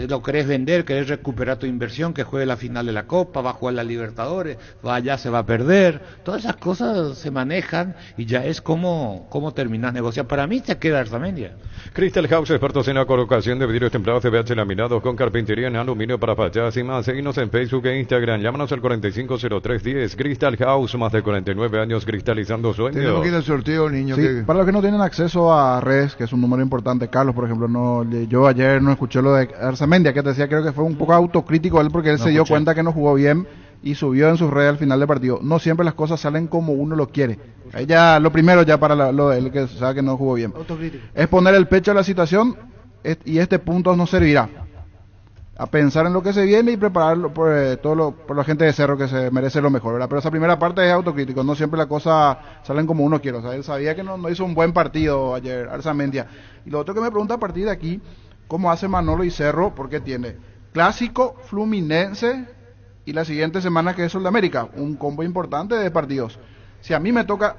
S20: lo querés vender, querés recuperar tu inversión, que juegue la final de la Copa, va a jugar la Libertadores, allá se va a perder. Todas esas cosas se manejan y ya es como terminás negociando. Para mí se queda Arzamendia.
S15: Crystal House, expertos en la colocación de vidrios templados CBH laminados con carpintería en aluminio para fachadas y más. Seguinos en Facebook e Instagram, llámanos al 450310. Crystal House, más de 49 años cristalizando sueños.
S17: Tenemos que ir al sorteo, niño.
S6: Sí, para los que no tienen acceso a redes, que es un número importante, Carlos, por ejemplo, yo ayer no escuché lo de Arzamendia, que te decía, creo que fue un poco autocrítico él, porque él se dio cuenta que no jugó bien y subió en sus redes al final del partido. No siempre las cosas salen como uno lo quiere. Ella, lo primero ya para lo de él, que sabe que no jugó bien, es poner el pecho a la situación, y este punto nos servirá a pensar en lo que se viene y prepararlo por la gente de Cerro, que se merece lo mejor, ¿verdad? Pero esa primera parte es autocrítico, no siempre las cosas salen como uno quiere. O sea, él sabía que no hizo un buen partido ayer Arzamendia. Y lo otro que me pregunta a partir de aquí, ¿cómo hace Manolo y Cerro? Porque tiene Clásico, Fluminense y la siguiente semana que es Sudamérica, un combo importante de partidos. Si a mí me toca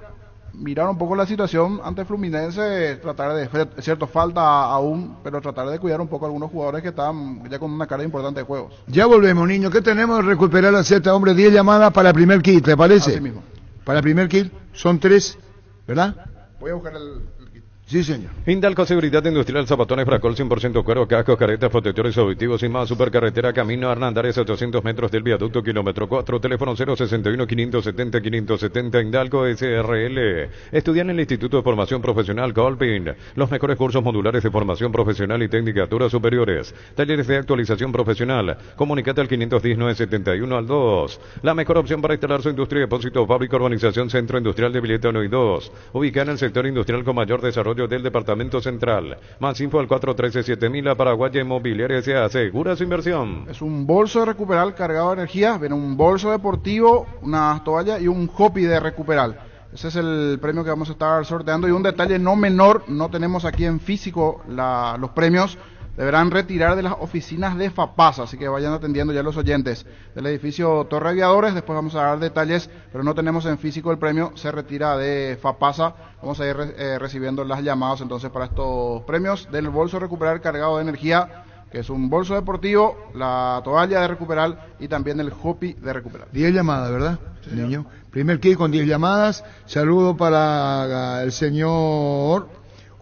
S6: mirar un poco la situación ante Fluminense, tratar de, cierto, falta aún, pero tratar de cuidar un poco a algunos jugadores que están ya con una carga importante de juegos.
S17: Ya volvemos, niño. ¿Qué tenemos? Recuperar a Z, hombre, 10 llamadas para el primer kit, ¿te parece?
S6: Así mismo.
S17: Para el primer kit son 3, ¿verdad?
S6: Voy a buscar el kit.
S17: Sí, señor.
S15: Hindalco Seguridad Industrial, zapatones, fracol 100% cuero, cascos, caretas, protectores auditivos y más. Supercarretera Camino Hernandarias, 800 metros del viaducto, kilómetro 4, teléfono 061-570-570, Hindalco SRL. Estudia en el Instituto de Formación Profesional Colpin. Los mejores cursos modulares de formación profesional y tecnicaturas superiores. Talleres de actualización profesional. Comunicate al 510-971 al 2. La mejor opción para instalar su industria, depósito, fábrica, urbanización, centro industrial de Villeta 1 y 2. Ubicada en el sector industrial con mayor desarrollo del Departamento Central. Más info al 413-7000. Paraguaya Inmobiliaria se asegura su inversión.
S6: Es un bolso de Recuperal cargado de energía. Viene un bolso deportivo, una toalla y un hoppy de Recuperal. Ese es el premio que vamos a estar sorteando. Y un detalle no menor, no tenemos aquí en físico los premios, deberán retirar de las oficinas de FAPASA, así que vayan atendiendo ya los oyentes del edificio Torre Aviadores. Después vamos a dar detalles, pero no tenemos en físico el premio, se retira de FAPASA. Vamos a ir recibiendo las llamadas entonces para estos premios del bolso Recuperar cargado de energía, que es un bolso deportivo, la toalla de Recuperar y también el hoppy de Recuperar.
S17: 10 llamadas, ¿verdad, niño? Primer kit con 10 llamadas. Saludo para el señor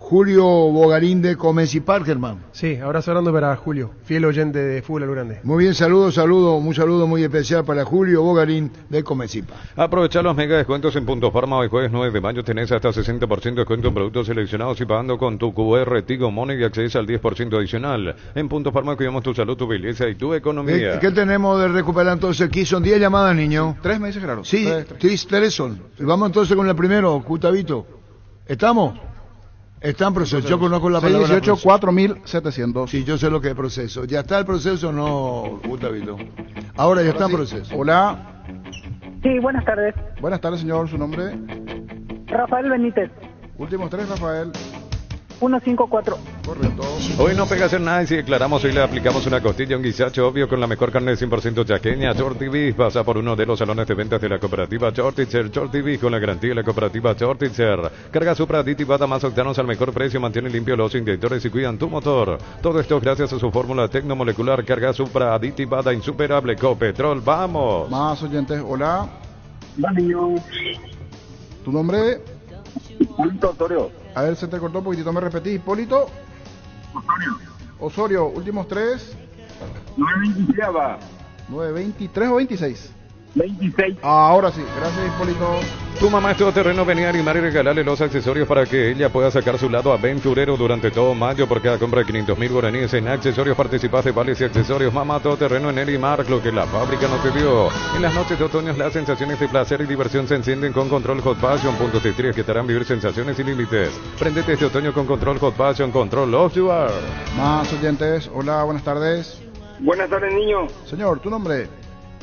S17: Julio Bogarín de Comesi Park, hermano.
S16: Sí, abrazo grande para Julio, fiel oyente de Fútbol Al Grande.
S17: Muy bien, un saludo muy especial para Julio Bogarín de Comesi Park.
S15: Aprovecha los mega descuentos en Punto Farma. Hoy jueves 9 de mayo tenés hasta 60% de descuento en productos seleccionados y pagando con tu QR Tigo Money y accedes al 10% adicional. En Punto Farma cuidamos tu salud, tu belleza y tu economía.
S17: ¿Qué tenemos de Recuperar entonces? Aquí son 10 llamadas, niño.
S6: 3 me dice Gerardo.
S17: Sí, 3 son. Vamos entonces con el primero, Gustavito. ¿Estamos? Está en proceso. Yo conozco la palabra
S6: 618 4700.
S17: Sí, yo sé lo que es proceso. ¿Ya está el proceso? No, Gustavito. Ahora ya está en proceso.
S6: Hola.
S10: Sí, buenas tardes.
S6: Buenas tardes, señor. ¿Su nombre?
S10: Rafael Benítez.
S6: Últimos 3, Rafael.
S10: 154.
S6: Correcto.
S15: Hoy no pega hacer nada y si declaramos, hoy le aplicamos una costilla, un guisacho obvio con la mejor carne de 100% chaqueña. Shorty Beef, pasa por uno de los salones de ventas de la cooperativa Shortitzer. Shorty Beef con la garantía de la cooperativa Shortitzer. Carga Supra aditivada más octanos al mejor precio, mantiene limpio los inyectores y cuidan tu motor. Todo esto gracias a su fórmula tecnomolecular. Carga Supra aditivada insuperable Copetrol. ¡Vamos!
S6: Más oyentes, hola.
S10: Hola, niño.
S6: ¿Tu nombre?
S10: Hipólito Osorio.
S6: A ver, se te cortó un poquitito, ¿me repetís? Hipólito Osorio, últimos 3.
S10: 923 va.
S6: 923 o 26.
S10: 26.
S6: Ahora sí, gracias, Hipólito.
S15: Tu mamá es todoterreno, venía a animar y regalarle los accesorios para que ella pueda sacar su lado aventurero durante todo mayo. Por cada compra de 500.000 guaraníes en accesorios participas de vales y accesorios. Mamá todoterreno en Elimar, lo que la fábrica no te dio. En las noches de otoño las sensaciones de placer y diversión se encienden con Control Hot Passion. Puntos de estrés que te harán vivir sensaciones sin límites. Prendete este otoño con Control Hot Passion, Control Love You Are.
S6: Más oyentes, hola, buenas tardes.
S10: Buenas tardes, niño.
S6: Señor, ¿tu nombre?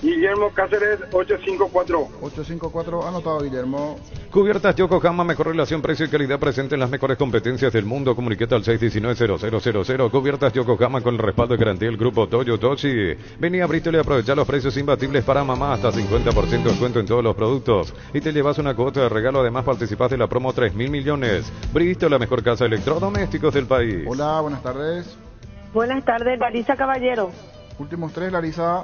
S10: Guillermo Cáceres, 854.
S6: 854, anotado, Guillermo.
S15: Cubiertas Yokohama, mejor relación precio y calidad presente en las mejores competencias del mundo. Comunicate al 619-0000. Cubiertas Yokohama con el respaldo y garantía del grupo Toyo Toshi. Vení a Bristol y aprovechar los precios imbatibles para mamá, hasta 50% de descuento en todos los productos. Y te llevas una cuota de regalo, además participás de la promo 3.000 millones. Bristol, la mejor casa de electrodomésticos del país.
S6: Hola, buenas tardes.
S12: Buenas tardes, Larisa Caballero.
S6: Últimos 3, Larisa.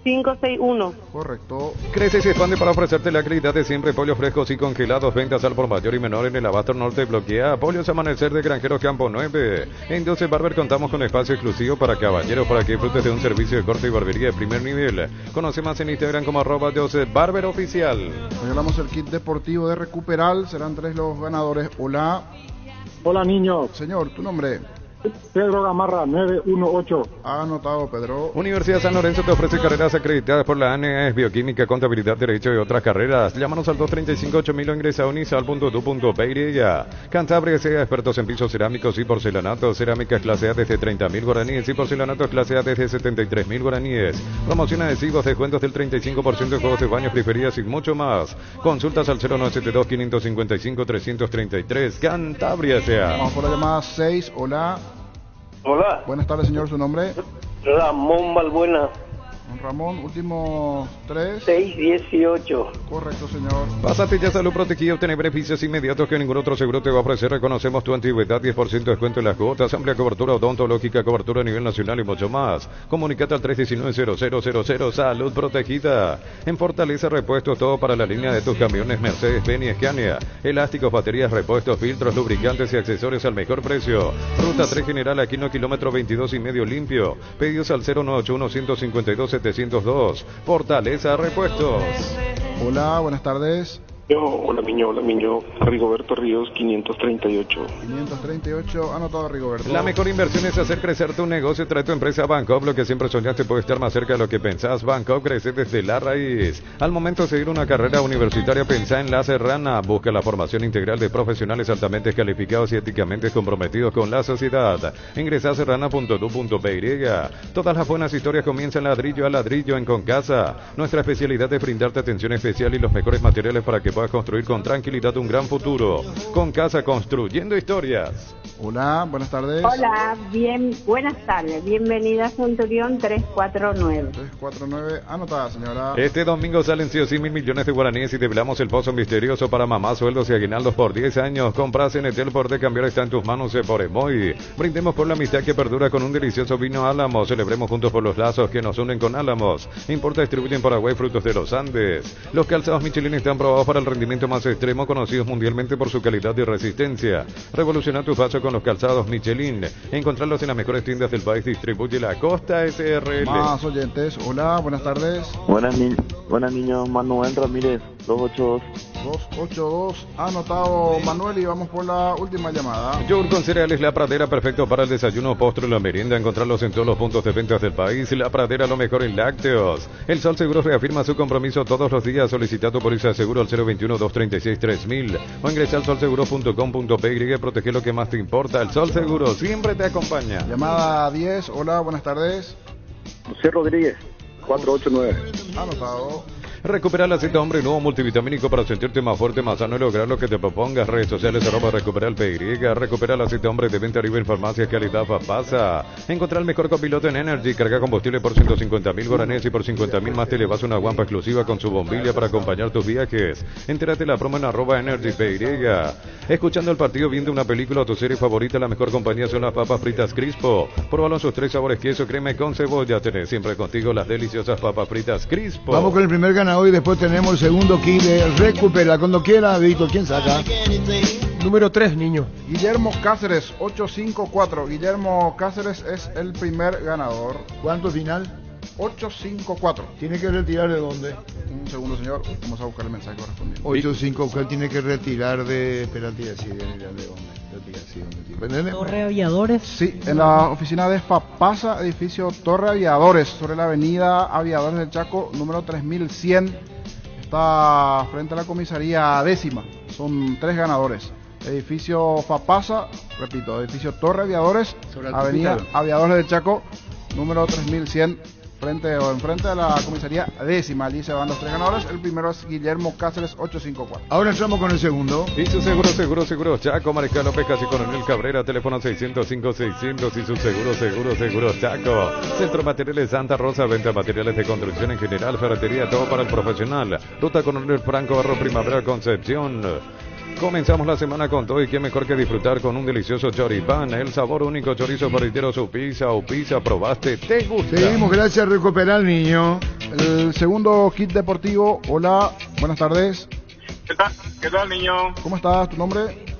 S12: 561.
S6: Correcto.
S15: Crece y se expande para ofrecerte la calidad de siempre. Pollos frescos y congelados. Ventas al por mayor y menor en el Abasto Norte. Bloquea. Pollos Amanecer de Granjeros Campo 9. En 12 Barber contamos con espacio exclusivo para caballeros para que disfrutes de un servicio de corte y barbería de primer nivel. Conoce más en Instagram como @JosepBarberOficial.
S6: Regalamos el kit deportivo de Recuperal. Serán 3 los ganadores. Hola.
S10: Hola, niño.
S6: Señor, ¿tu nombre?
S10: Pedro Gamarra, 918.
S6: Anotado, Pedro.
S15: Universidad San Lorenzo te ofrece carreras acreditadas por la ANES, Bioquímica, Contabilidad, Derecho y otras carreras. Llámanos al 235-8000 o ingresa a unisal.edu.py. Cantabria sea expertos en pisos cerámicos y porcelanato. Cerámicas clase A desde 30.000 guaraníes y porcelanatos clase A desde 73.000 guaraníes. Promoción adhesivos, descuentos del 35% de juegos de baños preferidas y mucho más. Consultas al 0972-555-333. Cantabria sea.
S6: Vamos por la llamada 6. Hola.
S10: Hola.
S6: Buenas tardes, señor. ¿Su nombre?
S10: Ramón Balbuena.
S6: Ramón, últimos 3.
S10: 618.
S6: Correcto, señor.
S15: Pásate ya Salud Protegida y obtener beneficios inmediatos que ningún otro seguro te va a ofrecer. Reconocemos tu antigüedad, 10% de descuento en las cuotas, amplia cobertura odontológica, cobertura a nivel nacional y mucho más. Comunicate al 319-0000. Salud Protegida. En Fortaleza, repuestos, todo para la línea de tus camiones Mercedes-Benz y Scania. Elásticos, baterías, repuestos, filtros, lubricantes y accesorios al mejor precio. Ruta 3 General Aquino, kilómetro 22 y medio limpio. Pedidos al 0981-152-702. Fortaleza Repuestos.
S6: Hola, buenas tardes.
S10: Hola, niño. Rigoberto Ríos, 538.
S6: 538, anotado, Rigoberto.
S15: La mejor inversión es hacer crecer tu negocio. Trae tu empresa a Bancopp. Lo que siempre soñaste puede estar más cerca de lo que pensás. Bancopp crece desde la raíz. Al momento de seguir una carrera universitaria, pensá en La Serrana. Busca la formación integral de profesionales altamente calificados y éticamente comprometidos con la sociedad. Ingresa a serrana.edu.py. Todas las buenas historias comienzan ladrillo a ladrillo en Concasa. Nuestra especialidad es brindarte atención especial y los mejores materiales para que puedas construir con tranquilidad un gran futuro. Concasa, construyendo historias.
S6: Hola, buenas tardes.
S11: Hola, buenas tardes. Bienvenida a Centurión 349.
S6: 349, anotada, señora.
S15: Este domingo salen sí o sí 1.000 millones de guaraníes y develamos el pozo misterioso para mamá, sueldos y aguinaldos por 10 años. Compras en Etel por de cambiar está en tus manos por Emoy. Brindemos por la amistad que perdura con un delicioso vino Álamos. Celebremos juntos por los lazos que nos unen con Álamos. Importa, distribuyen Paraguay frutos de los Andes. Los calzados Michelin están probados para el rendimiento más extremo, conocidos mundialmente por su calidad y resistencia. Revoluciona tu paso con los calzados Michelin. Encontrarlos en las mejores tiendas del país. Distribuye la Costa SRL.
S6: Más oyentes. Hola, buenas tardes.
S21: Buenas niños, Manuel Ramírez, 282.
S6: 282, anotado Manuel, y vamos por la última llamada.
S15: Yogur con cereales La Pradera, perfecto para el desayuno, postre y la merienda. Encontrarlos en todos los puntos de ventas del país. La Pradera, lo mejor en lácteos. El Sol Seguros reafirma su compromiso todos los días. Solicita tu póliza de seguro al 021-236-3000 o ingresa al solseguros.com.py. Protege lo que más te importa. El Sol Seguro siempre te acompaña.
S6: Llamada 10, hola, buenas tardes.
S21: José Rodríguez, 489.
S6: Anotado.
S15: Recupera la cita hombre nuevo multivitamínico para sentirte más fuerte, más sano y lograr lo que te propongas. Redes sociales @recupera el PY. Recupera la cita hombre de venta libre en farmacias calidad Fapasa. Encontrar el mejor copiloto en Energy. Carga combustible por 150.000 guaraníes y por 50.000 más te llevas una guampa exclusiva con su bombilla para acompañar tus viajes. Entérate la promo en @Energy PY. Escuchando el partido, viendo una película o tu serie favorita, la mejor compañía son las papas fritas Crispo. Pruébalo en sus 3 sabores: queso, crema y con cebolla. Tenés siempre contigo las deliciosas papas fritas Crispo.
S17: Vamos con el primer ganador y después tenemos el segundo kit de Recupera. Cuando quiera, Víctor, ¿quién saca?
S16: Número 3, niño.
S6: Guillermo Cáceres, 854. Guillermo Cáceres es el primer ganador.
S17: ¿Cuánto final?
S6: 854.
S17: ¿Tiene que retirar de dónde?
S6: Un segundo, señor. Vamos a buscar el mensaje correspondiente.
S17: 854 tiene que retirar de... Espérate, así, de dónde.
S19: Torre Aviadores.
S6: Sí, en la oficina de Fapasa, edificio Torre Aviadores, sobre la avenida Aviadores del Chaco, número 3100. Está frente a la comisaría 10ª. Son 3 ganadores. Edificio Fapasa, repito, edificio Torre Aviadores, avenida Aviadores del Chaco, número 3100. Enfrente de la comisaría 10ª. Allí se van los 3 ganadores. El primero es Guillermo Cáceres, 854.
S17: Ahora entramos con el segundo.
S15: Y su seguro Chaco, Mariscal López, casi Coronel Cabrera, teléfono 605-600. Y su seguro Chaco. Centro Materiales Santa Rosa, venta de materiales de construcción en general, ferretería, todo para el profesional. Ruta Coronel Franco, Barro Primavera, Concepción. Comenzamos la semana con todo, y qué mejor que disfrutar con un delicioso choripán, el sabor único chorizo parrillero, su pizza o pizza, probaste, te gusta.
S17: Seguimos, gracias, Recuperar, niño.
S6: El segundo kit deportivo. Hola, buenas tardes.
S14: ¿Qué tal, niño?
S6: ¿Cómo estás? ¿Tu nombre?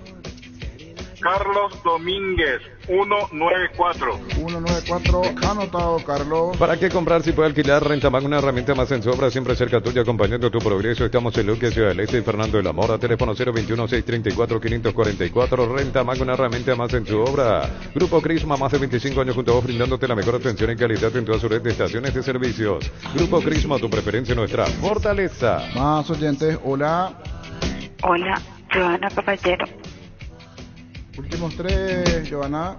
S14: Carlos Domínguez, 194.
S6: 194, anotado, Carlos.
S15: ¿Para qué comprar si puede alquilar? Rentamag, una herramienta más en su obra, siempre cerca tuya, acompañando tu progreso. Estamos en Luque, Ciudad del Este y Fernando de la Mora. Teléfono 021-634-544. Rentamag, una herramienta más en su obra. Grupo Crisma, más de 25 años junto a vos, brindándote la mejor atención y calidad en toda su red de estaciones de servicios. Grupo Crisma, tu preferencia, nuestra fortaleza.
S6: Más oyentes, hola.
S23: Hola, Joana Caballero.
S6: Últimos 3, Joana.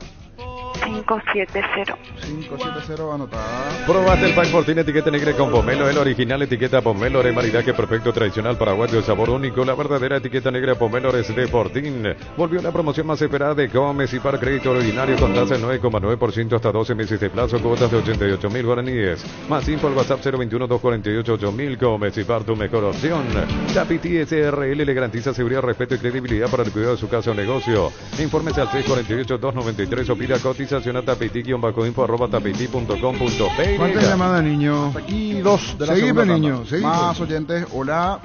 S23: 570.
S6: 570, anotada.
S15: Probaste el pack Fortín, etiqueta negra con pomelo, el original, etiqueta pomelo, de maridaje perfecto, tradicional, paraguayo, de sabor único. La verdadera etiqueta negra pomelo es de Fortín. Volvió la promoción más esperada de Comes y Par Crédito Ordinario con tasa del 9,9% hasta 12 meses de plazo, cuotas de 88.000 guaraníes. Más info al WhatsApp 021-248-8000. Comes y Par, tu mejor opción. Tapiti SRL le garantiza seguridad, respeto y credibilidad para el cuidado de su casa o negocio. Informes al 648-293 o pida cotización a tapiti-info@tapiti.com.pe.
S17: ¿Cuántas llamadas, niño?
S6: Hasta aquí 2 de la
S17: Seguime,
S6: segunda
S17: niño,
S6: tanda.
S17: seguime.
S6: Más oyentes, hola.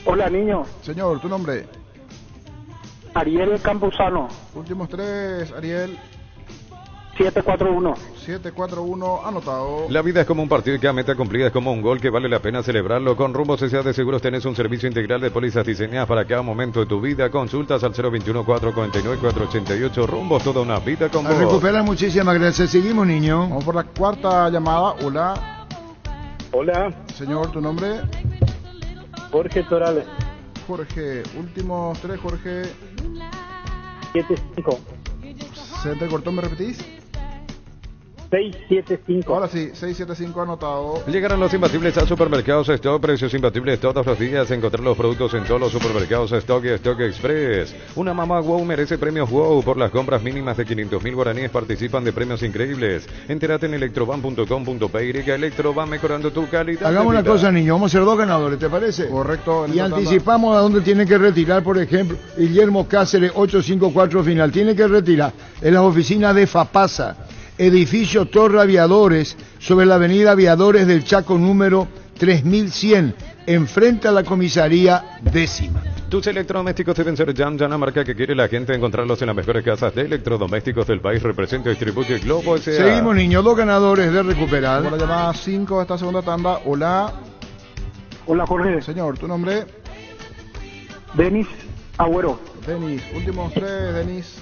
S24: Hola, niño.
S6: Señor, ¿tu nombre?
S24: Ariel Campuzano.
S6: Últimos 3, Ariel.
S24: 741.
S6: 741, anotado.
S15: La vida es como un partido y cada meta cumplida es como un gol que vale la pena celebrarlo. Con Rumbo S.A. de Seguros tenés un servicio integral de pólizas diseñadas para cada momento de tu vida. Consultas al 021-449-488. Rumbo, toda una vida con vos.
S17: Recupera, muchísimas gracias. Seguimos, niño.
S6: Vamos por la cuarta llamada. Hola.
S24: Hola.
S6: Señor, ¿tu nombre?
S24: Jorge Torales.
S6: Jorge, últimos 3, Jorge.
S24: 75.
S6: ¿Se te cortó? ¿Me repetís?
S24: 675.
S6: Ahora sí, 675 anotado.
S15: Llegaron los imbatibles a Supermercados Stock, precios imbatibles todos los días. Encontrar los productos en todos los supermercados Stock y Stock Express. Una mamá wow merece premios wow. Por las compras mínimas de 500.000 guaraníes participan de premios increíbles. Entérate en electroban.com.py. Electroban, mejorando tu calidad.
S17: Hagamos una cosa, niño, vamos a ser 2 ganadores, ¿te parece?
S6: Correcto.
S17: Y anticipamos a dónde tienen que retirar, por ejemplo, Guillermo Cáceres 854 final. Tiene que retirar en las oficinas de FAPASA, edificio Torre Aviadores, sobre la avenida Aviadores del Chaco número 3100, enfrente a la comisaría 10ª.
S15: Tus electrodomésticos deben ser Jana, marca que quiere la gente, encontrarlos en las mejores casas de electrodomésticos del país. Representa y distribuye Globo S.A.
S17: Seguimos, niños, 2 ganadores de recuperar.
S6: Por la llamada 5 de esta segunda tanda. Hola.
S24: Hola, Jorge.
S6: Señor, ¿tu nombre?
S24: Denis Agüero.
S6: Denis, últimos 3, Denis.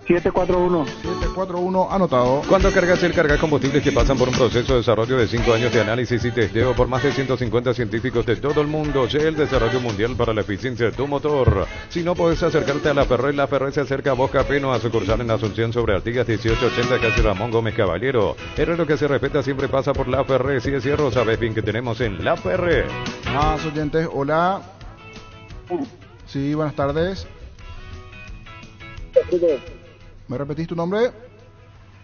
S24: 741.
S6: 741 anotado.
S15: Cuando cargas el cargas combustibles que pasan por un proceso de desarrollo de 5 años de análisis y testeo por más de 150 científicos de todo el mundo. El desarrollo mundial para la eficiencia de tu motor. Si no puedes acercarte a la Ferré se acerca a Boca Peno, a sucursal en Asunción sobre Artigas 1880, casi Ramón Gómez Caballero. Herrero que se respeta siempre pasa por la Ferré. Si es cierto, sabes bien que tenemos en la Ferré.
S6: Más oyentes, hola. Sí, buenas tardes. ¿Me repetís tu nombre?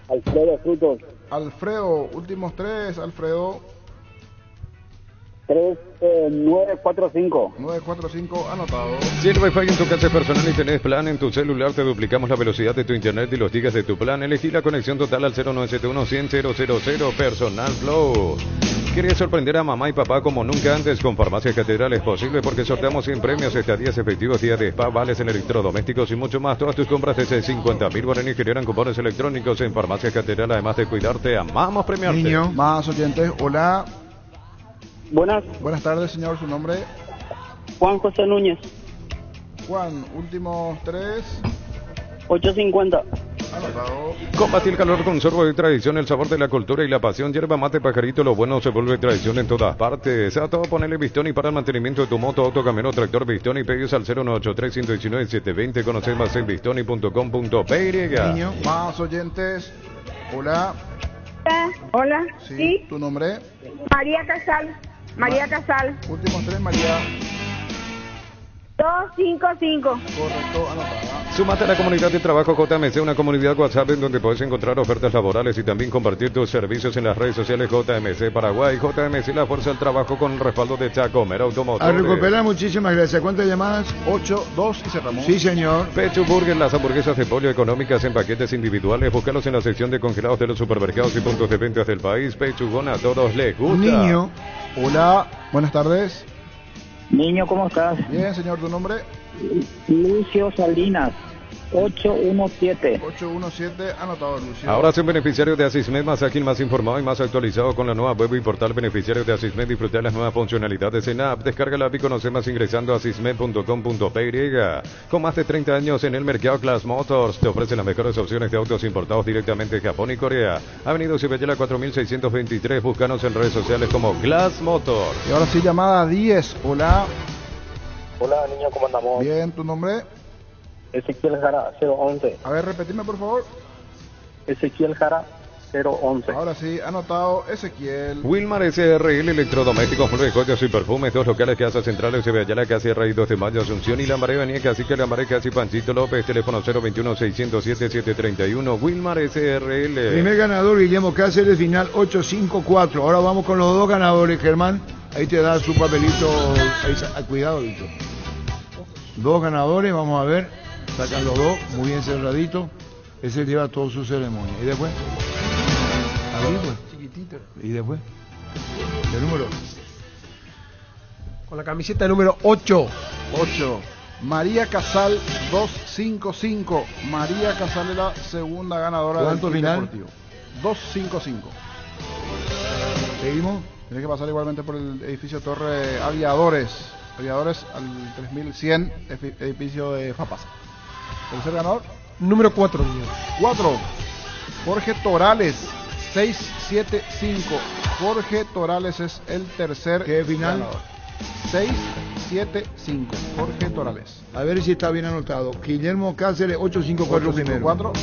S24: Alfredo Frutos.
S6: Alfredo, últimos 3, Alfredo.
S24: 945.
S6: 945 anotado.
S15: Si el Wi-Fi en tu casa es personal y tenés plan en tu celular, te duplicamos la velocidad de tu internet y los gigas de tu plan. Elegí la conexión total al 0971-100-000 Personal Flow. ¿Querés sorprender a mamá y papá como nunca antes? Con Farmacias Catedral es posible porque sorteamos 100 premios, estadías efectivos, días de spa, vales en electrodomésticos y mucho más. Todas tus compras desde 50.000 guaraníes generan cupones electrónicos en Farmacias Catedral. Además de cuidarte, amamos premiarte.
S6: Niño, más oyentes, hola.
S24: Buenas
S6: tardes, señor, su nombre.
S24: Juan José Núñez.
S6: Juan, últimos 3.
S24: 850.
S15: Combate el calor con sorbo de tradición, el sabor de la cultura y la pasión. Yerba mate pajarito, lo bueno se vuelve tradición en todas partes. A todo ponerle Bistoni para el mantenimiento de tu moto, auto, camión, tractor. Bistoni, pedidos al 0983-119-720. Conocer más en bistoni.com.py.
S6: Niño, más oyentes. Hola.
S11: Hola.
S6: Sí. ¿Tu nombre?
S11: María Casal.
S6: Últimos 3, María.
S11: 255.
S6: Correcto, anotada.
S15: Súmate a la comunidad de trabajo JMC, una comunidad WhatsApp en donde puedes encontrar ofertas laborales y también compartir tus servicios en las redes sociales. JMC Paraguay, JMC, la fuerza del trabajo con el respaldo de Chacomer Automotores.
S17: A recuperar, muchísimas gracias. ¿Cuántas llamadas?
S6: 8, 2 y cerramos.
S17: Sí, señor.
S15: Pechu Burger, las hamburguesas de pollo económicas en paquetes individuales. Búscalos en la sección de congelados de los supermercados y puntos de ventas del país. Pechugón, a todos les gusta.
S17: Niño.
S6: Hola, buenas tardes.
S24: Niño, ¿cómo estás?
S6: Bien, señor, ¿tu nombre?
S24: Lucio Salinas. 817.
S6: 817, anotado, Lucio.
S15: Ahora son beneficiarios de Asismed, más ágil, más informado y más actualizado con la nueva web y portal. Beneficiarios de Asismed, disfrutar las nuevas funcionalidades en app. Descarga la app y conoce más ingresando a asismed.com.py. Con más de 30 años en el mercado, Glass Motors te ofrece las mejores opciones de autos importados directamente de Japón y Corea. Avenida Ciudadela 4623. Búscanos en redes sociales como Glass Motors.
S6: Y ahora sí, llamada 10. Hola.
S24: Hola, niño, ¿cómo andamos?
S6: Bien, ¿tu nombre?
S24: Ezequiel Jara, 011.
S6: A ver, repetime, por favor.
S24: Ezequiel Jara, 011.
S6: Ahora sí, anotado, Ezequiel.
S15: Wilmar SRL, electrodomésticos, flores, joyas y perfumes. 2 locales, Casa Central, se ve allá la Casa Raíz 2 de Mayo, Asunción y Lambaré, Avenida Cacique, Lambaré, Casi Panchito López, teléfono 021-607-731. Wilmar SRL.
S17: Primer ganador, Guillermo Cáceres, final 854. Ahora vamos con los 2 ganadores, Germán. Ahí te da su papelito. Ahí, cuidado, Víctor. 2 ganadores, vamos a ver. Sacan los 2, muy bien cerradito. Ese lleva toda su ceremonia. ¿Y después? Ahí pues.
S16: Chiquitito.
S17: ¿Y después? ¿El número?
S16: Con la camiseta número 8.
S6: 8. María Casal 255. María Casal es la segunda ganadora del kit deportivo. 255.
S17: ¿Seguimos?
S6: Tiene que pasar igualmente por el edificio Torre Aviadores. Aviadores al 3100, edificio de FAPASA. Tercer ganador.
S16: Número 4, niño.
S6: 4. Jorge Torales, 675. Jorge Torales es el tercer
S17: final
S6: ganador. 675. Jorge Torales.
S17: A ver si está bien anotado. Guillermo Cáceres, 854 primero.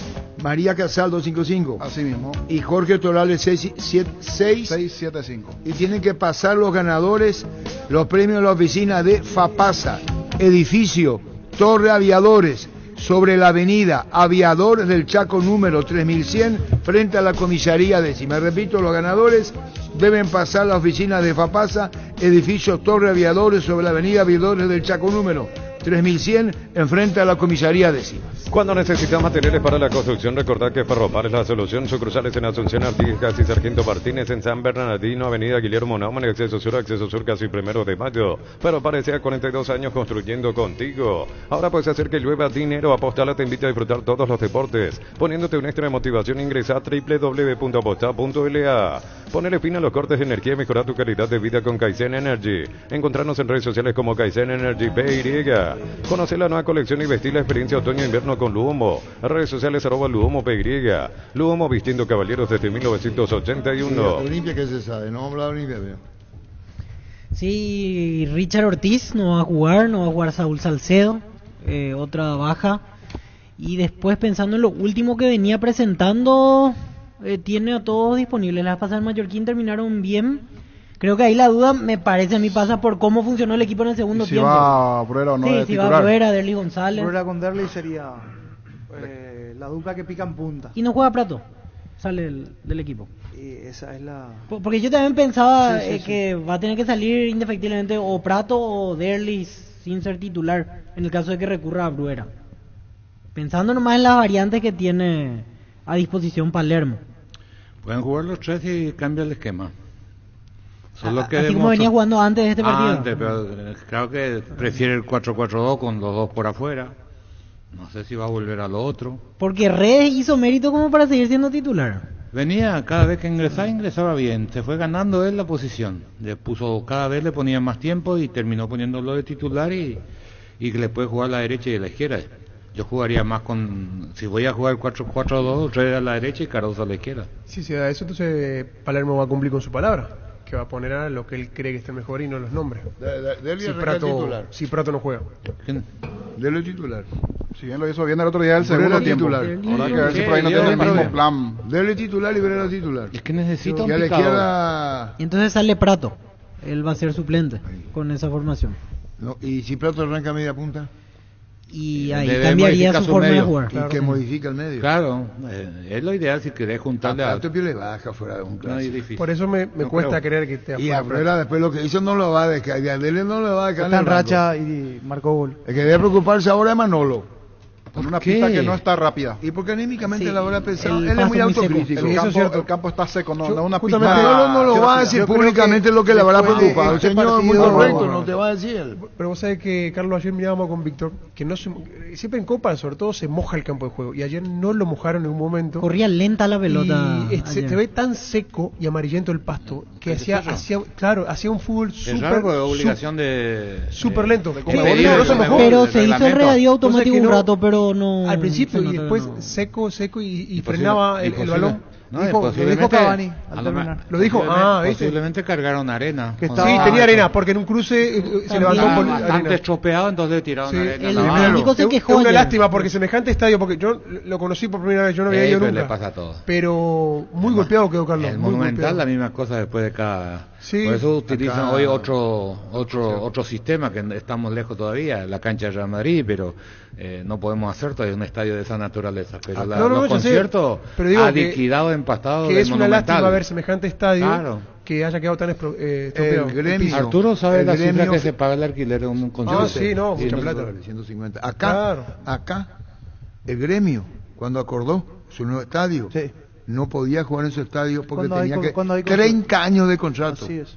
S17: María Casal 255.
S6: Así mismo.
S17: Y Jorge Torales 675. Y tienen que pasar los ganadores los premios de la oficina de FAPASA, edificio Torre Aviadores, sobre la avenida Aviadores del Chaco número 3100, frente a la comisaría décima. Repito, los ganadores deben pasar la oficina de FAPASA, edificio Torre Aviadores, sobre la avenida Aviadores del Chaco número 3100, enfrente a la comisaría décima.
S15: Cuando necesitas materiales para la construcción, recordad que Ferropar es la solución. Sucursales en Asunción, Artigas y Sargento Martínez, en San Bernardino, Avenida Guillermo Naumann, Acceso Sur, casi 1 de mayo. Ferropar desea 42 años construyendo contigo. Ahora puedes hacer que llueva dinero. Apostala te invita a disfrutar todos los deportes. Poniéndote un extra de motivación, ingresa a www.apostar.la. Ponele fin a los cortes de energía y mejora tu calidad de vida con Kaizen Energy. Encontrarnos en redes sociales como Kaizen Energy PY. Conoce la nueva colección y vestir la experiencia otoño-invierno con Luomo. Redes sociales @Luomo PY. Luomo, vistiendo caballeros desde 1981.
S17: Olimpia, ¿qué se sabe? No vamos a hablar de Olimpia, veo.
S19: Sí, Richard Ortiz no va a jugar Saúl Salcedo, otra baja. Y después, pensando en lo último que venía presentando, tiene a todos disponibles. Las pasas del Mallorquín terminaron bien. Creo que ahí la duda, me parece a mí, pasa por cómo funcionó el equipo en el segundo tiempo.
S6: Si va Bruera o no.
S19: Sí, si va Bruera, Derly González.
S3: Bruera con Derly sería la dupla que pica en punta.
S19: Y no juega Prato, sale del equipo.
S3: Y esa es la...
S19: Porque yo también pensaba que va a tener que salir indefectiblemente o Prato o Derly sin ser titular, en el caso de que recurra a Bruera. Pensando nomás en las variantes que tiene a disposición Palermo.
S20: Pueden jugar los tres y cambia el esquema. Solo que
S19: así como venía jugando antes de este partido.
S20: Antes, pero creo que prefiere el 4-4-2 con los dos por afuera. No sé si va a volver a lo otro.
S19: Porque Redes hizo mérito como para seguir siendo titular.
S20: Venía, cada vez que ingresaba bien. Se fue ganando él la posición. Cada vez le ponía más tiempo y terminó poniéndolo de titular y que le puede jugar a la derecha y a la izquierda. Yo jugaría más si voy a jugar 4-4-2, Redes a la derecha y Cardoso a la izquierda.
S16: Si se da eso, entonces Palermo va a cumplir con su palabra, que va a poner a lo que él cree que esté mejor y no los nombres. Si Prato no juega.
S17: Dele titular.
S6: Si bien lo hizo bien el otro día del segundo tiempo. Ahora que a ver si por ahí no tiene el mismo plan.
S17: Dele titular y Bruera titular.
S20: Es que necesita un
S17: picador. Y a la izquierda...
S19: Y entonces sale Prato. Él va a ser suplente con esa formación.
S17: No, y si Prato arranca media punta...
S19: Y ahí cambiaría su forma de jugar.
S17: Claro. Y que modifica el medio.
S20: Claro, es lo ideal si querés juntarle a...
S17: Prato le baja fuera de un clásico.
S16: Por eso me cuesta creer que esté afuera.
S17: Y a Bruera después lo que hizo no lo va a dejar. Y a Dele no lo va a dejar.
S3: Está en racha y marcó gol.
S17: El que debe preocuparse ahora es Manolo.
S6: Con una pista que no está rápida.
S17: Y porque anímicamente la hora pensado, él es muy autocrítico.
S6: El campo está seco, no una pista.
S17: Manolo no lo va a decir públicamente lo que le habrá preocupado. El señor muy correcto, no te va a decir.
S16: Pero vos sabés que, Carlos, ayer mirábamos con Víctor que siempre en Copa, sobre todo, se moja el campo de juego. Y ayer no lo mojaron en un momento.
S19: Corría lenta la pelota.
S16: Y se ve tan seco y amarillento el pasto que hacía un fútbol súper lento.
S19: Pero se hizo el regadío automático un rato, pero no
S16: al principio y después seco y frenaba el balón.
S20: No,
S3: lo dijo Cavani al terminar.
S16: Lo dijo,
S20: posiblemente cargaron arena.
S16: Sí, tenía arena, porque en un cruce se levantó por arena.
S20: Antes tropeado, entonces tiraron arena.
S19: El técnico se quejó.
S16: Es una lástima, porque semejante estadio, porque yo lo conocí por primera vez, yo no había ido nunca.
S20: Le pasa a todos.
S16: Pero muy golpeado quedó Carlos.
S20: El Monumental, la misma cosa después de cada...
S16: Sí,
S20: por eso utilizan hoy otro sistema, que estamos lejos todavía, la cancha de Real Madrid, pero no podemos hacer todavía un estadio de esa naturaleza. Pero los conciertos ha liquidado, empastado.
S16: Que es una lástima ver semejante estadio que haya quedado tan estropeado.
S20: Arturo sabe la cifra que se paga el alquiler de un concierto.
S16: Sí, no, mucha plata.
S17: 150. Acá, el Gremio, cuando acordó su nuevo estadio, no podía jugar en su estadio porque tenía 30 años de contrato.
S3: Así es.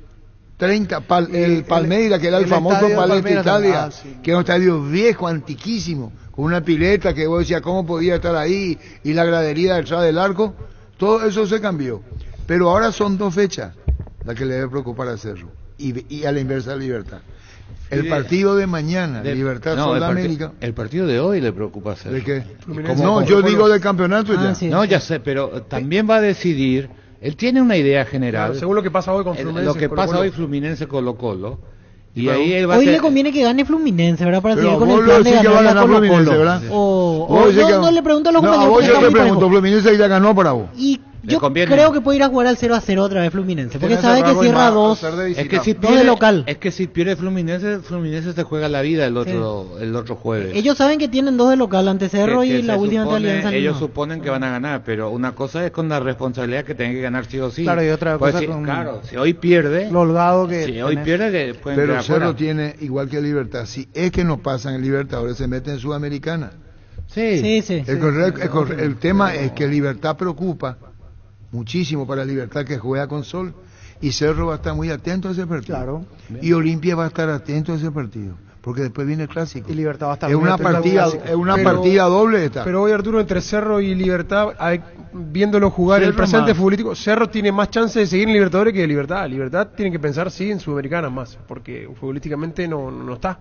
S17: 30, el Palmeiras, que era el famoso Palestina Italia, que era un estadio viejo, antiquísimo, con una pileta que vos decías cómo podía estar ahí, y la gradería detrás del arco. Todo eso se cambió. Pero ahora son 2 fechas las que le debe preocupar a Cerro, y a la inversa Libertad. El partido de mañana, Libertad Sudamérica.
S20: El partido de hoy le preocupa a Cerro.
S17: ¿De qué? Yo digo del campeonato ya.
S19: Sí.
S20: No, ya sé, pero también va a decidir. Él tiene una idea general.
S16: Según lo que pasa hoy con Fluminense.
S20: Lo que pasa hoy Fluminense Colo-Colo. Y ahí él va
S19: Hoy
S20: a ser...
S19: le conviene que gane Fluminense, ¿verdad? Para
S17: Pero
S19: seguir con
S17: vos
S19: el plan de
S17: decís que va a
S19: ganar la
S17: ganar Fluminense,
S19: Colo-Colo.
S17: ¿verdad?
S19: O no le pregunto a los
S17: No, a
S19: compañeros.
S17: vos
S19: porque
S17: yo
S19: está
S17: te
S19: muy parejo.
S17: pregunto, Fluminense ya ganó para vos.
S19: Y
S20: Le
S19: yo
S20: conviene.
S19: creo que puede ir a jugar al 0-0 otra vez Fluminense, porque
S6: Tiene
S19: sabe que
S6: cerrado y
S19: cierra
S6: más,
S19: dos.
S6: hacer de visita.
S20: Es que si
S19: Dos de
S20: pierde,
S19: local.
S20: es que si pierde Fluminense se juega la vida el otro jueves.
S19: Ellos saben que tienen dos de local ante Cerro
S20: Que
S19: y la
S20: se
S19: última
S20: supone-
S19: ante Alianza
S20: ellos
S19: Lima.
S20: suponen que van a ganar, pero una cosa es con la responsabilidad que tienen que ganar sí o sí.
S3: Claro, y otra
S20: Pues
S3: cosa
S20: si,
S3: con
S20: claro, si hoy pierde,
S3: lo holgado que
S20: si hoy
S3: tenés.
S20: pierde que pueden
S17: Pero
S20: quedar
S17: Cerro
S20: fuera.
S17: tiene, igual que Libertad, si es que no pasan en Libertadores, se meten en Sudamericana.
S20: Sí.
S17: El tema es que Libertad preocupa muchísimo para Libertad, que juega con Sol, y Cerro va a estar muy atento a ese partido.
S3: Claro.
S17: Y Olimpia va a estar atento a ese partido, porque después viene el clásico.
S3: Y Libertad va a estar
S17: Es
S3: muy
S17: una
S3: atento al
S17: partida,
S3: clásico.
S17: es una
S16: Pero-
S17: partida doble esta.
S16: Pero hoy, Arturo, entre Cerro y Libertad, viéndolo jugar el
S17: Cerro
S16: presente
S17: más.
S16: futbolístico, Cerro tiene más chance de seguir en Libertadores que de Libertad. Libertad tiene que pensar, sí, en Sudamericana más, porque futbolísticamente no está.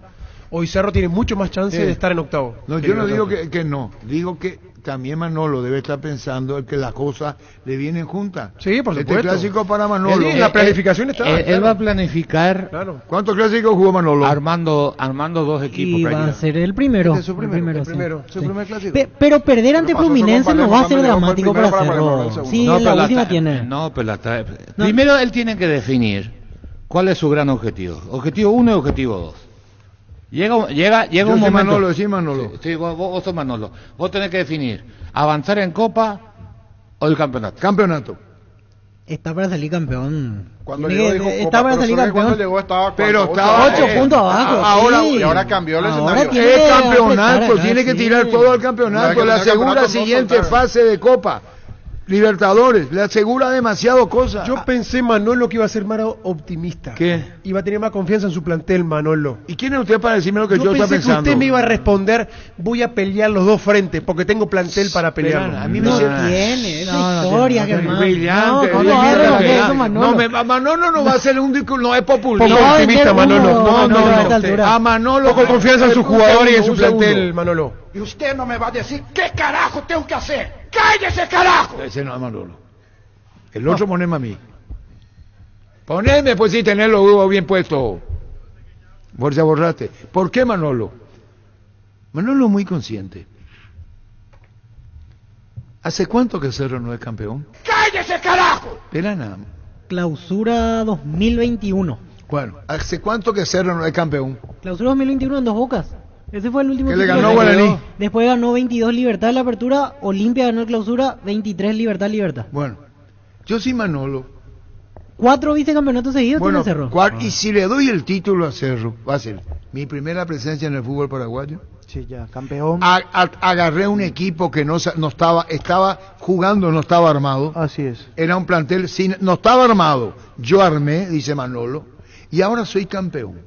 S16: Hoy Cerro tiene mucho más chance de estar en octavo.
S17: No, yo no digo que no, digo que también Manolo debe estar pensando que las cosas le vienen juntas.
S16: Sí, por supuesto.
S17: Este clásico para Manolo.
S16: Sí, la planificación está.
S20: Él va a planificar
S16: Claro.
S17: ¿Cuántos clásicos jugó Manolo?
S20: armando dos equipos.
S19: Y va a
S20: prácticamente.
S19: ser el primero.
S3: Este es su primero,
S19: sí.
S3: su primer clásico.
S19: Pero perder ante
S6: pasó
S19: Fluminense
S6: con
S19: no va a ser
S6: Palermo,
S19: dramático
S6: Palermo
S19: para
S6: fue el primero para
S19: Cerro.
S6: Palermo, el
S19: Sí,
S20: No,
S19: la
S20: pero
S19: última
S20: tra-
S19: tiene.
S20: No, pero primero él tiene que definir cuál es su gran objetivo. Objetivo 1 y objetivo 2. Llega
S17: Yo
S20: un
S17: soy
S20: momento.
S17: Manolo, sí, Manolo.
S20: Sí, vos sos Manolo. Vos tenés que definir avanzar en Copa o el campeonato.
S17: Campeonato.
S19: Está para salir campeón.
S6: Cuando
S19: Tiene
S6: llegó
S19: que-
S6: dijo
S19: está
S6: Copa,
S19: para
S6: pero
S19: salir
S6: solo que cuando
S19: campeón.
S6: llegó estaba
S17: Pero
S6: cuarto,
S17: estaba
S19: 8 puntos abajo.
S17: ahora-
S19: sí.
S6: y ahora cambió el
S19: Ahora
S6: escenario.
S19: tiene
S17: Es
S19: que
S17: campeonato,
S19: apretar acá,
S17: tiene que
S19: sí.
S17: tirar todo al campeonato,
S6: No,
S17: le
S6: hay que
S17: asegura
S6: campeonato, no
S17: siguiente
S6: soltar.
S17: fase de Copa. Libertadores, le asegura demasiado cosas.
S16: Yo pensé, Manolo, que iba a ser más optimista.
S17: ¿Qué?
S16: Iba a tener más confianza en su plantel, Manolo.
S17: ¿Y quién es usted para decirme lo que yo,
S16: Yo
S17: estoy
S16: pensé que
S17: pensando?
S16: usted me iba a responder, voy a pelear los dos frentes, porque tengo plantel para pelearlo.
S17: a mí me
S19: No
S17: siento-
S19: tiene, esa
S17: No,
S19: historia,
S17: tiene,
S19: Germán.
S17: brillante,
S19: No, ¿cómo
S17: brillante,
S19: habla de
S17: brillante.
S19: eso, Manolo?
S17: Manolo no va a ser un discurso, no es popular.
S16: Poco
S19: va a
S16: optimista,
S19: vender
S16: Manolo.
S19: humo, Manolo, a esta altura.
S17: A Manolo.
S16: Poco confianza en su
S17: un
S16: jugador y en su
S17: segundo, un
S16: plantel,
S17: segundo.
S16: Manolo.
S8: Y usted no me va a decir qué carajo tengo que hacer. ¡Cállese, carajo!
S17: Ese no es Manolo. El otro poneme a mí. Poneme, pues sí, tener los huevos bien puestos. Fuerza, borraste. ¿Por qué Manolo? Manolo es muy consciente. ¿Hace cuánto que Cerro no es campeón?
S8: ¡Cállese, carajo!
S17: Espera nada.
S19: Clausura 2021.
S17: Bueno, ¿hace cuánto que Cerro no es campeón?
S19: Clausura 2021 en Dos Bocas. Ese fue el último
S17: Que le
S19: título
S17: ganó
S19: que
S17: Guaraní.
S19: quedó. Después ganó 22 Libertad en la apertura. Olimpia ganó el Clausura 23 Libertad.
S17: Bueno, yo soy Manolo.
S19: 4 vicecampeonatos seguidos
S17: Bueno,
S19: tiene Cerro.
S17: y si le doy el título a Cerro, va a ser mi primera presencia en el fútbol paraguayo.
S3: Sí, ya, campeón.
S17: Agarré un equipo que no estaba jugando, no estaba armado.
S3: Así es.
S17: Era un plantel no estaba armado. Yo armé, dice Manolo, y ahora soy campeón.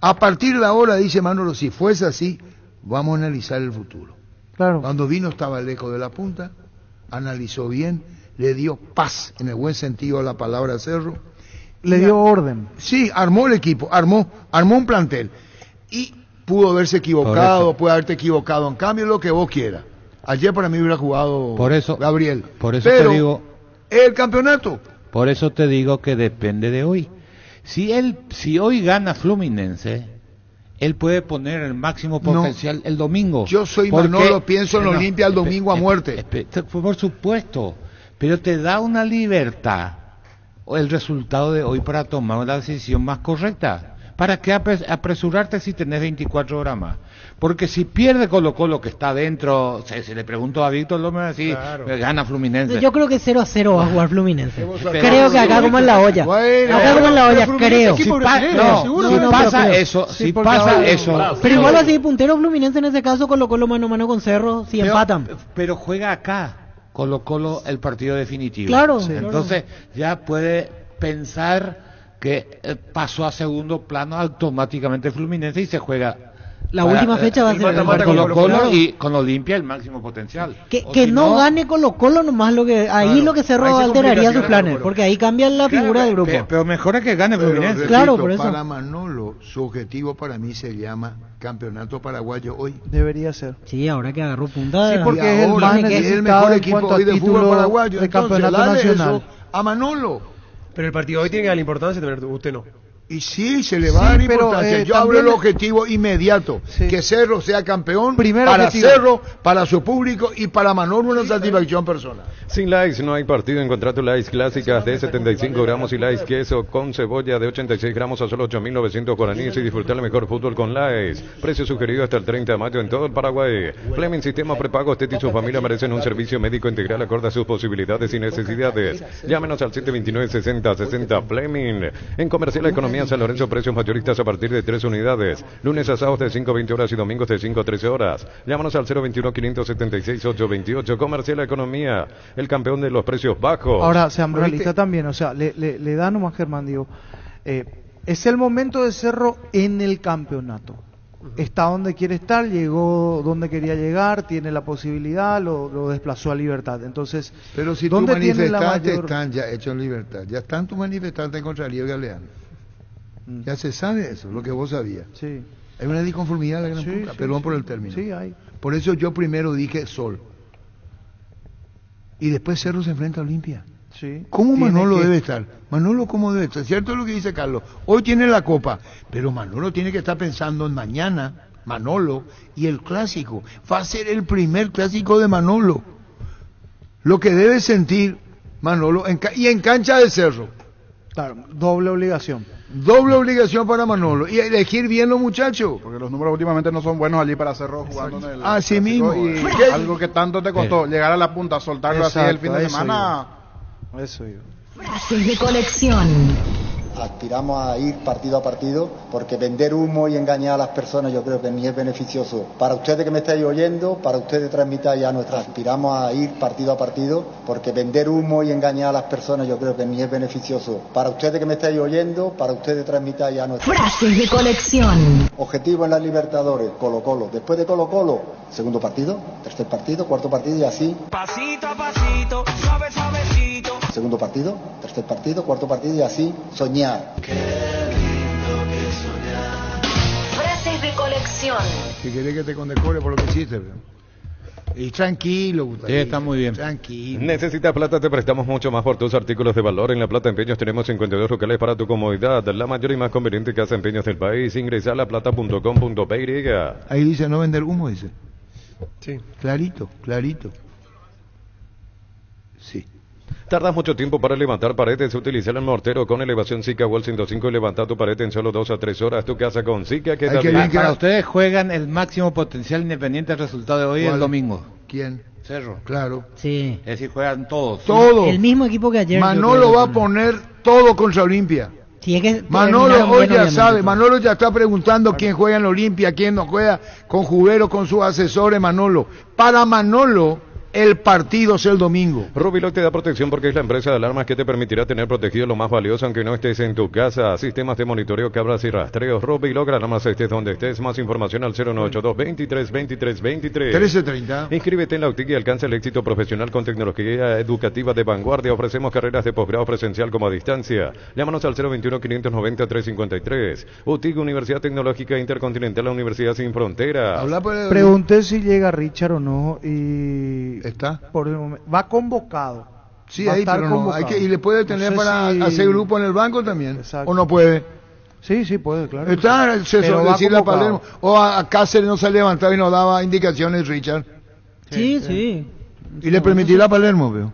S17: A partir de ahora, dice Manolo, si fuese así, vamos a analizar el futuro.
S3: Claro.
S17: Cuando vino estaba lejos de la punta, analizó bien, le dio paz, en el buen sentido de la palabra Cerro.
S3: Le dio orden.
S17: Sí, armó el equipo, armó un plantel. Y pudo haberse equivocado, puede haberte equivocado. En cambio, lo que vos quieras. Ayer para mí hubiera jugado Gabriel.
S20: Por eso
S17: Pero
S20: te digo,
S17: el campeonato.
S20: por eso te digo que depende de hoy. Si hoy gana Fluminense, él puede poner el máximo potencial el domingo.
S17: Yo soy
S20: Porque-
S17: Manolo, pienso en Olimpia el domingo a muerte.
S20: Por supuesto, pero te da una libertad o el resultado de hoy para tomar la decisión más correcta. ¿Para qué apresurarte si tenés 24 horas más? Porque si pierde Colo-Colo que está dentro, si le pregunto a Víctor, lo me va a decir, gana Fluminense.
S19: Yo creo que 0-0 va a jugar Fluminense. Creo que acá como en la olla. Acá como en la olla, creo.
S20: Si pasa eso, si pasa eso.
S19: Pero igual así, puntero Fluminense en ese caso, Colo-Colo mano a mano con Cerro, si empatan.
S20: Pero juega acá, Colo-Colo el partido definitivo.
S19: Claro.
S20: Entonces ya puede pensar que pasó a segundo plano automáticamente Fluminense y se juega
S19: la última fecha va a ser
S20: con Colo-Colo y con Olimpia el máximo potencial.
S19: Que no gane Colo-Colo nomás, ahí lo que Cerro alteraría sus planes, porque ahí cambia la figura del grupo.
S20: Pero mejor es que gane Fluminense.
S19: Claro, por eso.
S17: Para Manolo, su objetivo para mí se llama Campeonato Paraguayo hoy.
S3: Debería ser.
S19: Sí, ahora que agarró punta.
S3: Sí, porque es el más
S17: el mejor
S3: necesitado en
S17: equipo
S3: cuanto
S17: hoy
S3: a
S17: de fútbol
S3: título
S17: paraguayo.
S3: de
S17: Entonces,
S3: campeonato
S17: dale
S3: nacional.
S17: eso a Manolo.
S16: Pero el partido hoy tiene que dar la importancia, usted no.
S17: Y sí, se le va a dar importancia. Yo hablo del objetivo inmediato, que Cerro sea campeón para objetivo. Cerro, para su público y para Manolo una satisfacción personal.
S15: Sin Lays no hay partido. Encontrá tu Lays clásicas de 75 gramos y Lays queso con cebolla de 86 gramos a solo 8.900 guaraníes y disfrutar el mejor fútbol con Lays. Precio sugerido hasta el 30 de mayo en todo el Paraguay. Fleming Sistema Prepago. Teti y su familia merecen un servicio médico integral acorde a sus posibilidades y necesidades. Llámenos al 729-6060 Fleming. En Comercial Economía San Lorenzo, precios mayoristas a partir de 3 unidades. Lunes a sábados de 5 a 20 horas y domingos de 5 a 13 horas. Llámanos al 021-576-828. Comercial Economía, el campeón de los precios bajos.
S3: Ahora, sean realistas también, o sea, le da nomás Germán, digo, es el momento de Cerro en el campeonato. Está donde quiere estar, llegó donde quería llegar, tiene la posibilidad, lo desplazó a Libertad. Entonces,
S17: pero si tus manifestantes están ya hechos en Libertad, ya están tus manifestantes contra Liga Galeano. Ya se sabe eso, lo que vos sabías.
S3: Sí.
S17: Hay una disconformidad de la gran puta, perdón por el término.
S3: Sí, hay.
S17: Por eso yo primero dije Sol. Y después Cerro se enfrenta a Olimpia.
S3: Sí.
S17: ¿Cómo Manolo debe estar? Manolo, ¿cómo debe estar? Cierto es lo que dice Carlos. Hoy tiene la Copa, pero Manolo tiene que estar pensando en mañana, Manolo, y el clásico. Va a ser el primer clásico de Manolo. Lo que debe sentir Manolo, y en cancha de Cerro.
S3: Claro, doble obligación.
S17: Doble obligación para Manolo. Y elegir bien los muchachos.
S6: Porque los números últimamente no son buenos allí para Cerro jugando en el...
S17: Así mismo.
S6: Y algo que tanto te costó, llegar a la punta, soltarlo así el fin de semana...
S3: Eso yo.
S1: Frases de colección.
S9: Aspiramos a ir partido a partido, porque vender humo y engañar a las personas yo creo que ni es beneficioso. Para ustedes que me estáis oyendo, para ustedes transmitáis a nuestra. Aspiramos a ir partido a partido, porque vender humo y engañar a las personas yo creo que ni es beneficioso. Para ustedes que me estáis oyendo, para ustedes transmitáis a nuestra.
S1: Frases de colección.
S9: Objetivo en la Libertadores, Colo-Colo. Después de Colo-Colo, segundo partido, tercer partido, cuarto partido y así.
S8: Pasito a pasito, suave suavecito.
S9: Segundo partido, tercer partido, cuarto partido y así soñar.
S1: Qué lindo que soñar. Frases de colección.
S17: Si querés que te condecore por lo que hiciste, y tranquilo, Gustavo.
S20: Sí, está muy bien.
S17: Tranquilo.
S15: ¿Necesitas plata? Te prestamos mucho más por tus artículos de valor. En La Plata Empeños tenemos 52 locales para tu comodidad. La mayor y más conveniente casa de empeños del país. Ingresa a laplata.com.py.
S17: Ahí dice no vender humo, dice.
S16: Sí.
S17: Clarito, clarito. Sí.
S15: ¿Tardas mucho tiempo para levantar paredes? Utiliza el mortero con elevación Zika Wall 105 y levanta tu pared en solo 2 a 3 horas. Tu casa con Zika. ¿Qué tal?
S20: Para ustedes juegan el máximo potencial independiente del resultado de hoy el domingo.
S17: ¿Quién?
S20: Cerro.
S17: Claro.
S19: Sí.
S20: Es decir, juegan todos.
S17: Todos.
S19: El mismo equipo que ayer.
S17: Manolo va a poner todo contra Olimpia.
S19: Sí, es que
S17: Manolo hoy ya sabe, Manolo ya está preguntando quién juega en la Olimpia, quién no juega, con Jubero, con sus asesores, Manolo. Para Manolo, el partido es el domingo.
S15: Rubiloc te da protección porque es la empresa de alarmas que te permitirá tener protegido lo más valioso aunque no estés en tu casa. Sistemas de monitoreo, cámaras y rastreos. Rubiloc, alarmas estés donde estés. Más información al 0982-23-23-23.
S17: 1330.
S15: Inscríbete en la UTIC y alcanza el éxito profesional con tecnología educativa de vanguardia. Ofrecemos carreras de posgrado presencial como a distancia. Llámanos al 021-590-353. UTIC, Universidad Tecnológica Intercontinental, la Universidad Sin Frontera.
S3: Pregunté si llega Richard o no y...
S17: ¿Está?
S3: Por el momento. Va convocado.
S17: Sí, ahí, pero no, hay que, y le puede tener para hacer grupo en el banco también. Exacto. ¿O no puede?
S3: Sí, sí puede, claro.
S17: Está decirle a Palermo. O a Cáceres no se levantaba y nos daba indicaciones, Richard.
S19: Sí, sí.
S17: ¿Y le permitirá a Palermo, veo?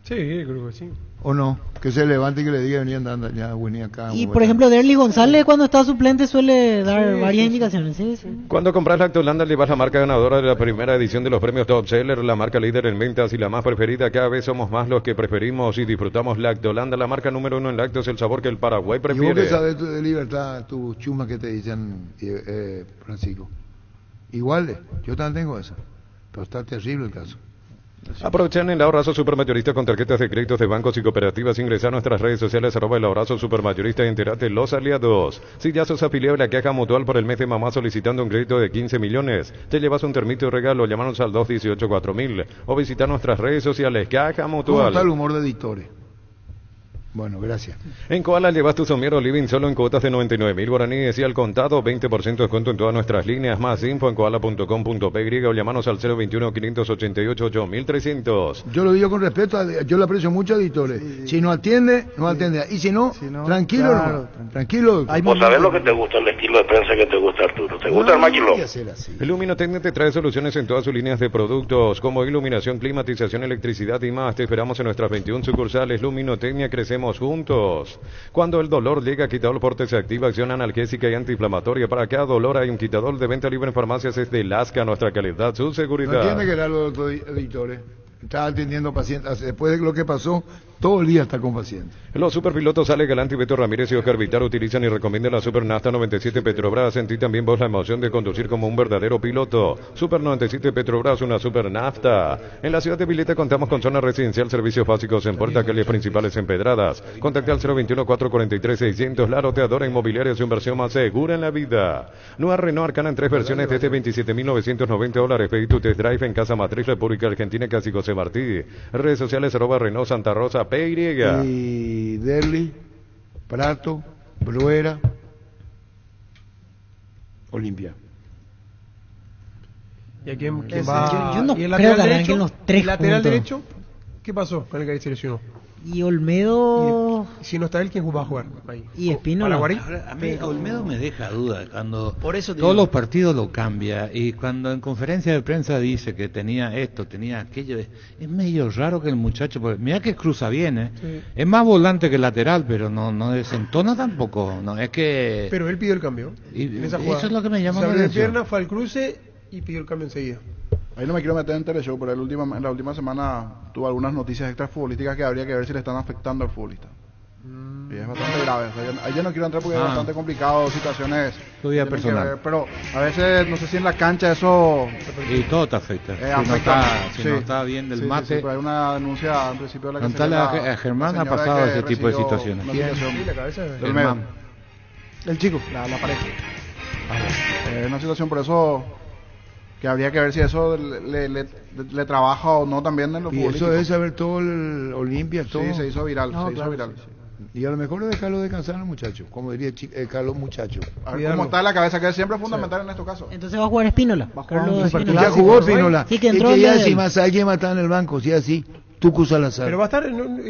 S16: Sí, creo que sí.
S17: ¿O no? Que se levante y que le diga venía andando ya, venía acá.
S19: Y por ejemplo, Derly González cuando está suplente suele dar varias indicaciones. Sí, sí.
S15: Cuando compras Lactolanda llevas la marca ganadora de la primera edición de los premios Top Seller, la marca líder en ventas y la más preferida. Cada vez somos más los que preferimos y disfrutamos Lactolanda, la marca número 1 en lácteos, el sabor que el Paraguay prefiere.
S17: ¿Y vos qué sabes de Libertad, tus chumas que te dicen, Francisco? Iguales, yo también tengo esa, pero está terrible el caso.
S15: Aprovechan el Ahorrazo Supermayorista con tarjetas de créditos de bancos y cooperativas. Ingresa a nuestras redes sociales @el Ahorrazo Supermayorista y entérate los aliados. Si ya sos afiliado de la Caja Mutual por el mes de mamá solicitando un crédito de 15 millones, te llevas un termito de regalo. Llámanos al 218-4000 o visita nuestras redes sociales Caja Mutual.
S17: ¿Cómo está el humor de editores? Bueno, gracias.
S15: En Koala llevas tu sombrero living solo en cuotas de 99.000 guaraníes y al contado 20% de descuento en todas nuestras líneas. Más info en koala.com.py o llamanos al 021-588-8300.
S17: Yo lo digo con respeto, yo le aprecio mucho a editores. Si no atiende, no atiende. Y si no, tranquilo, claro, tranquilo.
S5: Vos sabés lo que te gusta, el estilo de prensa que te gusta, Arturo. ¿Te gusta el maquilón?
S15: Luminotecnia te trae soluciones en todas sus líneas de productos, como iluminación, climatización, electricidad y más. Te esperamos en nuestras 21 sucursales. Luminotecnia, crecemos juntos. Cuando el dolor llega, Quitadol Forte se activa, acción analgésica y antiinflamatoria. Para cada dolor hay un Quitadol de venta libre en farmacias. Es de Lasca, nuestra calidad, su seguridad.
S17: No tiene que dar los editores. Está atendiendo pacientes. Después de lo que pasó, todo el día está con pacientes.
S15: Los superpilotos Ale Galante, Beto Ramírez y Oscar Vitar utilizan y recomiendan la Super Nafta 97 Petrobras. Sentí también vos la emoción de conducir como un verdadero piloto. Super 97 Petrobras, una Super Nafta. En la ciudad de Vileta contamos con zona residencial, servicios básicos en puerta, calles principales empedradas. Contacte al 021-443-600. La roteadora inmobiliaria, su inversión más segura en la vida. Nueva Renault Arcana en 3 versiones desde $27.990. Pedí tu test drive en Casa Matriz, República Argentina, casi José Martí. Redes sociales @Renault Santa Rosa PY.
S17: Y Derli, Prato, Bruera, Olimpia.
S16: ¿Y a quién va?
S19: Yo no
S16: ¿Y el
S19: creo
S16: lateral
S19: que
S16: derecho?
S19: los 3
S16: ¿El lateral
S19: puntos.
S16: derecho? ¿Qué pasó con el que se lesionó?
S19: Y Olmedo...
S16: Y si no está él, ¿quién va a jugar ahí?
S19: Y Espínola.
S16: ¿Paraguarí?
S20: A mí Olmedo me deja duda cuando
S19: Por eso te
S20: todos
S19: digo.
S20: los partidos lo cambia y cuando en conferencia de prensa dice que tenía esto, tenía aquello, es medio raro que el muchacho, porque mira que cruza bien,
S16: Sí.
S20: es más volante que lateral, pero no desentona tampoco, no es que
S16: Pero él pidió el cambio.
S20: Y
S16: en esa
S20: eso
S16: jugada.
S20: es lo que me llama
S16: Se
S20: la
S16: abrió de
S20: atención.
S16: pierna, fue al cruce y pidió el cambio enseguida.
S6: Ahí no me quiero meter en teleshow, pero en la última semana tuve algunas noticias extrafutbolísticas que habría que ver si le están afectando al futbolista. Y es bastante grave. O sea, ahí yo no quiero entrar porque es bastante complicado, situaciones.
S20: Tu vida
S6: tienen que
S20: personal.
S6: ver, pero a veces, no sé si en la cancha eso...
S20: Y todo te afecta. Si no está bien del mate.
S6: Sí, pero hay una denuncia al principio de la que
S20: Contale a Germán, ha pasado ese tipo de situaciones.
S6: ¿Quién?
S16: la cabeza de
S6: Germán.
S3: El chico.
S6: La pareja. Es una situación por eso que habría que ver si eso le trabaja o no también en los
S17: Y
S6: futbolísticos.
S17: eso debe saber todo el Olimpia, todo.
S6: Sí, se hizo viral,
S17: No,
S6: se hizo
S17: claro,
S6: viral.
S17: sí, sí. Y a lo mejor es dejarlo descansar al muchacho, como diría Carlos Muchacho.
S6: A ver cómo está en la cabeza, que es siempre fundamental en estos casos.
S19: Entonces va a jugar Espínola. Carlos Espínola.
S17: Ya jugó Espínola.
S19: Sí, que
S17: Y
S19: entró
S17: que ya
S19: en el-
S17: si más alguien va a estar en el banco, si así, Tucu Salazar.
S16: Pero va a estar,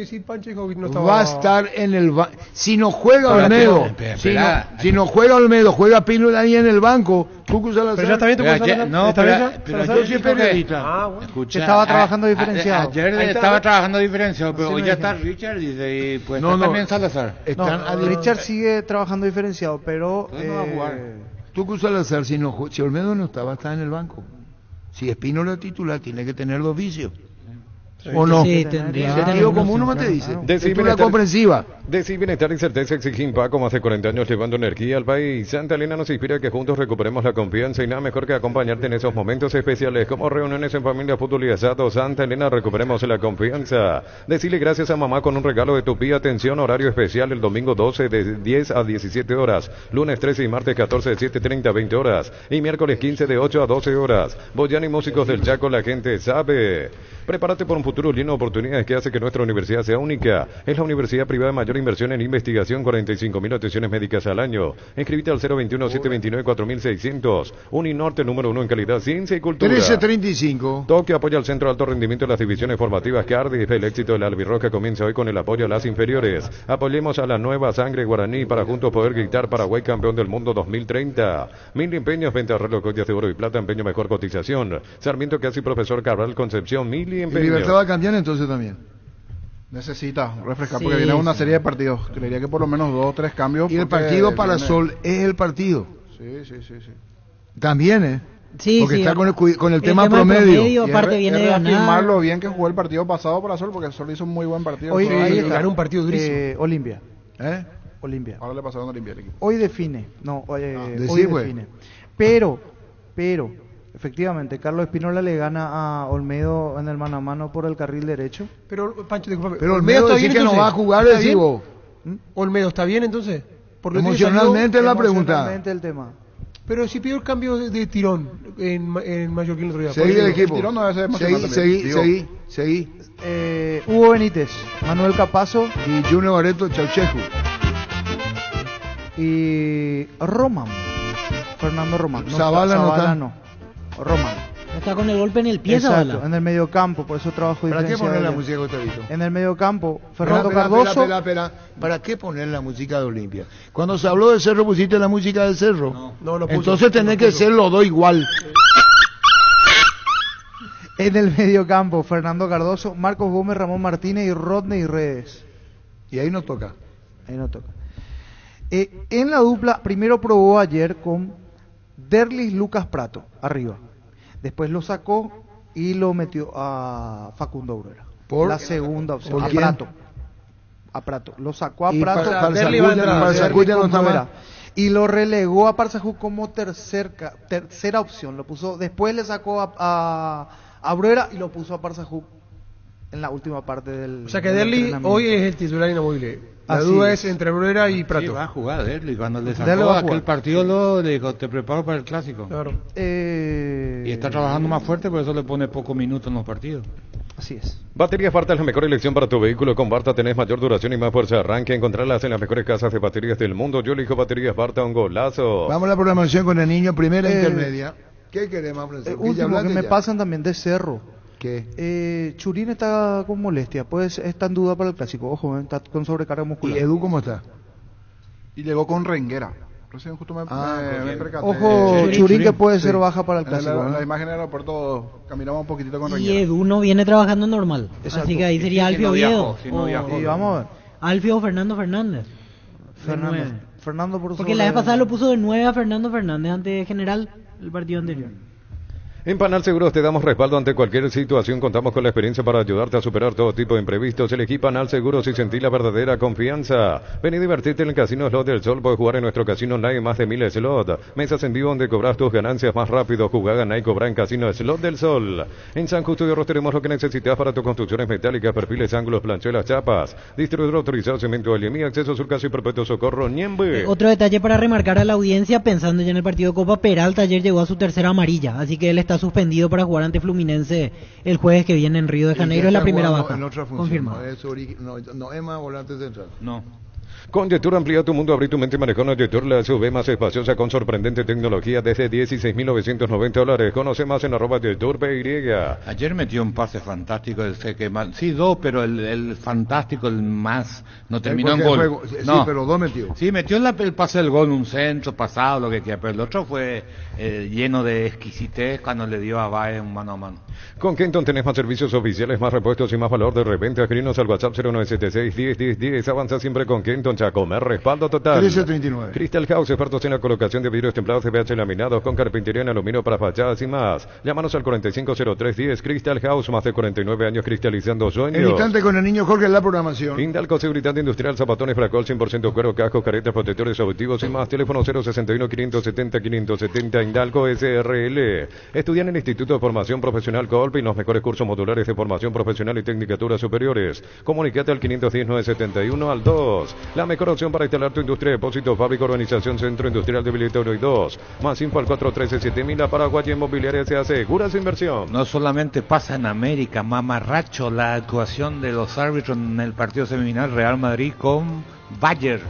S16: si Pancho dijo que no estaba...
S17: Va a estar en el banco. Si no juega
S20: Espérate,
S17: Olmedo, si no juega Olmedo, juega Espínola ahí en el banco, Tucu Salazar.
S16: Pero ya está bien, Tucu Salazar.
S20: No,
S16: ¿Está
S20: pero,
S16: bien ya?
S20: pero
S16: Salazar.
S20: yo soy periodista.
S16: Ah, bueno.
S20: Escucha,
S3: Estaba trabajando diferenciado.
S20: Ayer
S16: Ahí está.
S20: estaba trabajando diferenciado, pero
S3: Sí,
S20: hoy
S3: me
S20: ya
S3: dijeron.
S20: está Richard y pues
S17: No,
S20: está
S17: no.
S20: también Salazar.
S3: No, Richard sigue trabajando diferenciado, pero...
S20: No va a jugar.
S17: Tucu Salazar, si Olmedo no está, va a estar en el banco. Si Espínola titular, tiene que tener dos vicios. ¿O no?
S19: Sí, tendría.
S17: Sentido común no te dice.
S15: Decir
S17: Es una
S15: bienestar-
S17: comprensiva.
S15: Decir bienestar y certeza exige Paco, más de 40 años llevando energía al país. Santa Elena nos inspira a que juntos recuperemos la confianza y nada mejor que acompañarte en esos momentos especiales como reuniones en familia, fútbol y asado. Santa Elena, recuperemos la confianza. Decirle gracias a mamá con un regalo de Tupí. Atención, horario especial el domingo 12 de 10 a 17 horas, lunes 13 y martes 14 de 7:30 a 20 horas y miércoles 15 de 8 a 12 horas. Boyani Músicos del Chaco, la gente sabe. Prepárate por un futuro lleno de oportunidades que hace que nuestra universidad sea única. Es la universidad privada de mayor inversión en investigación, 45.000 atenciones médicas al año. Inscríbete al 021-729-4600. Uninorte, número 1 en calidad, ciencia y cultura.
S17: 1335.
S15: Tokio apoya al Centro de Alto Rendimiento de las divisiones formativas Cardiff. El éxito de la albirroja comienza hoy con el apoyo a las inferiores. Apoyemos a la nueva sangre guaraní para juntos poder gritar Paraguay campeón del mundo 2030. Mil empeños, venta de reloj, joyas de oro y plata, empeño mejor cotización. Sarmiento Casi, Profesor Cabral Concepción, Mil
S17: Y
S15: empeños.
S17: Libertad va a cambiar entonces también.
S6: Necesita refrescar
S19: Sí,
S6: porque viene una
S19: sí.
S6: serie de partidos. Creería que por lo menos 2 o 3 cambios.
S17: Y el
S6: porque
S17: partido para
S6: viene-
S17: Sol es el partido.
S6: Sí, sí, sí, sí.
S17: También, ¿eh?
S19: Sí,
S17: Porque
S19: sí.
S17: está con el tema
S19: del
S17: promedio.
S6: Y
S19: aparte viene de
S6: reafirmar
S19: ganar.
S6: lo bien que jugó el partido pasado para Sol, porque Sol hizo un muy buen partido.
S3: Hoy
S6: Sí,
S3: ahí
S6: sí,
S3: está.
S16: un partido durísimo.
S3: Olimpia.
S17: ¿Eh?
S3: Olimpia.
S6: Ahora le pasaron a Olimpia el equipo.
S3: Hoy define. No,
S17: decí,
S3: hoy
S17: pues.
S3: define. Pero, efectivamente, Carlos Espínola le gana a Olmedo en el mano a mano por el carril derecho.
S16: Pero, Pancho, disculpame.
S17: Pero Olmedo
S16: está
S17: decir
S16: bien,
S17: que no
S16: entonces?
S17: va a jugar,
S16: ¿Está
S17: decís
S16: bien?
S17: vos.
S16: ¿Olmedo está bien entonces? Por lo que
S17: Emocionalmente es la pregunta.
S3: Emocionalmente el tema.
S16: Pero si pidió el cambio de tirón en Mallorquín el otro día.
S17: Seguí el equipo.
S6: Tirón no debe ser
S17: Seguí.
S3: Hugo Benítez, Manuel Capazo
S17: y Junior Barreto Chaucheju.
S3: Y Roman, Fernando Roman.
S17: Zavala
S3: no. Roman.
S19: Está con el golpe en el pie,
S3: Exacto,
S19: Zavala.
S3: en el mediocampo, por eso trabajo
S17: ¿Para qué
S3: diferenciado.
S17: poner la música de Gustavito?
S3: En el mediocampo, Fernando
S17: Espera,
S3: Cardoso.
S17: ¿Para qué poner la música de Olimpia? Cuando se habló de Cerro, pusiste la música del Cerro.
S16: No lo puso.
S17: Entonces tenés que ser los dos igual.
S3: En el mediocampo, Fernando Cardoso, Marcos Gómez, Ramón Martínez y Rodney Redes.
S17: Y ahí no toca.
S3: En la dupla, primero probó ayer con Derlis Lucas Prato, arriba. Después lo sacó y lo metió a Facundo Aurora.
S17: ¿Por?
S3: La segunda opción.
S17: ¿Por
S3: a
S17: quién?
S3: Prato. Lo sacó a
S17: Y
S3: Prato.
S17: Parzacut ya no está más.
S3: Y lo relegó a Parzacut como tercera opción. Lo puso, después le sacó a Aurora y lo puso a Parzacut en la última parte del.
S16: O sea que Derli hoy es el titular inamovible. La duda es entre Aurora y Prato.
S20: Sí, va a jugar Derli. Cuando le sacó aquel partido, le dijo, te preparo para el clásico.
S16: Claro.
S20: Y está trabajando más fuerte, por eso le pone pocos minutos en los partidos.
S3: Así es.
S15: Baterías Barta es la mejor elección para tu vehículo. Con Barta tenés mayor duración y más fuerza de arranque. Encontrarlas en las mejores casas de baterías del mundo. Yo elijo Baterías Barta, un golazo.
S17: Vamos a la programación con el niño, primera intermedia. ¿Qué queremos, Francisco?
S3: Último que me pasan también de Cerro.
S17: ¿Qué?
S3: Churín está con molestia, pues está en duda para el clásico, ojo, está con sobrecarga muscular.
S17: ¿Y Edu cómo está?
S6: Y llegó con Renguera. Recién justo me percaté.
S3: Ojo, Churín que puede ser baja para el clásico.
S6: La imagen del aeropuerto caminamos un poquitito con Renguera.
S19: Y Edu no viene trabajando normal. Exacto. Así que ahí sería Alfio Oviedo.
S3: Y vamos a ver.
S19: Alfio o Fernando Fernández.
S3: Fernando por
S19: porque la vez pasada lo puso de 9 a Fernando Fernández ante General el partido anterior.
S15: En Panal Seguros te damos respaldo ante cualquier situación. Contamos con la experiencia para ayudarte a superar todo tipo de imprevistos. Elegí Panal Seguros y sentí la verdadera confianza. Ven y divertirte en el Casino Slot del Sol. Puedes jugar en nuestro casino online más de 1000 slots. Mesas en vivo donde cobras tus ganancias más rápido. Jugá, ganá y cobra en Casino Slot del Sol. En San Justo de Arroz tenemos lo que necesitas para tus construcciones metálicas, perfiles, ángulos, planchuelas, chapas. Distribuidor autorizado Cemento Aliemí, acceso Surcaso y Perpetuo Socorro, Ñembe.
S19: Otro detalle para remarcar a la audiencia, pensando ya en el partido de Copa, Peralta ayer llegó a su tercera amarilla. Así que él está suspendido para jugar ante Fluminense el jueves que viene en Río de Janeiro. Es la primera baja.
S17: Confirmado. No es más volante central.
S20: No.
S15: Con Yetur amplía tu mundo, abrí tu mente, manejó una Yetur, la SUV más espaciosa con sorprendente tecnología desde $16,990. Conoce más en @YeturPY.
S20: Ayer metió un pase fantástico, dos, pero el fantástico, el más, no terminó en gol.
S17: Sí, pero dos metió.
S20: Sí, metió el pase del gol, un centro pasado, lo que quiera, pero el otro fue lleno de exquisitez cuando le dio a Baez un mano a mano.
S15: Con Kenton tenés más servicios oficiales, más repuestos y más valor de reventa. Escribinos al WhatsApp 0976-101010. Avanza siempre con Kenton Chacomar, respaldo total.
S17: 1339.
S15: Crystal House, expertos en la colocación de vidrios templados CBH laminados con carpintería en aluminio para fachadas y más. Llámanos al 450310. Crystal House, más de 49 años cristalizando sueños.
S17: El instante con el niño Jorge en la programación.
S15: Indalco Seguridad Industrial, zapatones Fracol, 100% cuero, cascos, caretas, protectores auditivos y más. Teléfono 061-570-570. Indalco SRL. Estudian en el Instituto de Formación Profesional Colpe y los mejores cursos modulares de formación profesional y tecnicaturas superiores. Comunicate al 510-971 al 2. La mejor opción para instalar tu industria de depósito, fábrica, organización, centro industrial de Billetero y 2. Más info al 413-7000. Paraguay Inmobiliaria se asegura su inversión.
S20: No solamente pasa en América, mamarracho, la actuación de los árbitros en el partido semifinal Real Madrid con Bayern.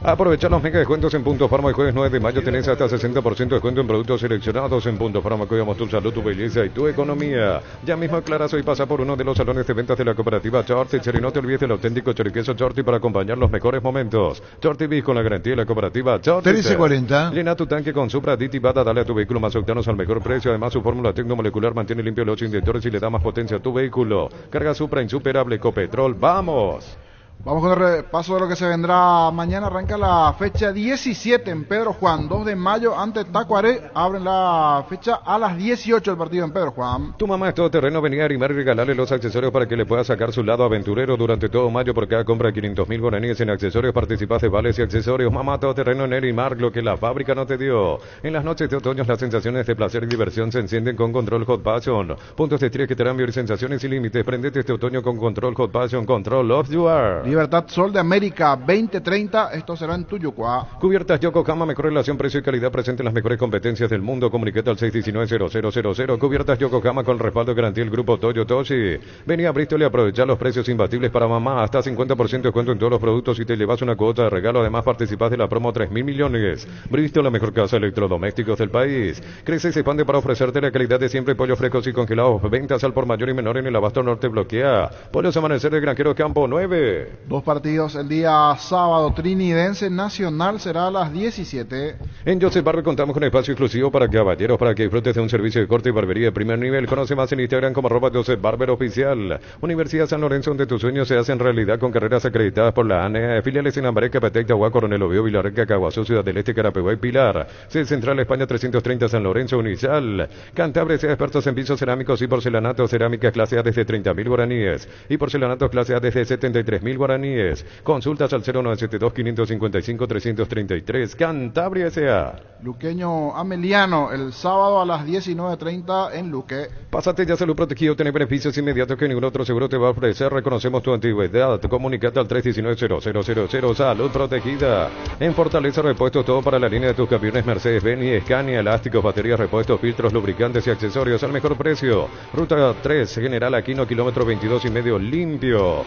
S15: Aprovechar los mega descuentos en Punto Farma. El jueves 9 de mayo tenés hasta 60% de descuento en productos seleccionados en Punto Farma. Cuidamos tu salud, tu belleza y tu economía. Ya mismo aclaras y pasa por uno de los salones de ventas de la cooperativa Chorti. Y no te olvides del auténtico choriqueso Chorti para acompañar los mejores momentos. Chorti Bis con la garantía de la cooperativa Chorti.
S17: 1340.
S15: Llena tu tanque con Supra aditivada. Dale a tu vehículo más octanos al mejor precio. Además, su fórmula tecnomolecular mantiene limpio los inyectores y le da más potencia a tu vehículo. Carga Supra insuperable Ecopetrol. ¡Vamos!
S6: Vamos con el repaso de lo que se vendrá mañana. Arranca la fecha 17 en Pedro Juan. 2 de mayo ante Tacuaré. Abren la fecha a las 18 el partido en Pedro Juan.
S15: Tu mamá es todoterreno. Venía a animar y regalarle los accesorios para que le pueda sacar su lado aventurero durante todo mayo. Por cada compra de 500,000 guaraníes en accesorios participas de vales y accesorios. Mamá todoterreno en Erimar, lo que la fábrica no te dio. En las noches de otoño las sensaciones de placer y diversión se encienden con Control Hot Passion. Puntos de estrés que te harán vivir sensaciones sin límites. Prendete este otoño con Control Hot Passion. Control of You Are.
S6: Libertad Sol de América 2030, esto será en Tuyucuá.
S15: Cubiertas Yokohama, mejor relación precio y calidad, presente en las mejores competencias del mundo. Comunicate al 619-0000. Cubiertas Yokohama con respaldo y garantía el grupo Toyotoshi. Vení a Bristol y aprovechar los precios imbatibles para mamá, hasta 50% de descuento en todos los productos y te llevas una cuota de regalo. Además participás de la promo 3.000 millones. Bristol, la mejor casa de electrodomésticos del país. Crece y se expande para ofrecerte la calidad de siempre, pollos frescos y congelados. Ventas al por mayor y menor en el Abasto Norte. Bloquea Pollos Amanecer de Granjero Campo 9.
S6: 2 partidos el día sábado. Trinidense Nacional será a las 17.
S15: En Joseph Barber contamos con espacio exclusivo para caballeros, para que disfrutes de un servicio de corte y barbería de primer nivel. Conoce más en Instagram como @Joseph Barber Oficial. Universidad San Lorenzo, donde tus sueños se hacen realidad con carreras acreditadas por la ANE. Filiales en Ambaré, Capetec, Tahuá, Coronel Oviedo, Villarreca, Caguazú, Ciudad del Este, Carapeguá y Pilar. Sede Central España 330 San Lorenzo, Unisal. Cantabria, sea expertos en pisos cerámicos y porcelanato, cerámica clase A desde 30.000 guaraníes y porcelanato clase A desde 73.000 guaraníes. Consultas al 0972-555-333. Cantabria S.A.
S6: Luqueño Ameliano, el sábado a las 19:30 en Luque.
S15: Pásate ya Salud Protegido, tener beneficios inmediatos que ningún otro seguro te va a ofrecer. Reconocemos tu antigüedad. Comunicate al 319-0000. Salud Protegida. En Fortaleza, repuestos todo para la línea de tus camiones Mercedes-Benz y Scania, elásticos, baterías, repuestos, filtros, lubricantes y accesorios al mejor precio. Ruta 3, General Aquino, kilómetro 22,5, limpio.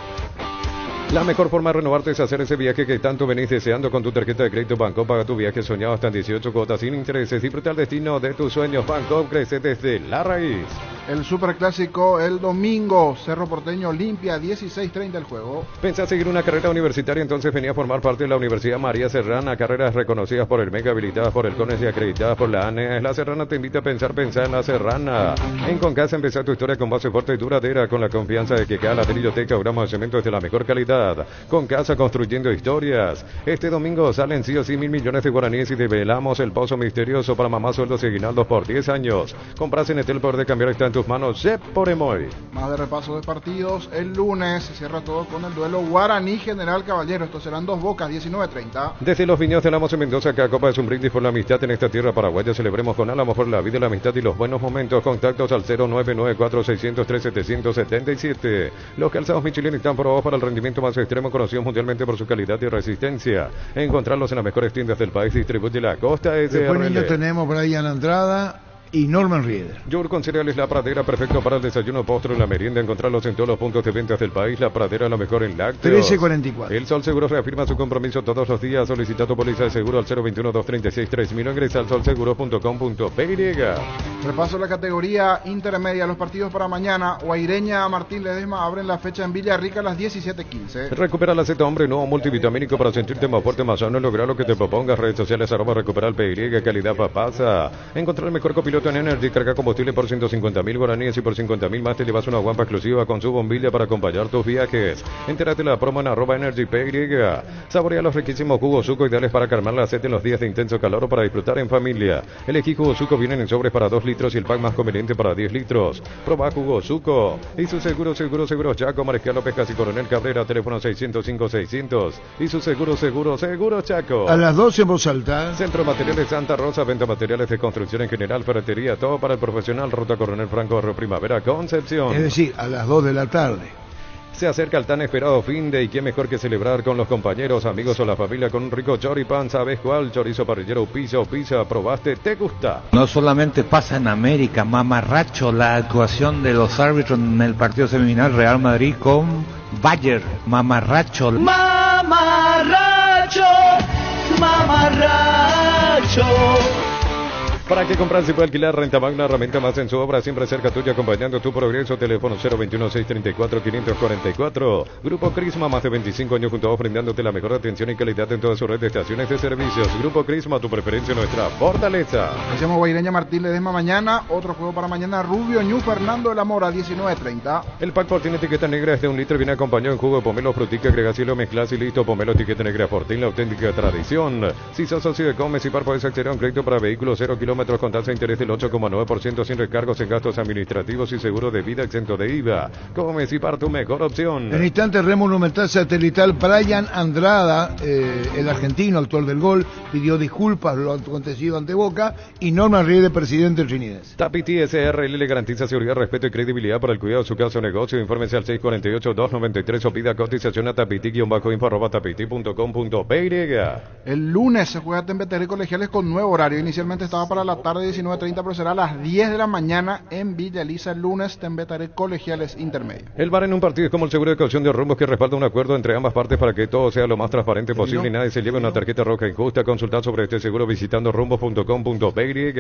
S15: La mejor forma de renovarte es hacer ese viaje que tanto venís deseando con tu tarjeta de crédito Banco. Paga tu viaje soñado hasta en 18 cuotas sin intereses. Disfruta el destino de tus sueños. Banco, crece desde la raíz.
S6: El Superclásico el domingo. Cerro Porteño Olimpia, 16:30 el juego.
S15: ¿Pensás seguir una carrera universitaria? Entonces venía a formar parte de la Universidad María Serrana. Carreras reconocidas por el MEC, habilitadas por el CONES y acreditadas por la ANE. La Serrana te invita a pensar en la Serrana. En Concasa empezá tu historia con base fuerte y duradera, con la confianza de que cada ladrillo teca o gramo de cemento es de la mejor calidad. Concasa, construyendo historias. Este domingo salen sí o sí 1.000 millones de guaraníes y develamos el pozo misterioso para mamá, sueldos y aguinaldos por 10 años. Compras en el poder de cambiar está en tus manos. Por Emoy.
S6: Más de repaso de partidos. El lunes se cierra todo con el duelo Guaraní General Caballero. Estos serán Dos Bocas, 19:30.
S15: Desde los viñedos de Lamos en Mendoza, cada copa es un brindis por la amistad en esta tierra paraguaya. Celebremos con Álamos por la vida, la amistad y los buenos momentos. Contactos al 0994-603-777. Los calzados Michelin están probados para el rendimiento más extremo, conocidos mundialmente por su calidad y resistencia. Encontrarlos en las mejores tiendas del país. Distribuye la Costa SRL.
S17: Después niños tenemos Brian Andrada y Norman Rieder.
S15: Yogur con cereales La Pradera, perfecto para el desayuno, postre y la merienda. Encontrarlos en todos los puntos de ventas del país. La Pradera, la mejor en lácteos.
S17: 13:44.
S15: El Sol Seguros reafirma su compromiso todos los días. Solicita tu póliza de seguro al 021-236-3000. Ingresa al solseguros.com.py.
S6: Repaso la categoría intermedia. Los partidos para mañana. Guaireña, Martín Ledesma abren la fecha en Villarrica a las 17:15.
S15: Recupera la Z Hombre nuevo multivitamínico para sentirte más fuerte, más sano y lograr lo que te propongas. Redes sociales @recuperar PY, calidad papasa. Encontrar el mejor copiloto en Energy. Carga combustible por 150.000 guaraníes y por 50.000 más te llevas una guampa exclusiva con su bombilla para acompañar tus viajes. Entérate la promo en @Energy PY. Saborea los riquísimos jugos Suco, ideales para calmar la sed en los días de intenso calor o para disfrutar en familia. Elegí jugos Suco, vienen en sobres para 2 litros y el pack más conveniente para 10 litros. Proba jugos Suco. Y su seguro Chaco, Mariscal López Casi Coronel Cabrera, teléfono 605-600. Y su seguro Chaco.
S17: A las 12 en voz alta.
S15: Centro Materiales Santa Rosa, venta materiales de construcción en general, ferretería, todo para el profesional. Ruta Coronel Franco, Barrio Primavera, Concepción.
S17: Es decir, a las 2 de la tarde.
S15: Se acerca el tan esperado fin de, y qué mejor que celebrar con los compañeros, amigos o la familia con un rico choripán. ¿Sabes cuál? Chorizo parrillero, pizza, ¿probaste? ¿Te gusta?
S20: No solamente pasa en América, mamarracho, la actuación de los árbitros en el partido semifinal Real Madrid con Bayern, mamarracho.
S8: Mamarracho.
S15: ¿Para qué comprar si puede alquilar? Renta Magna, herramienta más en su obra, siempre cerca tuya, acompañando tu progreso. Teléfono 021-634-544. Grupo Crisma, más de 25 años junto a vos, brindándote la mejor atención y calidad en toda su red de estaciones de servicios. Grupo Crisma, tu preferencia, nuestra fortaleza.
S6: Decíamos Guaireña, Martín Ledesma mañana. Otro juego para mañana, Rubio Ñu, Fernando de la Mora, 19:30.
S15: El pack por tiene etiqueta negra es de 1 litro y viene acompañado en jugo de pomelo, frutica, agrega cielo, mezclas y listo. Pomelo, etiqueta negra Fortín, la auténtica tradición. Si sos socio de Comes y Par, podés acceder a un crédito para vehículos 0 kilómetros kilómetros con tasa de interés del 8,9% sin recargos en gastos administrativos y seguro de vida exento de IVA. Comes y par, tu mejor opción.
S17: En instante, Red Monumental Satelital, Brian Andrada, el argentino, autor del gol, pidió disculpas por lo acontecido ante Boca, y Norman Rieder, presidente del Trinidad.
S15: Tapiti SRL le garantiza seguridad, respeto y credibilidad para el cuidado de su caso o negocio. Infórmese al 648-293 o pida cotización a tapiti-info@tapiti.com.py.
S6: El lunes se juega Tembetere Colegiales con nuevo horario. Inicialmente estaba para la tarde 19:30, pero será a las 10 de la mañana en Villa Elisa. El lunes Tembetere Colegiales Intermedio.
S15: El VAR en un partido es como el seguro de caución de rumbos que respalda un acuerdo entre ambas partes para que todo sea lo más transparente posible y nadie se lleve una tarjeta roja injusta. Consultar sobre este seguro visitando rumbos.com.py.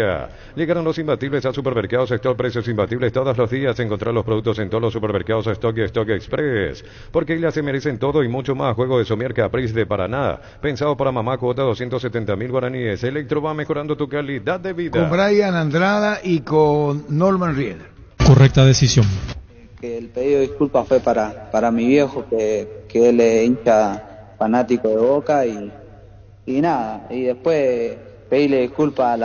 S15: Llegaron los imbatibles a Supermercados Stock, precios imbatibles todos los días. Encontrar los productos en todos los supermercados Stock y Stock Express. Porque ellas se merecen todo y mucho más. Juego de Somier Caprice de Paraná. Pensado para mamá, cuota 270.000 guaraníes. Electro va mejorando tu calidad de vida.
S17: Con Brian Andrada y con Norman Rieder.
S2: Correcta decisión.
S13: Que el pedido de disculpas fue para mi viejo, que él es hincha fanático de Boca y nada. Y después pedirle disculpas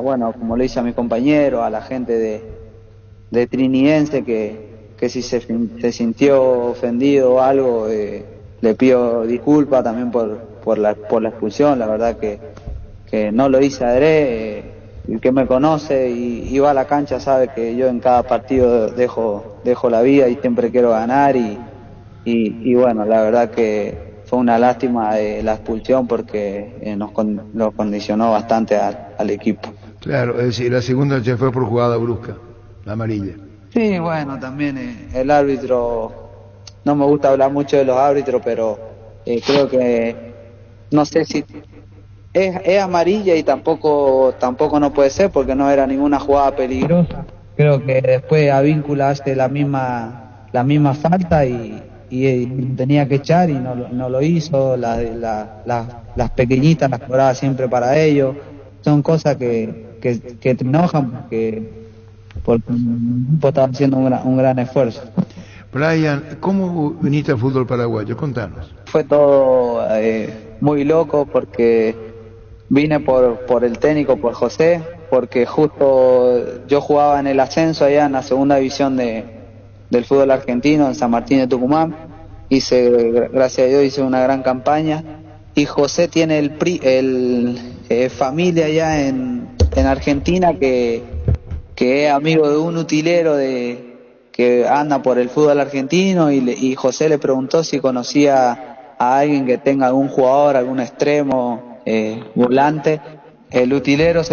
S13: bueno, como le hice a mi compañero, a la gente de Trinidense que si se sintió ofendido o algo, le pido disculpas también por la expulsión. La verdad que no lo hice adrede. El que me conoce y va a la cancha sabe que yo en cada partido dejo la vida y siempre quiero ganar y bueno, la verdad que fue una lástima la expulsión porque nos condicionó bastante al equipo.
S17: Claro, es decir, la segunda ya fue por jugada brusca, la amarilla.
S13: Sí, bueno, también el árbitro, no me gusta hablar mucho de los árbitros, pero creo que, no sé si es amarilla y tampoco no puede ser porque no era ninguna jugada peligrosa. Creo que después Avíncula hace la misma falta y tenía que echar y no lo hizo. Las pequeñitas las cobraba siempre para ellos. Son cosas que te enojan porque el equipo estaba haciendo un gran esfuerzo.
S17: Brian, ¿cómo viniste al fútbol paraguayo? Contanos.
S13: Fue todo muy loco porque vine por el técnico, por José, porque justo yo jugaba en el ascenso allá en la segunda división del fútbol argentino, en San Martín de Tucumán. Gracias a Dios hice una gran campaña. Y José tiene familia allá en Argentina que es amigo de un utilero que anda por el fútbol argentino y José le preguntó si conocía a alguien que tenga algún jugador, algún extremo, volante. El utilero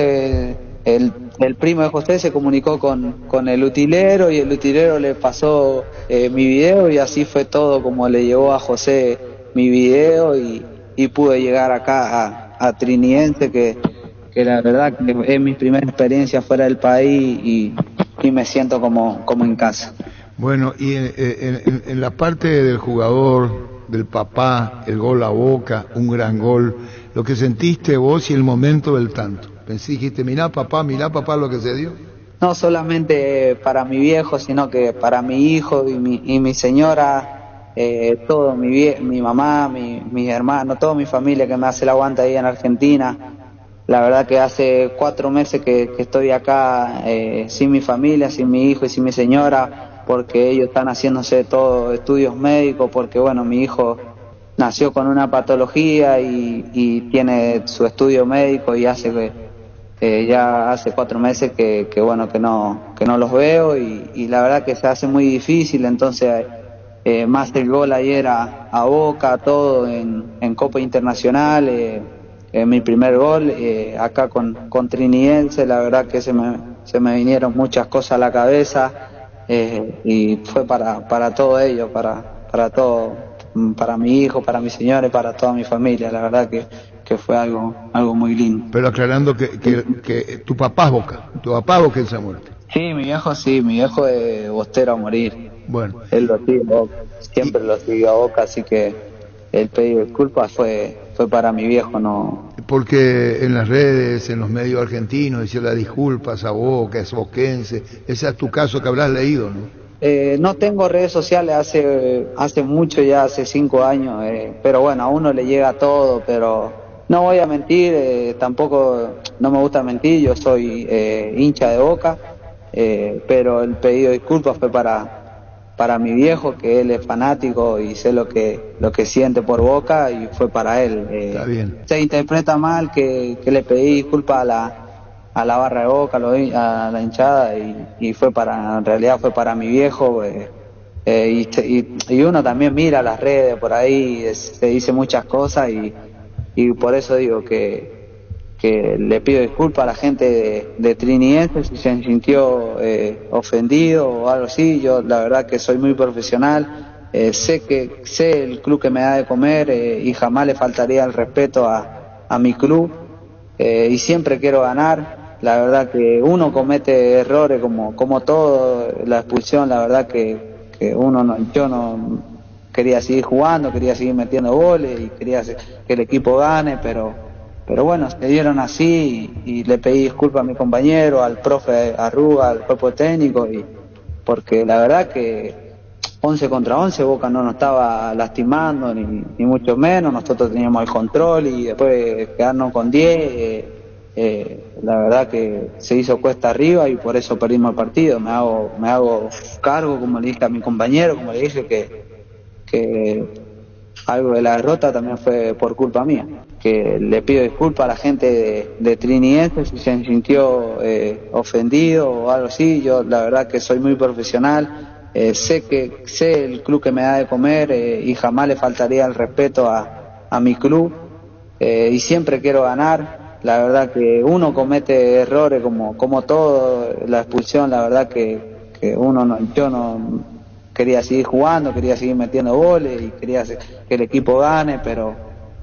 S13: el primo de José se comunicó con el utilero y el utilero le pasó mi video y así fue todo como le llegó a José mi video y pude llegar acá a Trinidense que la verdad que es mi primera experiencia fuera del país y me siento como en casa.
S17: Bueno, y en la parte del jugador, del papá, el gol a Boca, un gran gol, lo que sentiste vos y el momento del tanto. Dijiste, mirá papá lo que se dio.
S13: No solamente para mi viejo, sino que para mi hijo y mi señora, todo, mi mamá, mis hermanos, toda mi familia que me hace el aguante ahí en Argentina. La verdad que hace 4 meses que estoy acá sin mi familia, sin mi hijo y sin mi señora, porque ellos están haciéndose todos estudios médicos, porque bueno, mi hijo nació con una patología y tiene su estudio médico y ya hace 4 meses que no los veo y la verdad que se hace muy difícil. Entonces más el gol ayer a Boca, todo en Copa Internacional, mi primer gol acá con Trinidense, la verdad que se me vinieron muchas cosas a la cabeza y fue para todo ello, para todo, para mi hijo, para mi señora y para toda mi familia. La verdad que fue algo muy lindo.
S17: Pero aclarando que tu papá es Boca en esa muerte.
S13: Sí, mi viejo es bostero a morir.
S17: Bueno.
S13: Él lo sigue a Boca, siempre lo sigue a Boca, así que el pedido de disculpas fue para mi viejo, no.
S17: Porque en las redes, en los medios argentinos, decía las disculpas a Boca, es boquense. Ese es tu caso que habrás leído, ¿no?
S13: No tengo redes sociales hace mucho, ya hace 5 años, pero bueno, a uno le llega todo, pero No voy a mentir, tampoco no me gusta mentir, yo soy hincha de Boca, pero el pedido de disculpas fue para mi viejo, que él es fanático y sé lo que siente por Boca, y fue para él.
S17: Está bien.
S13: Se interpreta mal que le pedí disculpas a la barra de Boca, a la hinchada, y en realidad fue para mi viejo. Y uno también mira las redes por ahí, se dice muchas cosas, y por eso digo que le pido disculpas a la gente de Triniense si se sintió ofendido o algo así. Yo la verdad que soy muy profesional, sé el club que me da de comer, y jamás le faltaría el respeto a mi club, y siempre quiero ganar. La verdad que uno comete errores como todo, la expulsión, la verdad que yo no quería seguir jugando, quería seguir metiendo goles y quería que el equipo gane, pero bueno, se dieron así, y le pedí disculpas a mi compañero, al profe Arruga, al cuerpo técnico, y porque la verdad que 11 contra 11 Boca no nos estaba lastimando, ni mucho menos, nosotros teníamos el control, y después quedarnos con 10, la verdad que se hizo cuesta arriba, y por eso perdimos el partido. Me hago cargo, como le dije a mi compañero, como le dije que algo de la derrota también fue por culpa mía, que le pido disculpas a la gente de Triniense si se sintió ofendido o algo así. Yo la verdad que soy muy profesional, sé el club que me da de comer, y jamás le faltaría el respeto a mi club, y siempre quiero ganar. La verdad que uno comete errores como todo, la expulsión, la verdad que yo no quería seguir jugando, quería seguir metiendo goles y quería que el equipo gane, pero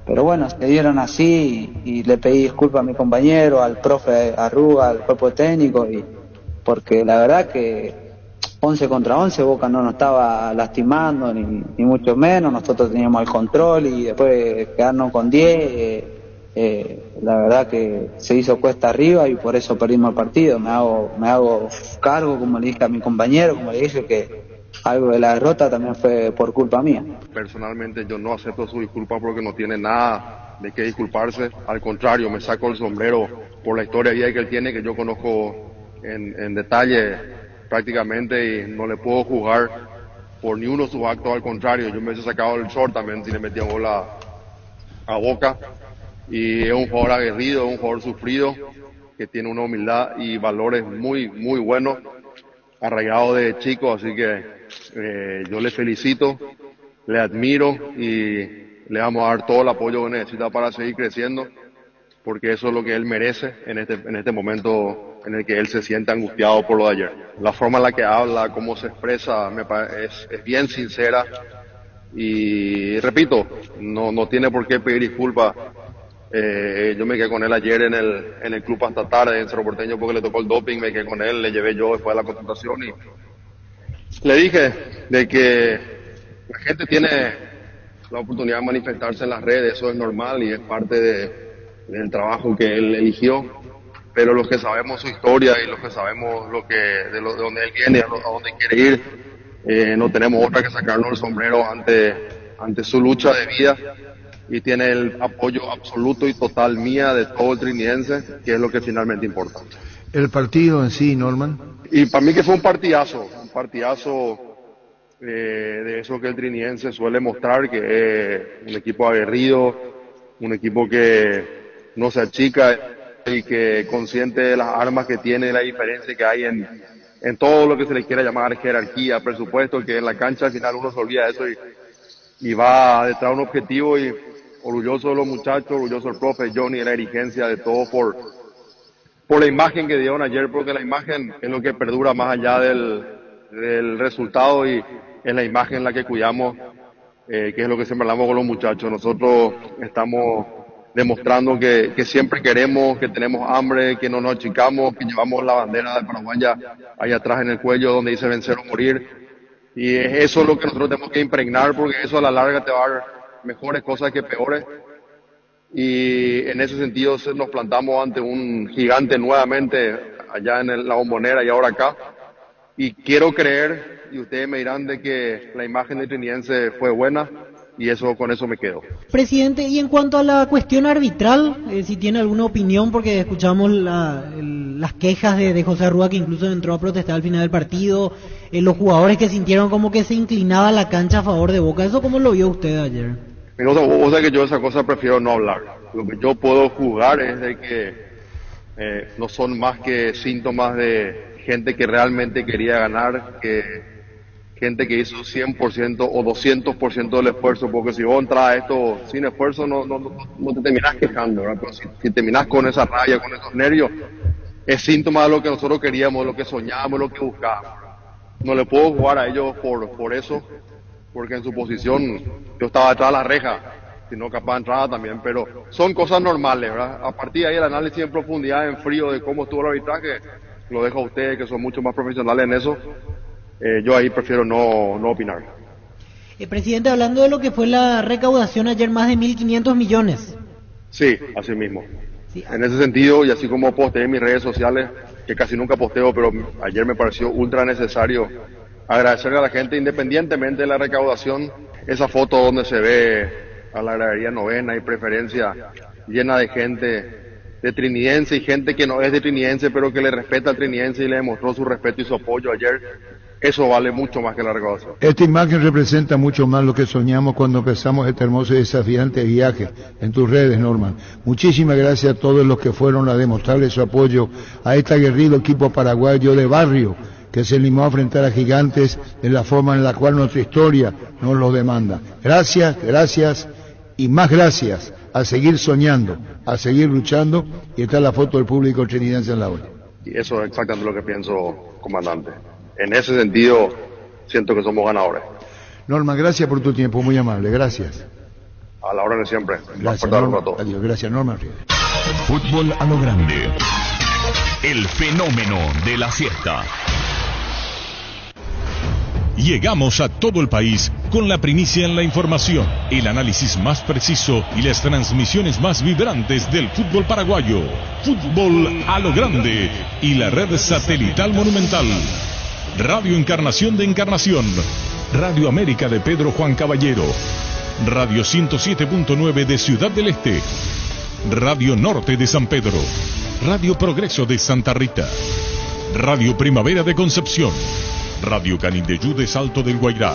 S13: bueno, se dieron así, y le pedí disculpas a mi compañero, al profe Arruga, al cuerpo técnico, y porque la verdad que 11 contra 11 Boca no nos estaba lastimando, ni mucho menos, nosotros teníamos el control, y después quedarnos con 10, la verdad que se hizo cuesta arriba, y por eso perdimos el partido. Me hago cargo, como le dije a mi compañero, como le dije que algo de la derrota también fue por culpa mía.
S2: Personalmente yo no acepto su disculpa porque no tiene nada de qué disculparse. Al contrario, me saco el sombrero por la historia de vida que él tiene, que yo conozco en detalle prácticamente, y no le puedo juzgar por ni uno de sus actos. Al contrario, yo me hubiese sacado el short también si le metía gol a Boca. Y es un jugador aguerrido, es un jugador sufrido, que tiene una humildad y valores muy, muy buenos, arraigado de chico, así que yo le felicito, le admiro, y le vamos a dar todo el apoyo que necesita para seguir creciendo, porque eso es lo que él merece en este momento en el que él se siente angustiado por lo de ayer. La forma en la que habla, cómo se expresa, es bien sincera, y repito, no tiene por qué pedir disculpas. Yo me quedé con él ayer en el club hasta tarde en Cerro Porteño porque le tocó el doping, me quedé con él, le llevé yo después de la concentración, y le dije de que la gente tiene la oportunidad de manifestarse en las redes, eso es normal y es parte del trabajo que él eligió, pero los que sabemos su historia y los que sabemos de dónde él viene, a dónde quiere ir, no tenemos otra que sacarnos el sombrero ante su lucha de vida, y tiene el apoyo absoluto y total mía de todo el trinidense, que es lo que finalmente importa.
S17: El partido en sí, Norman.
S2: Y para mí que fue un partidazo de eso que el trinidense suele mostrar, que es un equipo aguerrido, un equipo que no se achica y que consciente de las armas que tiene, la diferencia que hay en todo lo que se le quiera llamar jerarquía, presupuesto, que en la cancha al final uno se olvida de eso y va detrás de un objetivo, y orgulloso de los muchachos, orgulloso del profe Johnny, de la dirigencia, de todo por la imagen que dieron ayer, porque la imagen es lo que perdura más allá del resultado, y es la imagen en la que cuidamos, que es lo que siempre hablamos con los muchachos. Nosotros estamos demostrando que siempre queremos, que tenemos hambre, que no nos achicamos, que llevamos la bandera de Paraguay allá atrás en el cuello donde dice vencer o morir, y eso es lo que nosotros tenemos que impregnar, porque eso a la larga te va a dar mejores cosas que peores, y en ese sentido nos plantamos ante un gigante nuevamente allá en la Bombonera y ahora acá, y quiero creer, y ustedes me dirán, de que la imagen de Trinidense fue buena, y eso con eso me quedo.
S19: Presidente, y en cuanto a la cuestión arbitral, si tiene alguna opinión, porque escuchamos las quejas de José Arrúa, que incluso entró a protestar al final del partido, los jugadores que sintieron como que se inclinaba la cancha a favor de Boca, ¿eso cómo lo vio usted ayer?
S2: O sea que yo esa cosa prefiero no hablar. Lo que yo puedo juzgar es de que no son más que síntomas de gente que realmente quería ganar, que gente que hizo 100% o 200% del esfuerzo, porque si vos entras a esto sin esfuerzo no te terminás quejando, ¿verdad? Pero si terminás con esa raya, con esos nervios, es síntoma de lo que nosotros queríamos, lo que soñábamos, lo que buscábamos. No le puedo jugar a ellos por eso, porque en su posición yo estaba detrás de la reja, si no capaz entraba también, pero son cosas normales, ¿verdad? A partir de ahí el análisis en profundidad, en frío, de cómo estuvo el arbitraje, lo dejo a ustedes que son mucho más profesionales en eso. Yo ahí prefiero no opinar.
S19: Presidente, hablando de lo que fue la recaudación ayer, más de 1.500 millones.
S2: Sí, así mismo. Sí. En ese sentido, y así como posteé en mis redes sociales, que casi nunca posteo, pero ayer me pareció ultra necesario agradecerle a la gente, independientemente de la recaudación, esa foto donde se ve a la gradería novena y preferencia llena de gente de trinidense y gente que no es de trinidense, pero que le respeta al trinidense y le demostró su respeto y su apoyo ayer. Eso vale mucho más que la recaudación.
S17: Esta imagen representa mucho más lo que soñamos cuando empezamos este hermoso y desafiante viaje en tus redes, Norman. Muchísimas gracias a todos los que fueron a demostrarle su apoyo a este aguerrido equipo paraguayo de barrio que se animó a enfrentar a gigantes de la forma en la cual nuestra historia nos lo demanda. Gracias, gracias y más gracias. A seguir soñando, a seguir luchando, y está la foto del público trinidense en la olla.
S2: Y eso es exactamente lo que pienso, comandante. En ese sentido, siento que somos ganadores.
S17: Norma, gracias por tu tiempo, muy amable, gracias.
S2: A la hora de siempre.
S17: Gracias, Norma. Adiós, gracias, Norma.
S4: Fútbol a lo grande. El fenómeno de la siesta. Llegamos a todo el país con la primicia en la información, el análisis más preciso y las transmisiones más vibrantes del fútbol paraguayo. Fútbol a lo grande y la red satelital Monumental. Radio Encarnación de Encarnación, Radio América de Pedro Juan Caballero, Radio 107.9 de Ciudad del Este, Radio Norte de San Pedro, Radio Progreso de Santa Rita, Radio Primavera de Concepción, Radio Canindeyú de Salto del Guairá,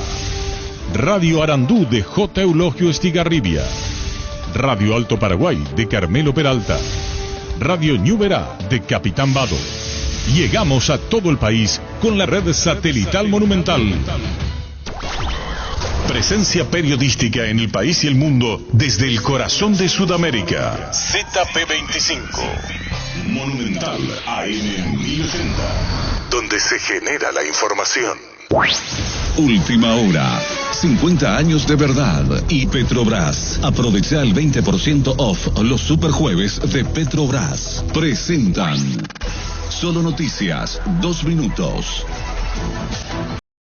S4: Radio Arandú de J. Eulogio Estigarribia, Radio Alto Paraguay de Carmelo Peralta, Radio Ñuberá de Capitán Vado. Llegamos a todo el país con la red satelital Monumental. Presencia periodística en el país y el mundo desde el corazón de Sudamérica. ZP25. Monumental AM 1080. Donde se genera la información. Última hora. 50 años de verdad y Petrobras. Aprovecha el 20% off los superjueves de Petrobras. Presentan Solo Noticias, 2 minutos.